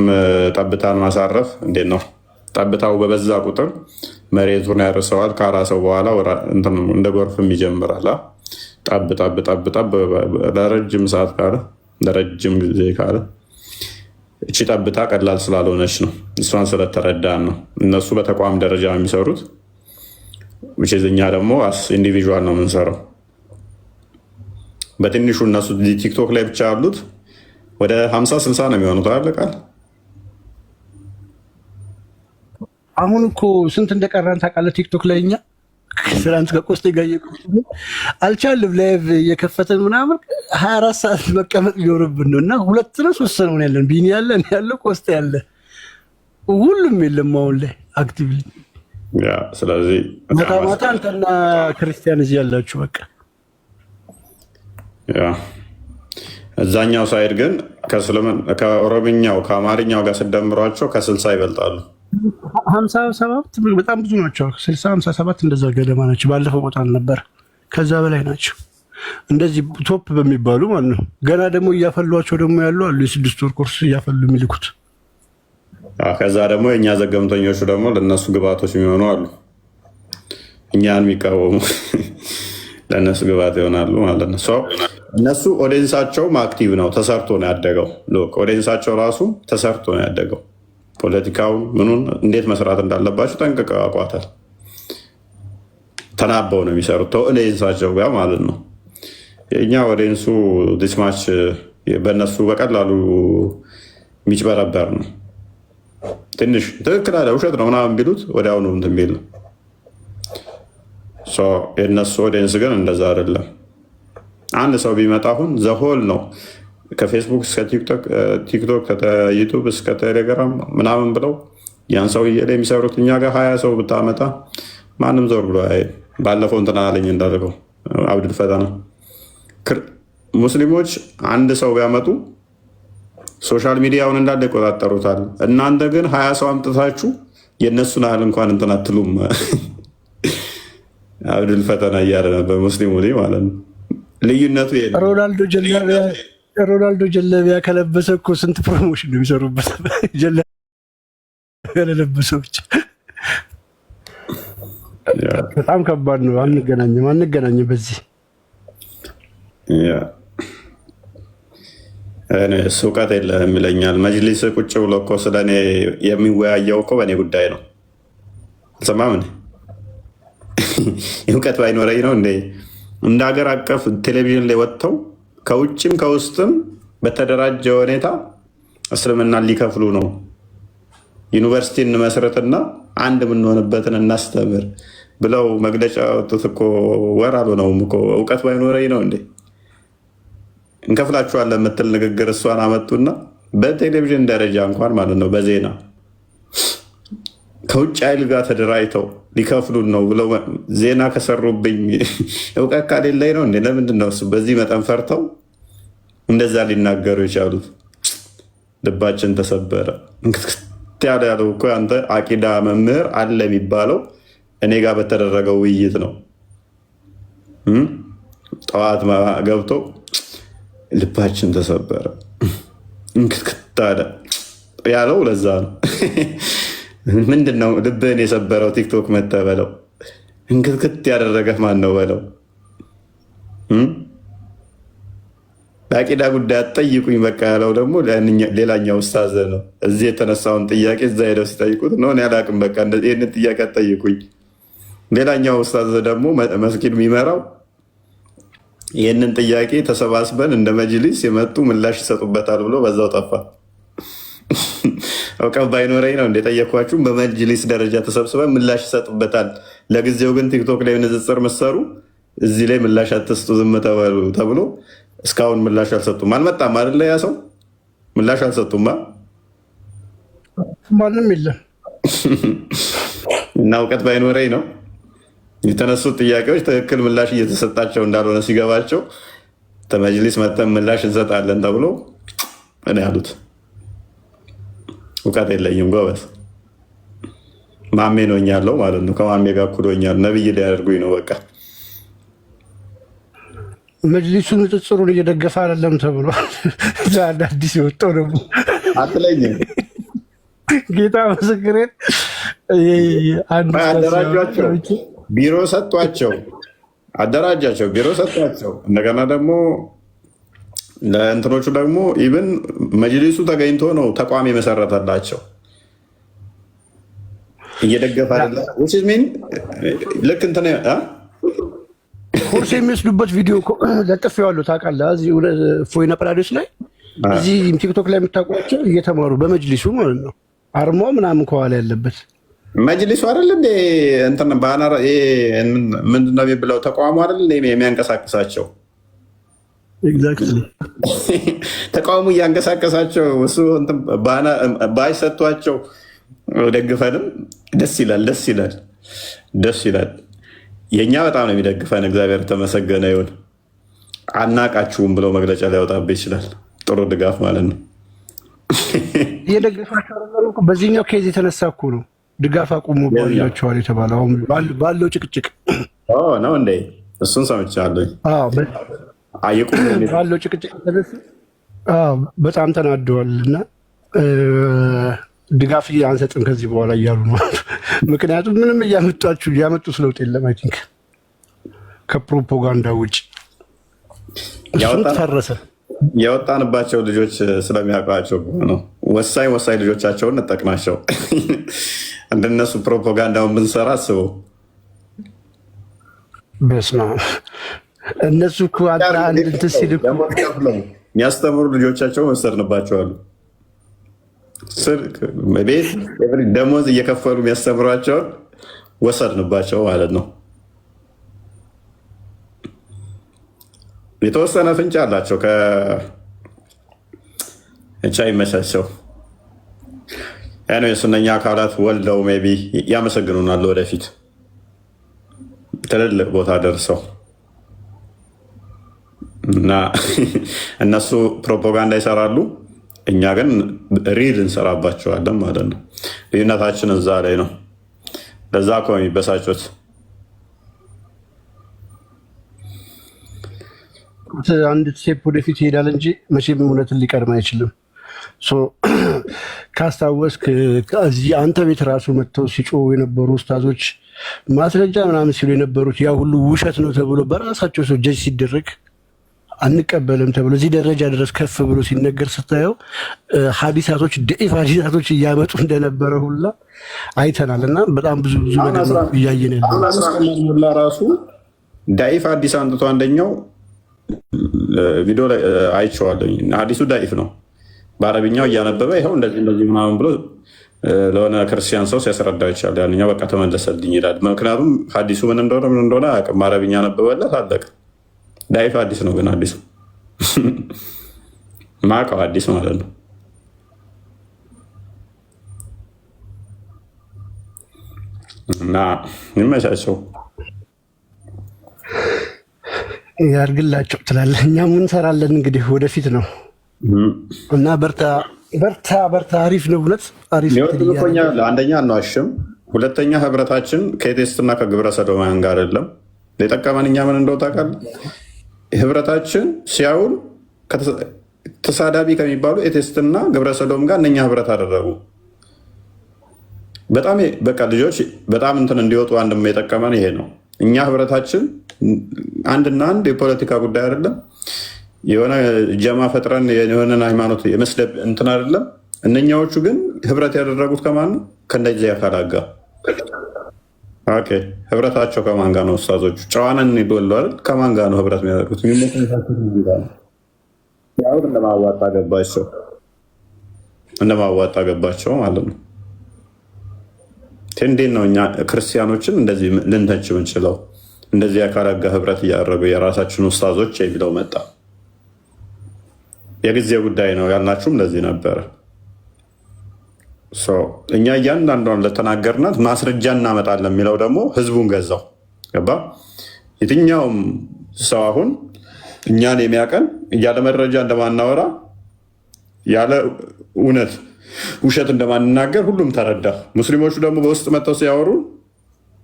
ጠብታን ማሳረፍ እንዴት ነው? ጠብታው በበዛ ቁጥር መሬቱን ያርሰዋል። ካራሰው በኋላ እንደ ጎርፍም ይጀምራል። ጠብ ለረጅም ሰዓት ካለ ለረጅም ጊዜ ካለ እቺ ጠብታ ቀላል ስላልሆነች ነው። እሷን ስለተረዳን ነው። እነሱ በተቋም ደረጃ የሚሰሩት፣ እኛ ደግሞ ኢንዲቪዥዋል ነው የምንሰራው። በትንሹ እነሱ ቲክቶክ ላይ ብቻ ያሉት ወደ 50-60 ነው የሚሆኑት። አለቃል አሁን እኮ ስንት እንደቀረን ታውቃለህ? ቲክቶክ ላይ እኛ ትናንት ከቆስጤ ጋር አልቻልም ላይቭ እየከፈተን ምናምን 24 ሰዓት መቀመጥ ሊኖርብን ነው እና 2 ነው 3 ነው ያለን። ቢኒ ያለ ያለ ቆስጤ ያለ ሁሉም የለም አሁን ላይ አክቲቭሊ። ስለዚህ ማታ አንተና ክርስቲያን እዚህ ያላችሁ በቃ እዛኛው ሳይድ ግን ከኦሮምኛው ከአማርኛው ጋር ስደምሯቸው ከ60 ይበልጣሉ። 57 በጣም ብዙ ናቸው። 60 57 እንደዛ ገደማ ናቸው። ባለፈው ቦታ ነበር፣ ከዛ በላይ ናቸው። እንደዚህ ቶፕ በሚባሉ ማለት ነው። ገና ደግሞ እያፈሏቸው ደግሞ ያሉ አሉ። የ6 ወር ኮርስ እያፈሉ የሚልኩት። ከዛ ደግሞ የእኛ ዘገምተኞቹ ደግሞ ለእነሱ ግብዓቶች የሚሆኑ አሉ። እኛን የሚቃወሙ ለእነሱ ግብዓት ይሆናሉ ማለት ነው። እነሱ ኦዲየንሳቸውም አክቲቭ ነው፣ ተሰርቶ ነው ያደገው። ኦዲየንሳቸው ራሱ ተሰርቶ ነው ያደገው። ፖለቲካውን ምኑን እንዴት መስራት እንዳለባቸው ጠንቅቀው ያውቋታል። ተናበው ነው የሚሰሩት ኦዲየንሳቸው ጋር ማለት ነው። የእኛ ኦዲየንሱ ዲስማች በእነሱ በቀላሉ የሚጭበረበር ነው። ትንሽ ትክክል አለ ውሸት ነው ምናምን ቢሉት ወዲያውኑ እንትን ቢል ነው። የእነሱ ኦዲየንስ ግን እንደዛ አይደለም። አንድ ሰው ቢመጣ አሁን ዘሆል ነው ከፌስቡክ እስከ ቲክቶክ ከዩቱብ እስከ ቴሌግራም ምናምን ብለው ያን ሰውዬ ላይ የሚሰሩት እኛ ጋር 20 ሰው ብታመጣ ማንም ዞር ብሎ ባለፈው እንትና አለኝ እንዳደረገው አብዱል ፈተና ሙስሊሞች አንድ ሰው ቢያመጡ ሶሻል ሚዲያውን እንዳለ ይቆጣጠሩታል። እናንተ ግን 20 ሰው አምጥታችሁ የእነሱን ያህል እንኳን እንትን አትሉም። አብዱል ፈተና እያለ ነበር ሙስሊሙ ማለት ነው። ልዩነቱ ሮናልዶ ጀለቢያ ከለበሰ እኮ ስንት ፕሮሞሽን ነው የሚሰሩበት። ጀለቢያ ለለበሰው ብቻ በጣም ከባድ ነው። አንገናኝም በዚህ እሱ እውቀት የለህም ይለኛል። መጅሊስ ቁጭ ብሎ እኮ ስለ እኔ የሚወያየው እኮ በእኔ ጉዳይ ነው። አልሰማም። እውቀት ባይኖረኝ ነው እንደ ሀገር አቀፍ ቴሌቪዥን ላይ ወጥተው ከውጭም ከውስጥም በተደራጀ ሁኔታ እስልምናን ሊከፍሉ ነው፣ ዩኒቨርሲቲ እንመስረትና አንድ የምንሆንበትን እናስተምር ብለው መግለጫ ወጡት እኮ ወር አልሆነውም እኮ። እውቀት ባይኖረኝ ነው እንከፍላችኋለን የምትል ንግግር እሷን አመጡና በቴሌቪዥን ደረጃ እንኳን ማለት ነው በዜና ከውጭ ኃይል ጋር ተደራጅተው ሊከፍሉን ነው ብለው ዜና ከሰሩብኝ እውቀት ካሌለኝ ነው ለምንድን ነው እሱ በዚህ መጠን ፈርተው እንደዛ ሊናገሩ የቻሉት? ልባችን ተሰበረ። እንክትክት ያለው እኮ አንተ አቂዳ መምህር አለ የሚባለው እኔ ጋር በተደረገው ውይይት ነው። ጠዋት ገብቶ ልባችን ተሰበረ እንክትክት አለ ያለው ለዛ ነው። ምንድን ነው ልብህን የሰበረው? ቲክቶክ መተህ በለው። እንክትክት ያደረገህ ማን ነው በለው። በአቂዳ ጉዳይ አትጠይቁኝ በቃ ያለው ደግሞ ሌላኛው ኡስታዝ ነው። እዚህ የተነሳውን ጥያቄ እዛ ሄደው ሲጠይቁት ነው እኔ አላቅም በቃ ይህንን ጥያቄ አትጠይቁኝ። ሌላኛው ኡስታዝ ደግሞ መስጊድ የሚመራው ይህንን ጥያቄ ተሰባስበን እንደ መጅሊስ የመጡ ምላሽ ይሰጡበታል ብሎ በዛው ጠፋ። እውቀት ባይኖረኝ ነው እንደጠየኳችሁ። በመጅሊስ ደረጃ ተሰብስበን ምላሽ ይሰጡበታል። ለጊዜው ግን ቲክቶክ ላይ ንጽጽር መሰሩ፣ እዚህ ላይ ምላሽ አትስጡ ዝም ተበሉ ተብሎ እስካሁን ምላሽ አልሰጡም። አልመጣም አይደለ? ያ ሰው ምላሽ አልሰጡማ። ማንም የለም እና እውቀት ባይኖረኝ ነው የተነሱት ጥያቄዎች ትክክል ምላሽ እየተሰጣቸው እንዳልሆነ ሲገባቸው ተመጅሊስ መተን ምላሽ እንሰጣለን ተብሎ እኔ ያሉት እውቀት የለኝም ጎበዝ። ማሜ ነኛለው ማለት ነው። ከማሜ ጋር ኩዶኛል። ነብይ ሊያደርጉኝ ነው በቃ። መጅሊሱ ንጽጽሩን እየደገፈ አይደለም ተብሏል። አዲስ የወጣው ደግሞ አትለኝም። ጌታ ምስክሬን አደራጇቸው፣ ቢሮ ሰጧቸው፣ አደራጃቸው፣ ቢሮ ሰጧቸው። እንደገና ደግሞ ለእንትኖቹ ደግሞ ኢቭን መጅሊሱ ተገኝቶ ነው ተቋም የመሰረተላቸው። እየደገፈ አይደለም ልክ እንትን ኮርስ የሚወስዱበት ቪዲዮ ለጥፌዋለሁ ታውቃለህ። እዚህ ፎይና ጳላዲዮስ ላይ እዚህ ቲክቶክ ላይ የምታውቋቸው እየተማሩ በመጅሊሱ ማለት ነው። አርማው ምናምን ከኋላ ያለበት መጅሊሱ አይደል እንደ እንትን ባነር ምንድን ነው የሚብለው ተቋሙ አይደል የሚያንቀሳቅሳቸው። ተቃውሞ እያንቀሳቀሳቸው እሱ ባይሰጧቸው ደግፈንም ደስ ይላል፣ ደስ ይላል፣ ደስ ይላል። የእኛ በጣም ነው የሚደግፈን። እግዚአብሔር ተመሰገነ ይሁን። አናቃችሁም ብለው መግለጫ ሊያወጣብህ ይችላል። ጥሩ ድጋፍ ማለት ነው። እየደገፋቸው አይደለም እኮ በዚህኛው ኬዝ የተነሳ እኮ ነው ድጋፍ አቁሙ ባላቸዋል የተባለው አሁን ባለው ጭቅጭቅ ነው እንዴ? እሱን ሰምቻለሁ። ባለው ጭቅጭቅ በጣም ተናደዋል እና ድጋፍ አንሰጥም ከዚህ በኋላ እያሉ ነው። ምክንያቱም ምንም ያመጡት ለውጥ የለም። አይ ቲንክ ከፕሮፓጋንዳ ውጭ እሱም ተፈረሰ። የወጣንባቸው ልጆች ስለሚያውቋቸው ነው። ወሳኝ ልጆቻቸውን እንጠቅማቸው። እንደነሱ ፕሮፓጋንዳውን ብንሰራ አስበው። በስመ አብ እነሱ እኮ አንድ እንትን ሲል የሚያስተምሩ ልጆቻቸውን ወሰድንባቸዋሉ። ቤት ደሞዝ እየከፈሉ የሚያስተምሯቸውን ወሰድንባቸው ማለት ነው። የተወሰነ ፍንጭ አላቸው። ከቻ ይመቻቸው። የሱነኛ አካላት ወልደው ሜይ ቢ ያመሰግኑናል ወደፊት ትልልቅ ቦታ ደርሰው እና እነሱ ፕሮፓጋንዳ ይሰራሉ፣ እኛ ግን ሪል እንሰራባቸዋለን ማለት ነው። ልዩነታችን እዛ ላይ ነው። ለዛ እኮ የሚበሳጩት። አንድ ስቴፕ ወደፊት ይሄዳል እንጂ መቼም እውነትን ሊቀድም አይችልም። ካስታወስክ እዚህ አንተ ቤት ራሱ መጥተው ሲጮሁ የነበሩ ኡስታዞች ማስረጃ ምናምን ሲሉ የነበሩት ያ ሁሉ ውሸት ነው ተብሎ በራሳቸው ሰው ጀጅ ሲደረግ አንቀበልም ተብሎ እዚህ ደረጃ ድረስ ከፍ ብሎ ሲነገር ስታየው ሀዲሳቶች ደኢፍ ሀዲሳቶች እያመጡ እንደነበረ ሁላ አይተናል። እና በጣም ብዙ ነገር እያየን ያለ ራሱ ዳኢፍ ሀዲስ አንጥቶ አንደኛው ቪዲዮ ላይ አይቼዋለሁ። ሀዲሱ ዳኢፍ ነው፣ በአረብኛው እያነበበ ይኸው እንደዚህ ምናምን ብሎ ለሆነ ክርስቲያን ሰው ሲያስረዳው ይቻል። ያንኛው በቃ ተመለሰልኝ ይላል። ምክንያቱም ሀዲሱ ምን እንደሆነ አያውቅም። አረብኛ ነበበለት አለቀ። ዳኢፍ አዲስ ነው ግን አዲስ ማቀው አዲስ ማለት ነው። እና ይመቻቸው ያርግላቸው ትላለህ። እኛም እንሰራለን እንግዲህ ወደፊት ነው እና በርታ። አሪፍ ነው እውነት አሪፍ። አንደኛ አንዋሽም፣ ሁለተኛ ህብረታችን ከቴስትና ከግብረ ሰዶማውያን ጋር አይደለም። የጠቀመን እኛ ምን እንደው ታውቃለህ? ህብረታችን ሲያውል ተሳዳቢ ከሚባሉ ኤቴስትና ግብረ ሰዶም ጋር እነኛ ህብረት አደረጉ። በጣም በቃ ልጆች በጣም እንትን እንዲወጡ አንድም የጠቀመን ይሄ ነው። እኛ ህብረታችን አንድና አንድ የፖለቲካ ጉዳይ አይደለም። የሆነ ጀማ ፈጥረን የሆነን ሃይማኖት የመስደብ እንትን አይደለም። እነኛዎቹ ግን ህብረት ያደረጉት ከማን ነው? ከእንደዚህ አካላት ጋር። ኦኬ ህብረታቸው ከማን ጋር ነው? ኡስታዞቹ ጨዋነን ይዶሉ አይደል? ከማን ጋር ነው ህብረት የሚያደርጉት? ያው እንደማዋጣ ገባቸው ማለት ነው። እንዴት ነው እኛ ክርስቲያኖችን እንደዚህ ልንተች ምንችለው? እንደዚህ አካላት ጋር ህብረት እያደረጉ የራሳችን ኡስታዞች የሚለው መጣ። የጊዜ ጉዳይ ነው ያልናችሁም ለዚህ ነበረ። እኛ እያንዳንዷን ለተናገርናት ማስረጃ እናመጣለን የሚለው ደግሞ ህዝቡን ገዛው። ገባ? የትኛውም ሰው አሁን እኛን የሚያቀን እያለ መረጃ እንደማናወራ ያለ እውነት ውሸት እንደማንናገር ሁሉም ተረዳ። ሙስሊሞቹ ደግሞ በውስጥ መጥተው ሲያወሩ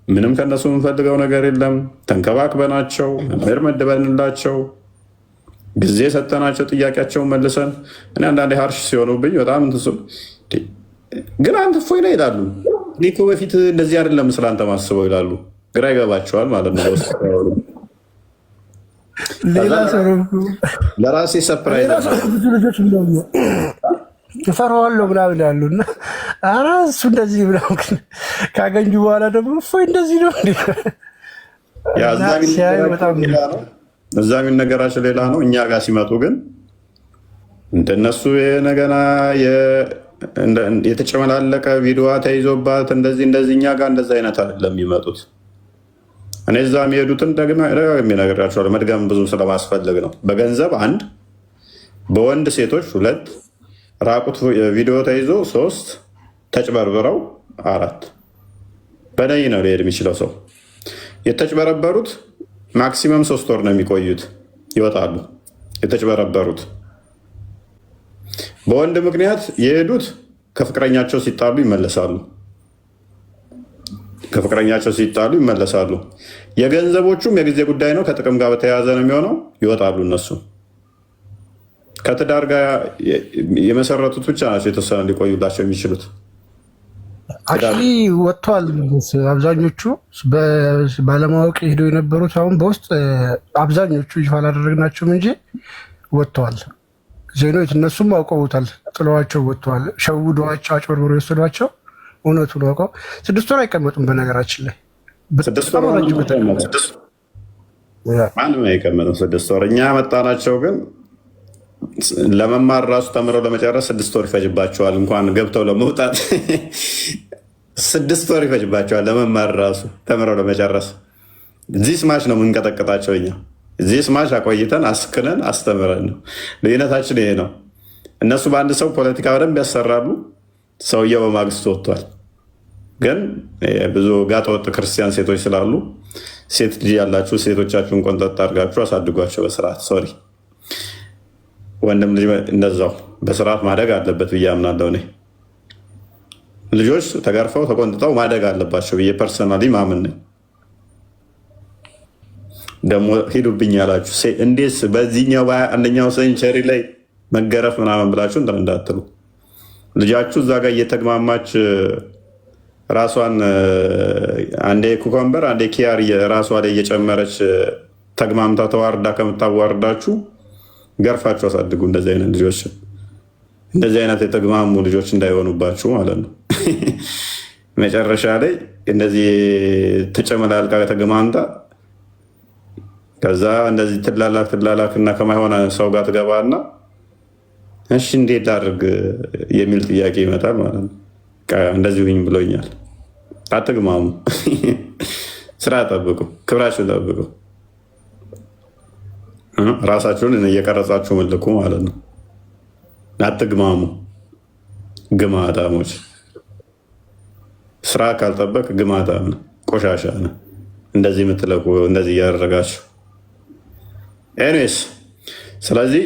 ምንም ከነሱ የምንፈልገው ነገር የለም። ተንከባክበናቸው መምህር መድበንላቸው ጊዜ ሰጠናቸው ጥያቄያቸውን መልሰን። እኔ አንዳንዴ ሀርሽ ሲሆኑብኝ በጣም እንትሱ ግን አንተ እፎይ ነው ይላሉ። እኔ እኮ በፊት እንደዚህ አይደለም ስለ አንተ ማስበው ይላሉ። ግራ ይገባቸዋል ማለት ነው። ለራሴ ሰፕራይዝ እፈራዋለሁ ምናምን ያሉ እና ኧረ እሱ እንደዚህ ምናምን ካገኙ በኋላ ደግሞ እፎይ እንደዚህ ነው እዛ የሚነገራቸው ሌላ ነው። እኛ ጋር ሲመጡ ግን እንደነሱ ነገና የተጨመላለቀ ቪዲዮ ተይዞባት እንደዚህ እኛ ጋር እንደዚ አይነት አይደለም የሚመጡት። እኔ እዛ የሚሄዱትን ደጋግሜ እነግራቸዋለሁ። መድገም ብዙ ስለማስፈልግ ነው። በገንዘብ 1፣ በወንድ ሴቶች 2፣ ራቁት ቪዲዮ ተይዞ 3፣ ተጭበርብረው 4። በነይ ነው ሊሄድ የሚችለው ሰው። የተጭበረበሩት ማክሲመም 3 ወር ነው የሚቆዩት። ይወጣሉ። የተጭበረበሩት በወንድ ምክንያት የሄዱት ከፍቅረኛቸው ሲጣሉ ይመለሳሉ። ከፍቅረኛቸው ሲጣሉ ይመለሳሉ። የገንዘቦቹም የጊዜ ጉዳይ ነው። ከጥቅም ጋር በተያያዘ ነው የሚሆነው። ይወጣሉ። እነሱ ከትዳር ጋር የመሰረቱት ብቻ ናቸው የተወሰነ ሊቆዩላቸው የሚችሉት። አክቹዋሊ ወጥተዋል። አብዛኞቹ ባለማወቅ ሄደው የነበሩት አሁን በውስጥ አብዛኞቹ ይፋ አላደረግናቸውም እንጂ ወጥተዋል። ዜኖች እነሱም አውቀውታል። ጥለዋቸው ወጥተዋል። ሸውደዋቸው አጭበርብሮ የወሰዷቸው እውነቱን አውቀው 6 ወር አይቀመጡም። በነገራችን ላይ 6 ወር ማንም አይቀመጥም። 6 ወር እኛ ያመጣናቸው ግን ለመማር ራሱ ተምረው ለመጨረስ 6 ወር ይፈጅባቸዋል። እንኳን ገብተው ለመውጣት 6 ወር ይፈጅባቸዋል ለመማር ራሱ ተምረው ለመጨረስ። እዚህ ስማች ነው የምንቀጠቅጣቸው እኛ። እዚህ ስማች አቆይተን አስክነን አስተምረን ነው። ልዩነታችን ይሄ ነው። እነሱ በአንድ ሰው ፖለቲካ በደንብ ያሰራሉ። ሰውየው በማግስቱ ወጥቷል። ግን ብዙ ጋጠወጥ ክርስቲያን ሴቶች ስላሉ ሴት ልጅ ያላችሁ ሴቶቻችሁን ቆንጠጥ አድርጋችሁ አሳድጓቸው በስርዓት። ሶሪ ወንድም ልጅ እንደዛው በስርዓት ማደግ አለበት ብዬ አምናለሁ። እኔ ልጆች ተገርፈው ተቆንጥጠው ማደግ አለባቸው ብዬ ፐርሰናሊ ማምን ነኝ። ደግሞ ሂዱብኝ ያላችሁ እንዴት በዚህኛው በአንደኛው ሴንቸሪ ላይ መገረፍ ምናምን ብላችሁ እንትን እንዳትሉ። ልጃችሁ እዛ ጋር እየተግማማች ራሷን አንዴ ኩከምበር አንዴ ኪያር ራሷ ላይ እየጨመረች ተግማምታ ተዋርዳ ከምታዋርዳችሁ ገርፋችሁ አሳድጉ። እንደዚህ አይነት ልጆች እንደዚህ አይነት የተግማሙ ልጆች እንዳይሆኑባችሁ ማለት ነው። መጨረሻ ላይ እንደዚህ ተጨመላልቃ ተግማምታ ከዛ እንደዚህ ትላላክ እና ከማይሆነ ሰው ጋር ትገባና እሺ እንዴት ላድርግ የሚል ጥያቄ ይመጣል ማለት ነው። እንደዚህ ሁኝ ብሎኛል። አትግማሙ። ስራ ጠብቁ፣ ክብራችሁን ጠብቁ። ራሳችሁን እየቀረጻችሁ መልኩ ማለት ነው። አትግማሙ። ግማታሞች። ስራ ካልጠበቅ ግማታም ነው፣ ቆሻሻ ነው። እንደዚህ የምትለቁ እንደዚህ እያደረጋችሁ ኤኒዌይስ። ስለዚህ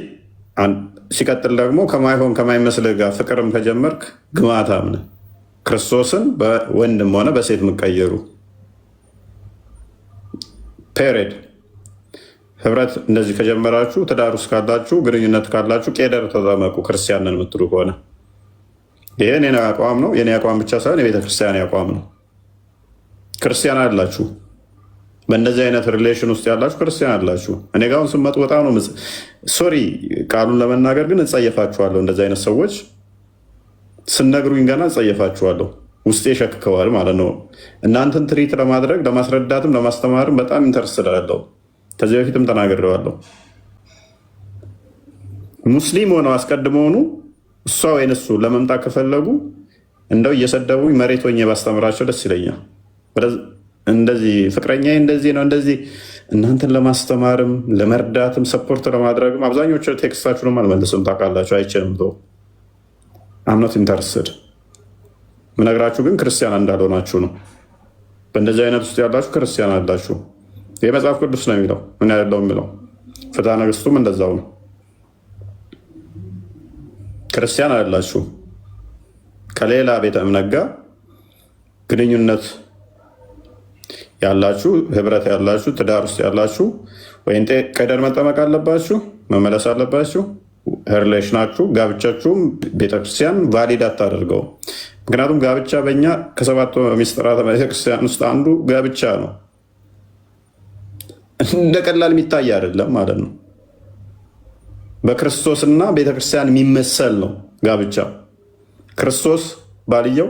ሲቀጥል ደግሞ ከማይሆን ከማይመስልህ ጋር ፍቅርም ከጀመርክ ግማታም ነህ። ክርስቶስን በወንድም ሆነ በሴት የምትቀይሩ ፔሬድ ህብረት እንደዚህ ከጀመራችሁ ትዳር ውስጥ ካላችሁ ግንኙነት ካላችሁ ቄደር ተጠመቁ። ክርስቲያንን የምትሉ ከሆነ ይህ የኔ አቋም ነው። የኔ አቋም ብቻ ሳይሆን የቤተክርስቲያን አቋም ነው። ክርስቲያን አላችሁ፣ በእንደዚህ አይነት ሪሌሽን ውስጥ ያላችሁ ክርስቲያን አላችሁ። እኔ ጋር አሁን ስመጡ በጣም ነው ሶሪ ቃሉን ለመናገር ግን እጸየፋችኋለሁ። እንደዚህ አይነት ሰዎች ስነግሩኝ ገና እጸየፋችኋለሁ። ውስጤ ሸክከዋል ማለት ነው። እናንተን ትሪት ለማድረግ ለማስረዳትም ለማስተማርም በጣም ኢንተረስትድ አለው። ከዚህ በፊትም ተናግሬዋለሁ። ሙስሊም ሆነው አስቀድመውኑ እሷ ወይን እሱ ለመምጣት ከፈለጉ እንደው እየሰደቡኝ መሬት ሆኜ ባስተምራቸው ደስ ይለኛል። እንደዚህ ፍቅረኛ እንደዚህ ነው እንደዚህ እናንተን ለማስተማርም ለመርዳትም ሰፖርት ለማድረግም አብዛኞቹ ቴክስታችሁንም አልመልስም። ታውቃላችሁ፣ አይችልም ቶ አምኖት ኢንተረስትድ ምነግራችሁ ግን ክርስቲያን እንዳልሆናችሁ ነው። በእንደዚህ አይነት ውስጥ ያላችሁ ክርስቲያን አላችሁ። ይህ መጽሐፍ ቅዱስ ነው የሚለው፣ ምን ያለው የሚለው ፍትሐ ነገሥቱም እንደዛው ነው። ክርስቲያን አላችሁ። ከሌላ ቤተ እምነት ጋር ግንኙነት ያላችሁ፣ ህብረት ያላችሁ፣ ትዳር ውስጥ ያላችሁ ወይም ቀደር መጠመቅ አለባችሁ፣ መመለስ አለባችሁ። ሪሌሽናችሁ ጋብቻችሁም ቤተክርስቲያን ቫሊድ አታደርገው። ምክንያቱም ጋብቻ በእኛ ከሰባቱ ሚስጥራተ ቤተክርስቲያን ውስጥ አንዱ ጋብቻ ነው። እንደ ቀላል የሚታይ አይደለም ማለት ነው። በክርስቶስና ቤተክርስቲያን የሚመሰል ነው ጋብቻ። ክርስቶስ ባልየው፣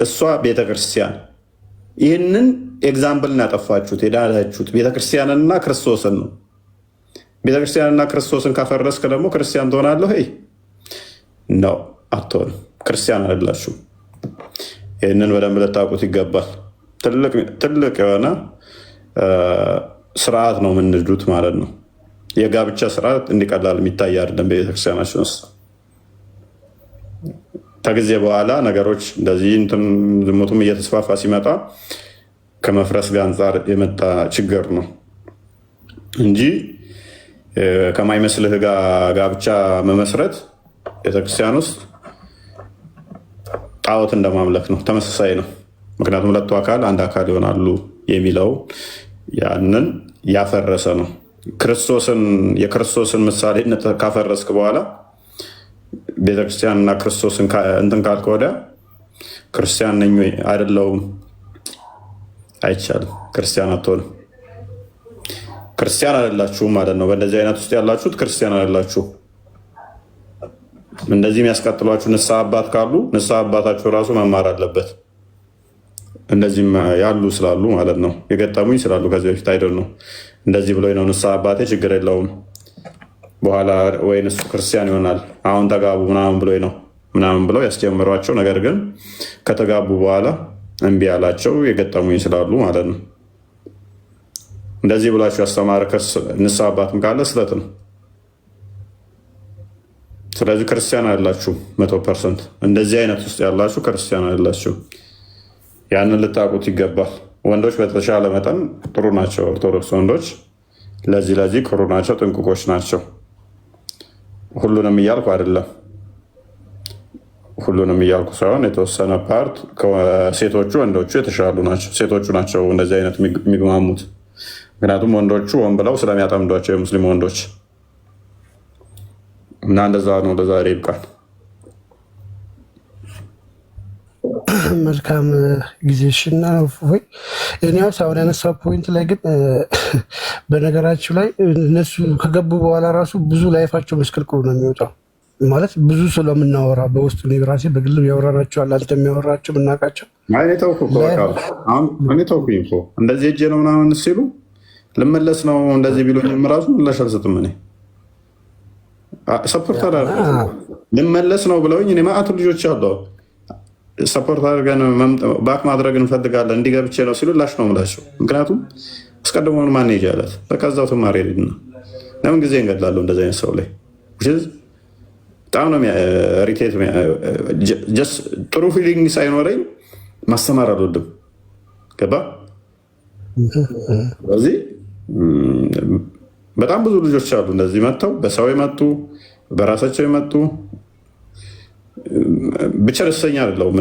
እሷ ቤተክርስቲያን። ይህንን ኤግዛምፕልን ያጠፋችሁት የዳላችሁት ቤተክርስቲያንና ክርስቶስን ነው። ቤተክርስቲያንና ክርስቶስን ካፈረስክ ደግሞ ክርስቲያን ትሆናለህ? ነው አትሆንም። ክርስቲያን አይደላችሁ። ይህንን በደንብ ልታውቁት ይገባል። ትልቅ የሆነ ስርዓት ነው የምንዱት ማለት ነው። የጋብቻ ስርዓት እንዲቀላል የሚታይ አይደለም በቤተክርስቲያናችን ውስጥ። ከጊዜ በኋላ ነገሮች እንደዚህ ዝሙቱም እየተስፋፋ ሲመጣ ከመፍረስ ጋር አንጻር የመጣ ችግር ነው እንጂ ከማይመስልህ ጋር ጋብቻ መመስረት ቤተክርስቲያን ውስጥ ጣዖት እንደማምለክ ነው፣ ተመሳሳይ ነው። ምክንያቱም ሁለቱ አካል አንድ አካል ይሆናሉ የሚለው ያንን ያፈረሰ ነው። የክርስቶስን ምሳሌነት ካፈረስክ በኋላ ቤተክርስቲያንና ክርስቶስን እንትን ካልክ ወዲያ ክርስቲያን ነኝ ወይ አይደለሁም አይቻልም። ክርስቲያን አትሆንም። ክርስቲያን አይደላችሁም ማለት ነው። በእንደዚህ አይነት ውስጥ ያላችሁት ክርስቲያን አይደላችሁ። እንደዚህ የሚያስቀጥሏችሁ ንስሐ አባት ካሉ ንስሐ አባታችሁ ራሱ መማር አለበት። እንደዚህም ያሉ ስላሉ ማለት ነው፣ የገጠሙኝ ስላሉ ከዚህ በፊት አይደል ነው እንደዚህ ብሎ ነው ንስሐ አባቴ ችግር የለውም በኋላ ወይ እሱ ክርስቲያን ይሆናል አሁን ተጋቡ ምናምን ብሎ ነው ምናምን ብለው ያስጀምሯቸው። ነገር ግን ከተጋቡ በኋላ እምቢ ያላቸው የገጠሙኝ ስላሉ ማለት ነው። እንደዚህ ብላችሁ ያስተማረ ንስሐ አባትም ካለ ስህተት ነው። ስለዚህ ክርስቲያን አይደላችሁ 100%። እንደዚህ አይነት ውስጥ ያላችሁ ክርስቲያን አይደላችሁ። ያንን ልታውቁት ይገባል። ወንዶች በተሻለ መጠን ጥሩ ናቸው። ኦርቶዶክስ ወንዶች ለዚህ ጥሩ ናቸው፣ ጥንቁቆች ናቸው። ሁሉንም እያልኩ አይደለም፣ ሁሉንም እያልኩ ሳይሆን የተወሰነ ፓርት ከሴቶቹ ወንዶቹ የተሻሉ ናቸው። ሴቶቹ ናቸው እንደዚህ አይነት የሚግማሙት። ምክንያቱም ወንዶቹ ሆን ብለው ስለሚያጠምዷቸው የሙስሊም ወንዶች እና እንደዛ ነው። ለዛሬ ይብቃል። መልካም ጊዜሽና ወይ እኔው ሳይሆን ያነሳው ፖይንት ላይ ግን በነገራችሁ ላይ እነሱ ከገቡ በኋላ ራሱ ብዙ ላይፋቸው መስቀልቅሎ ነው የሚወጣው። ማለት ብዙ ስለምናወራ በውስጡ ነው ራሴ በግልም ያወራናቸው አለ አንተ የሚያወራቸው ምናቃቸው እኔ ተውኩኝ እኮ እንደዚህ እጄ ነው ምናምን ሲሉ ልመለስ ነው እንደዚህ ቢሉኝም ራሱ ምላሽ አልሰጥም። እኔ ሰፖርት ልመለስ ነው ብለውኝ እኔ ማአቱ ልጆች አለው ሰፖርት አድርገን ባክ ማድረግ እንፈልጋለን እንዲገብቼ ነው ሲሉ ላሽ ነው ምላቸው። ምክንያቱም አስቀድሞውን ማን ይጃላት በቃዛው ተማሪ ሄድና ለምን ጊዜ እንገድላለሁ እንደዚህ አይነት ሰው ላይ በጣም ነው ሪቴት። ጥሩ ፊሊንግ ሳይኖረኝ ማስተማር አልወድም። ገባ? ስለዚህ በጣም ብዙ ልጆች አሉ እንደዚህ መጥተው በሰው የመጡ በራሳቸው የመጡ ብቻ ደስተኛ አይደለሁም።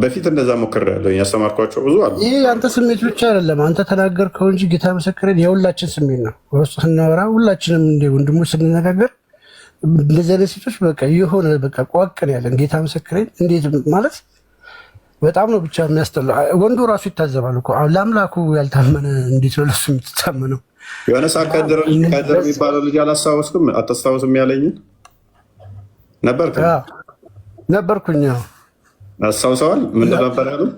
በፊት እንደዛ ሞክሬያለሁ፣ ያስተማርኳቸው ብዙ አሉ። ይህ የአንተ ስሜት ብቻ አይደለም፣ አንተ ተናገርከው እንጂ ጌታ መሰከረን የሁላችን ስሜት ነው። በውስጥ ስናወራ ሁላችንም እንደ ወንድሞች ስንነጋገር እንደዚህ አይነት ሴቶች በቃ የሆነ በቃ ቋቅን ያለን ጌታ መሰከረን እንዴት ማለት በጣም ነው ብቻ የሚያስጠላ። ወንዱ ራሱ ይታዘባል እኮ ለአምላኩ ያልታመነ እንዴት ነው ለሱ የምትታመነው? የሆነ ሰዓት ከድር የሚባለው ልጅ አታስታውስም ያለኝን ነበርኩኝ። አስታውሰዋል? ምንድን ነበር ያለው?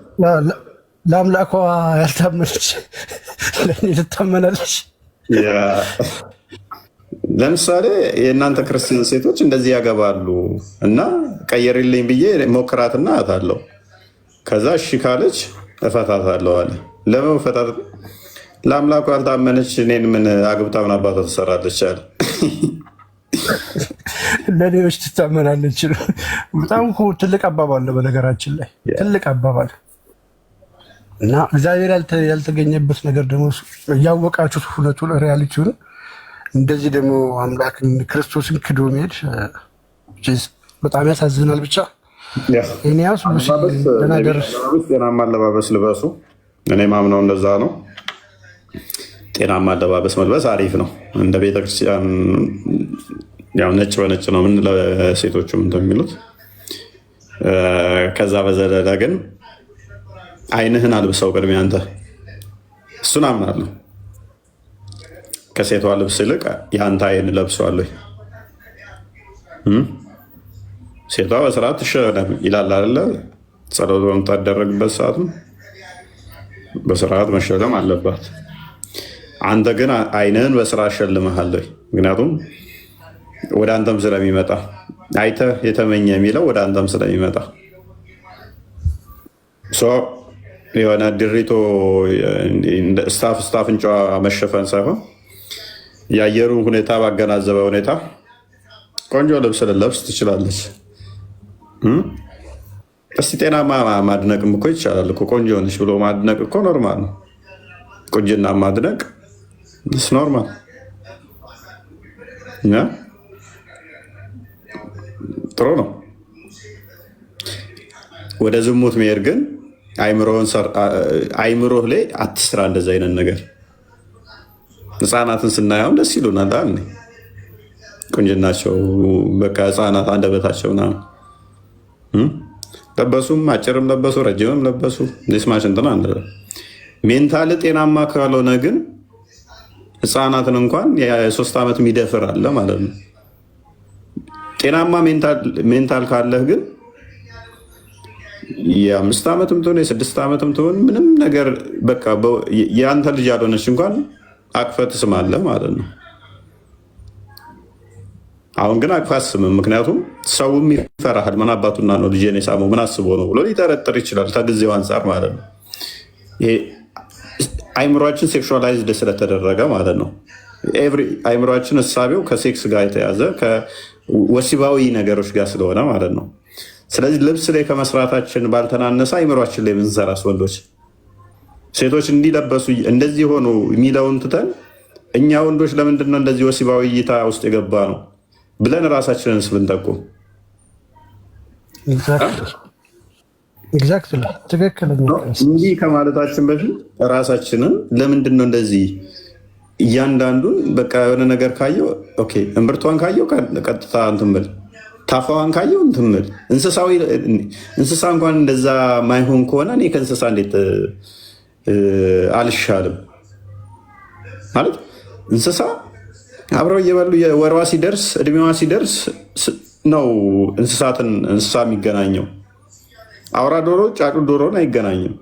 ለአምላኳ ያልታመነች ለእኔ ትታመናለች። ለምሳሌ የእናንተ ክርስቲያን ሴቶች እንደዚህ ያገባሉ እና ቀየርልኝ ብዬ ሞክራትና አታለው ከዛ እሺ ካለች እፈታታለሁ አለ። ለምን ፈታት? ለአምላኩ ያልታመነች እኔን ምን አግብታ ምን አባቷ ትሰራለች አለ። ለሌሎች ትታመናለች። በጣም ትልቅ አባባል ነው በነገራችን ላይ ትልቅ አባባል እና እግዚአብሔር ያልተገኘበት ነገር ደግሞ እያወቃችሁት እውነቱን ሪያሊቲውን እንደዚህ ደግሞ አምላክን ክርስቶስን ክዶ መሄድ በጣም ያሳዝናል። ብቻ ጤናማ አለባበስ ልበሱ። እኔ ማምነው እንደዛ ነው። ጤናማ አለባበስ መልበስ አሪፍ ነው። እንደ ቤተክርስቲያን ያው ነጭ በነጭ ነው ምን ለሴቶቹም እንደሚሉት። ከዛ በዘለለ ግን አይንህን አልብሰው ቅድሚያ አንተ። እሱን አምናለሁ። ከሴቷ ልብስ ይልቅ የአንተ አይን ለብሰዋለሁ። ሴቷ በስርዓት ትሸለም ይላል አይደለ? ጸሎት በምታደረግበት ሰዓትም በስርዓት መሸለም አለባት። አንተ ግን አይንህን በስራ ሸልመሃለሁ። ምክንያቱም ወደ አንተም ስለሚመጣ አይተህ የተመኘ የሚለው ወደ አንተም ስለሚመጣ የሆነ ድሪቶ ስታፍ እንጫ መሸፈን ሳይሆን የአየሩ ሁኔታ ባገናዘበ ሁኔታ ቆንጆ ልብስ ልለብስ ትችላለች። እስቲ ጤናማ ማድነቅም እኮ ይቻላል እኮ። ቆንጆ ነች ብሎ ማድነቅ እኮ ኖርማል ነው። ቁንጅና ማድነቅ ኖርማል። ጥሩ ነው። ወደ ዝሙት መሄድ ግን አይምሮህ ላይ አትስራ። እንደዚ አይነት ነገር ህፃናትን ስናየው ደስ ይሉናል። ቁንጅናቸው በቃ ህፃናት አንደበታቸው ምናምን ለበሱም፣ አጭርም ለበሱ፣ ረጅምም ለበሱ ሊስማሽ እንትና ሜንታል ጤናማ ካልሆነ ግን ህፃናትን እንኳን የ3 ዓመት የሚደፍር አለ ማለት ነው። ጤናማ ሜንታል ካለህ ግን የ5 ዓመትም ትሆን የ6 ዓመትም ትሆን ምንም ነገር በቃ የአንተ ልጅ ያልሆነች እንኳን አቅፈህ ትስማለህ ማለት ነው። አሁን ግን አቅፈህ አትስምም። ምክንያቱም ሰውም ይፈራሃል። ምን አባቱና ነው ልጄን የሳመው ምን አስቦ ነው ብሎ ሊጠረጥር ይችላል፣ ከጊዜው አንጻር ማለት ነው። አይምሯችን ሴክሹዋላይዝድ ስለተደረገ ማለት ነው። አይምሯችን እሳቤው ከሴክስ ጋር የተያዘ ከወሲባዊ ነገሮች ጋር ስለሆነ ማለት ነው። ስለዚህ ልብስ ላይ ከመስራታችን ባልተናነሰ አይምሯችን ላይ የምንሰራ ወንዶች፣ ሴቶች እንዲለበሱ እንደዚህ ሆኑ የሚለውን ትተን እኛ ወንዶች ለምንድነው እንደዚህ ወሲባዊ እይታ ውስጥ የገባ ነው ብለን ራሳችንን ስብንጠቁም ትክክል። እንዲህ ከማለታችን በፊት ራሳችንን ለምንድነው እንደዚህ እያንዳንዱን በቃ የሆነ ነገር ካየው ኦኬ፣ እምብርቷን ካየው ቀጥታ እንትን ብል፣ ታፋዋን ካየው እንትን ብል። እንስሳ እንኳን እንደዛ ማይሆን ከሆነ እኔ ከእንስሳ እንዴት አልሻልም? ማለት እንስሳ አብረው እየበሉ የወሯ ሲደርስ እድሜዋ ሲደርስ ነው እንስሳ የሚገናኘው። አውራ ዶሮ ጫጩት ዶሮን አይገናኝም፣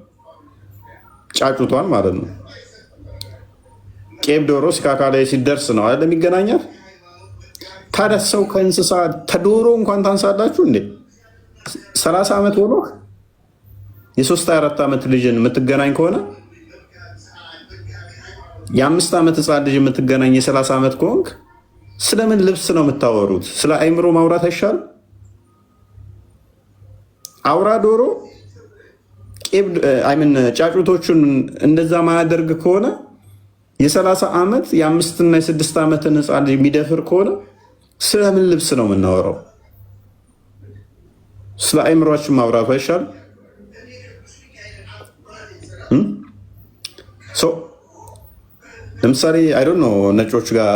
ጫጩቷን ማለት ነው። ቄብ ዶሮ ሲካካ ላይ ሲደርስ ነው አይደል የሚገናኛት። ታዲያ ሰው ከእንስሳ ተዶሮ እንኳን ታንሳላችሁ እንዴ? 30 ዓመት ሆኖ የ3-4 ዓመት ልጅን የምትገናኝ ከሆነ የ5 ዓመት ህፃን ልጅ የምትገናኝ የ30 ዓመት ከሆንክ ስለምን ልብስ ነው የምታወሩት? ስለ አይምሮ ማውራት አይሻልም? አውራ ዶሮ ጫጩቶቹን እንደዛ ማያደርግ ከሆነ የ30 ዓመት የ5 እና የ6 ዓመትን ህፃን ልጅ የሚደፍር ከሆነ ስለምን ልብስ ነው የምናወራው? ስለ አይምሯችን ማውራቱ አይሻልም? ለምሳሌ አይ ዶንት ኖ ነጮች ጋር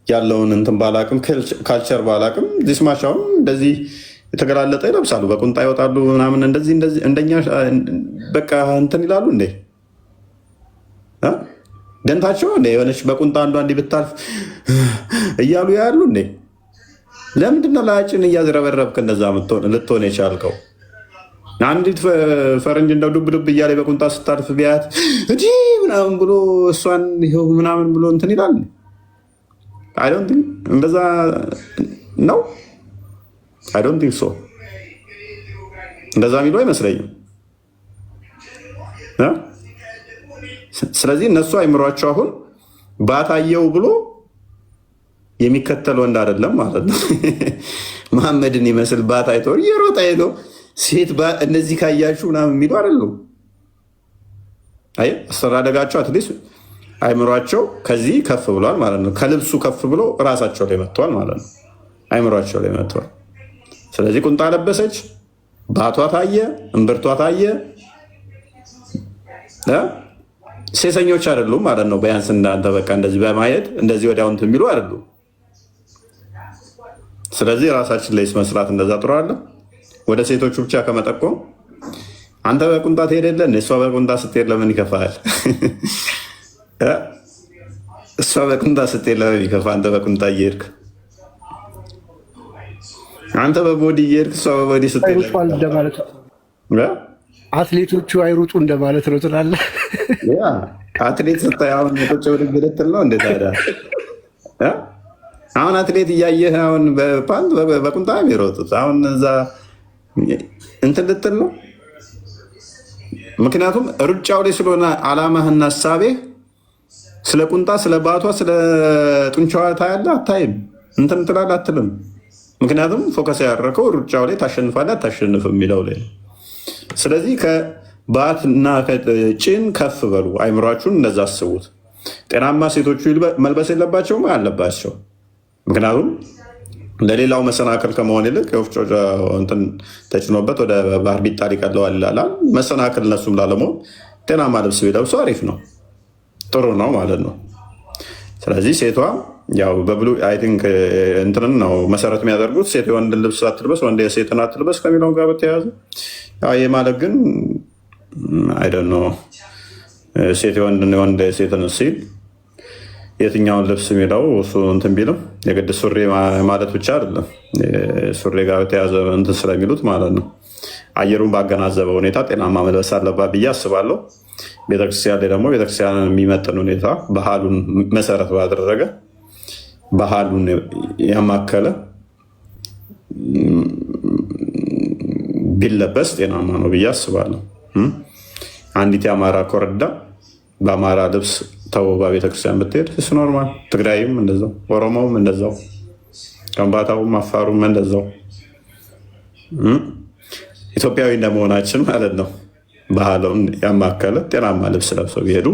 ያለውን እንትን ባላቅም ካልቸር ባላቅም ዲስማሻውን እንደዚህ የተገላለጠ ይለብሳሉ፣ በቁንጣ ይወጣሉ ምናምን እንደዚህ እንደኛ በቃ እንትን ይላሉ እንዴ? ደንታቸው እንደ የሆነች በቁንጣ አንዷ እንዲህ ብታልፍ እያሉ ያሉ እንዴ? ለምንድነው ላጭን እያዝረበረብክ እንደዛ ልትሆን የቻልከው? አንዲት ፈረንጅ እንደው ዱብ ዱብ እያለ በቁንጣ ስታልፍ ቢያት እንዲህ ምናምን ብሎ እሷን ይኸው ምናምን ብሎ እንትን ይላል። አይ ዶንት ቲንክ እንደዛ ነው። አይ ዶንት ቲንክ ሶ። እንደዛ የሚሉ አይመስለኝም። ስለዚህ እነሱ አይምሯቸው አሁን ባታየው ብሎ የሚከተል ወንድ አይደለም ማለት ነው። መሐመድን ይመስል ባታይቶ እየሮጠ ሄዶ ሴት እነዚህ ካያችሁ ምናምን የሚሉ አይደሉም። አይ አስተዳደጋቸው አትሊስት አይምሯቸው ከዚህ ከፍ ብሏል ማለት ነው። ከልብሱ ከፍ ብሎ እራሳቸው ላይ መጥቷል ማለት ነው። አይምሯቸው ላይ መጥቷል። ስለዚህ ቁንጣ ለበሰች፣ ባቷ ታየ፣ እምብርቷ ታየ። ሴሰኞች አይደሉም ማለት ነው። ቢያንስ እንዳንተ በቃ እንደዚህ በማየት እንደዚህ ወዲያው እንትን የሚሉ አይደሉም። ስለዚህ ራሳችን ላይ መስራት እንደዛ ጥሩ አለ። ወደ ሴቶቹ ብቻ ከመጠቆም አንተ በቁንጣ ትሄደለ፣ እሷ በቁንጣ ስትሄድ ለምን ይከፋል? እሷ በቁንጣ ስትሄድ ለምን ይከፋ? አንተ በቁንጣ እየሄድክ አንተ በቦዲ እየሄድክ እሷ በቦዲ ስትሄድ አትሌቶቹ አይሩጡ እንደማለት ነው ትላለህ። አትሌት ስታይ አሁን ቁጭ ብድግ ልትል ነው እንዴ ታዲያ? አሁን አትሌት እያየህ አሁን በፓንት በቁንጣ የሚሮጡት አሁን እዛ እንትን ልትል ነው። ምክንያቱም ሩጫው ላይ ስለሆነ አላማህና ሀሳቤህ ስለ ቁንጣ፣ ስለ ባቷ፣ ስለ ጡንቻዋ ታያለህ አታይም? እንትን ትላለህ አትልም? ምክንያቱም ፎከስ ያደረከው ሩጫው ላይ ታሸንፋለህ አታሸንፍም የሚለው ላይ። ስለዚህ ከባትና ከጭን ከፍ በሉ፣ አይምሯችሁን እንደዛ አስቡት። ጤናማ ሴቶቹ መልበስ የለባቸውም አለባቸው። ምክንያቱም ለሌላው መሰናክል ከመሆን ይልቅ የወፍጮ እንትን ተጭኖበት ወደ ባህር ቢጣል ይቀለዋል ይላል። መሰናክል እነሱም ላለመሆን ጤናማ ልብስ ቢለብሱ አሪፍ ነው፣ ጥሩ ነው ማለት ነው። ስለዚህ ሴቷ ያው በብሉ አይ ቲንክ እንትንን ነው መሰረት የሚያደርጉት ሴት የወንድን ልብስ አትልበስ፣ ወንድ የሴትን አትልበስ ከሚለው ጋር በተያያዘ ይህ ማለት ግን አይደል ነው ሴት የወንድን የወንድ የሴትን ሲል የትኛውን ልብስ የሚለው እሱ እንትን ቢልም የግድ ሱሪ ማለት ብቻ አይደለም። ሱሪ ጋር በተያያዘ እንትን ስለሚሉት ማለት ነው። አየሩን ባገናዘበ ሁኔታ ጤናማ መልበስ አለባት ብዬ አስባለሁ። ቤተክርስቲያን ላይ ደግሞ ቤተክርስቲያንን የሚመጥን ሁኔታ ባህሉን መሰረት ባደረገ ባህሉን ያማከለ ቢለበስ ጤናማ ነው ብዬ አስባለሁ። አንዲት የአማራ ኮረዳ በአማራ ልብስ ተውባ ቤተክርስቲያን ብትሄድ እሱ ኖርማል። ትግራይም እንደዛው፣ ኦሮሞውም እንደዛው፣ ከምባታውም አፋሩም እንደዛው ኢትዮጵያዊ እንደመሆናችን ማለት ነው ባህሉን ያማከለ ጤናማ ልብስ ለብሰው ቢሄዱ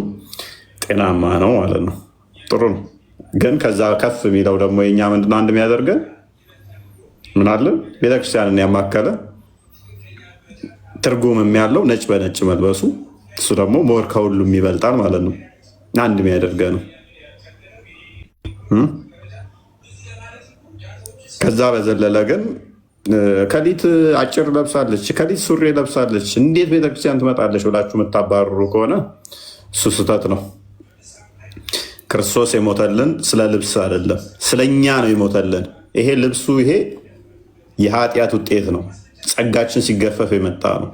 ጤናማ ነው ማለት ነው። ጥሩ ነው። ግን ከዛ ከፍ የሚለው ደግሞ የኛ ምንድነው አንድ የሚያደርገን ምን አለ ቤተክርስቲያንን ያማከለ ትርጉምም ያለው ነጭ በነጭ መልበሱ እሱ ደግሞ ሞር ከሁሉም ይበልጣል ማለት ነው። አንድ የሚያደርገ ነው። ከዛ በዘለለ ግን ከሊት አጭር ለብሳለች፣ ከሊት ሱሪ ለብሳለች፣ እንዴት ቤተክርስቲያን ትመጣለች ብላችሁ የምታባርሩ ከሆነ እሱ ስህተት ነው። ክርስቶስ የሞተልን ስለ ልብስ አይደለም፣ ስለኛ ነው የሞተልን። ይሄ ልብሱ ይሄ የኃጢአት ውጤት ነው። ጸጋችን ሲገፈፍ የመጣ ነው።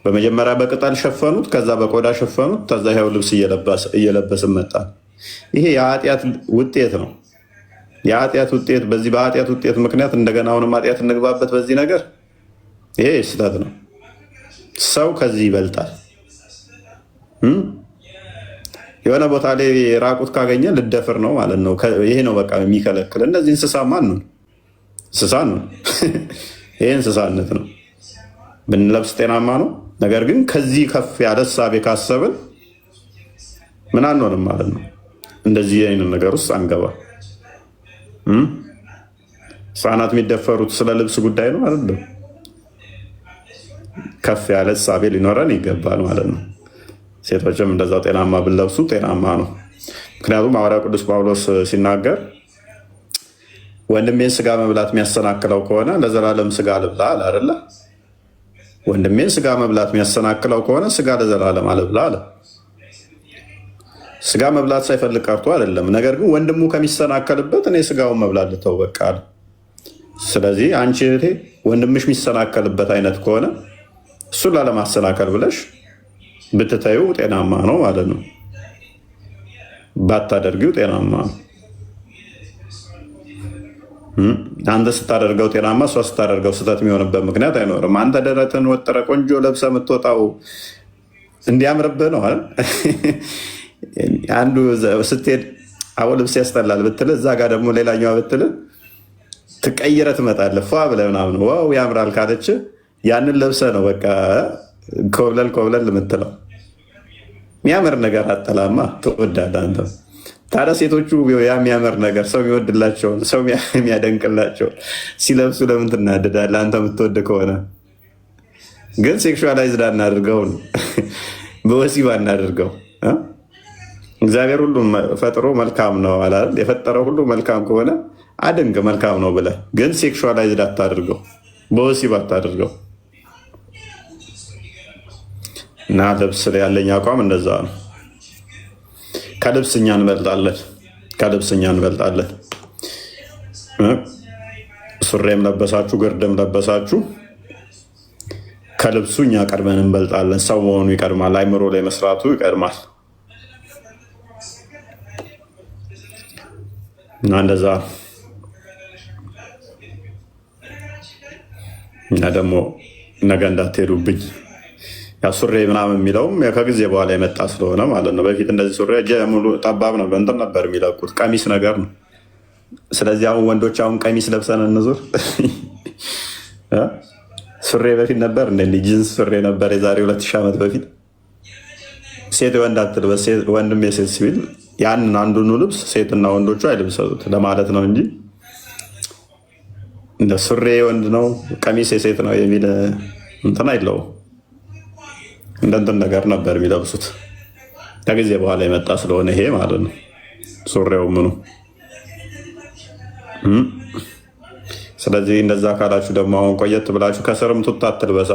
በመጀመሪያ በቅጠል ሸፈኑት፣ ከዛ በቆዳ ሸፈኑት፣ ከዛ ይኸው ልብስ እየለበስን መጣ። ይሄ የኃጢአት ውጤት ነው። የኃጢአት ውጤት በዚህ በኃጢአት ውጤት ምክንያት እንደገና አሁንም ኃጢአት እንግባበት በዚህ ነገር ይሄ ስህተት ነው። ሰው ከዚህ ይበልጣል። የሆነ ቦታ ላይ ራቁት ካገኘ ልደፍር ነው ማለት ነው። ይሄ ነው በቃ የሚከለክል። እነዚህ እንስሳ ማን ነው? እንስሳ ነው። ይሄ እንስሳነት ነው። ብንለብስ ጤናማ ነው። ነገር ግን ከዚህ ከፍ ያለ እሳቤ ካሰብን ምን አንሆንም ማለት ነው። እንደዚህ አይነት ነገር ውስጥ አንገባ። ህፃናት የሚደፈሩት ስለ ልብስ ጉዳይ ነው አይደለም። ከፍ ያለ እሳቤ ሊኖረን ይገባል ማለት ነው። ሴቶችም እንደዛው ጤናማ ብንለብሱ ጤናማ ነው። ምክንያቱም ሐዋርያው ቅዱስ ጳውሎስ ሲናገር ወንድሜን ስጋ መብላት የሚያሰናክለው ከሆነ ለዘላለም ስጋ ልብላ አለ አይደለ? ወንድሜን ስጋ መብላት የሚያሰናክለው ከሆነ ስጋ ለዘላለም አልብላ አለ። ስጋ መብላት ሳይፈልግ ቀርቶ አይደለም። ነገር ግን ወንድሙ ከሚሰናከልበት እኔ ስጋውን መብላት ልተው በቃ አለ። ስለዚህ አንቺ እህቴ ወንድምሽ የሚሰናከልበት አይነት ከሆነ እሱን ላለማሰናከል ብለሽ ብትተዩ ጤናማ ነው ማለት ነው። ባታደርጊው ጤናማ ነው። አንተ ስታደርገው ጤናማ፣ እሷ ስታደርገው ስህተት የሚሆንበት ምክንያት አይኖርም። አንተ ደረትን ወጥረ ቆንጆ ለብሰ የምትወጣው እንዲያምርብህ ነው አይደል? አንዱ ስትሄድ አቦ ልብስ ያስጠላል ብትል፣ እዛ ጋር ደግሞ ሌላኛዋ ብትል ትቀይረ ትመጣለህ ፏ ብለህ ምናምን ዋው ያምራል ካለች ያንን ለብሰ ነው በቃ ኮብለል ኮብለል የምትለው። የሚያምር ነገር አጠላማ ትወዳለህ አንተ። ታዲያ ሴቶቹ ያ የሚያምር ነገር ሰው የሚወድላቸውን ሰው የሚያደንቅላቸውን ሲለብሱ ለምን ትናደዳለህ? አንተ የምትወድ ከሆነ ግን ሴክሹዋላይዝድ አናድርገው፣ በወሲብ አናድርገው። እግዚአብሔር ሁሉም ፈጥሮ መልካም ነው አላል? የፈጠረው ሁሉ መልካም ከሆነ አድንቅ መልካም ነው ብለህ፣ ግን ሴክሹዋላይዝድ አታድርገው፣ በወሲብ አታድርገው። እና ልብስ ላይ ያለኝ አቋም እንደዛ ነው። ከልብስ እኛ እንበልጣለን፣ ከልብስ እኛ እንበልጣለን። ሱሬም ለበሳችሁ ግርድም ለበሳችሁ ከልብሱ እኛ ቀድመን እንበልጣለን። ሰው መሆኑ ይቀድማል፣ አይምሮ ላይ መስራቱ ይቀድማል። እና እንደዛ እና ደግሞ ነገ እንዳትሄዱብኝ ሱሬ ምናምን የሚለውም ከጊዜ በኋላ የመጣ ስለሆነ ማለት ነው። በፊት እንደዚህ ሱሬ ሙሉ ጠባብ ነበር እንትን ነበር የሚለቁት ቀሚስ ነገር ነው። ስለዚህ አሁን ወንዶች አሁን ቀሚስ ለብሰን እንዙር። ሱሬ በፊት ነበር እንደ ጂንስ ሱሬ ነበር የዛሬ 2000 ዓመት በፊት። ሴት ወንድ አትልበስ፣ ወንድም የሴት ሲቪል ያንን አንዱኑ ልብስ ሴትና ወንዶቹ አይልብሰቱት ለማለት ነው እንጂ እንደ ሱሪ ወንድ ነው ቀሚስ የሴት ነው የሚል እንትን አይለውም። እንደ እንትን ነገር ነበር የሚለብሱት። ከጊዜ በኋላ የመጣ ስለሆነ ይሄ ማለት ነው ሱሪው ምኑ። ስለዚህ እንደዛ ካላችሁ ደግሞ አሁን ቆየት ብላችሁ ከስርም ቱታ አትልበሳ።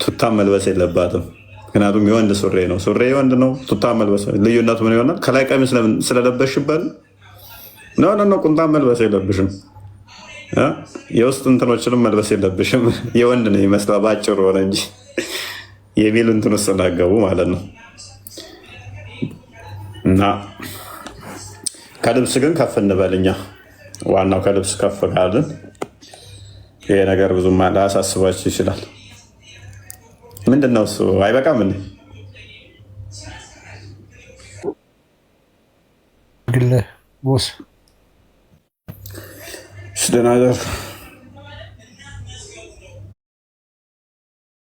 ቱታ መልበስ የለባትም ምክንያቱም የወንድ ሱሪ ነው። ሱሪ የወንድ ነው። ቱታ መልበስ ልዩነቱ ምን ይሆናል? ከላይ ቀሚስ ስለለበሽበት ነው። ቁምጣ መልበስ የለብሽም። የውስጥ እንትኖችንም መልበስ የለብሽም። የወንድ ነው ይመስላል ባጭሩ ሆነ እንጂ የሚል እንትን ውስጥ እናገቡ ማለት ነው። እና ከልብስ ግን ከፍ እንበልኛ። ዋናው ከልብስ ከፍ ካልን ይሄ ነገር ብዙም ላያሳስባችሁ ይችላል። ምንድን ነው እሱ? አይበቃም እንዴ? ግለ ቦስ ደህና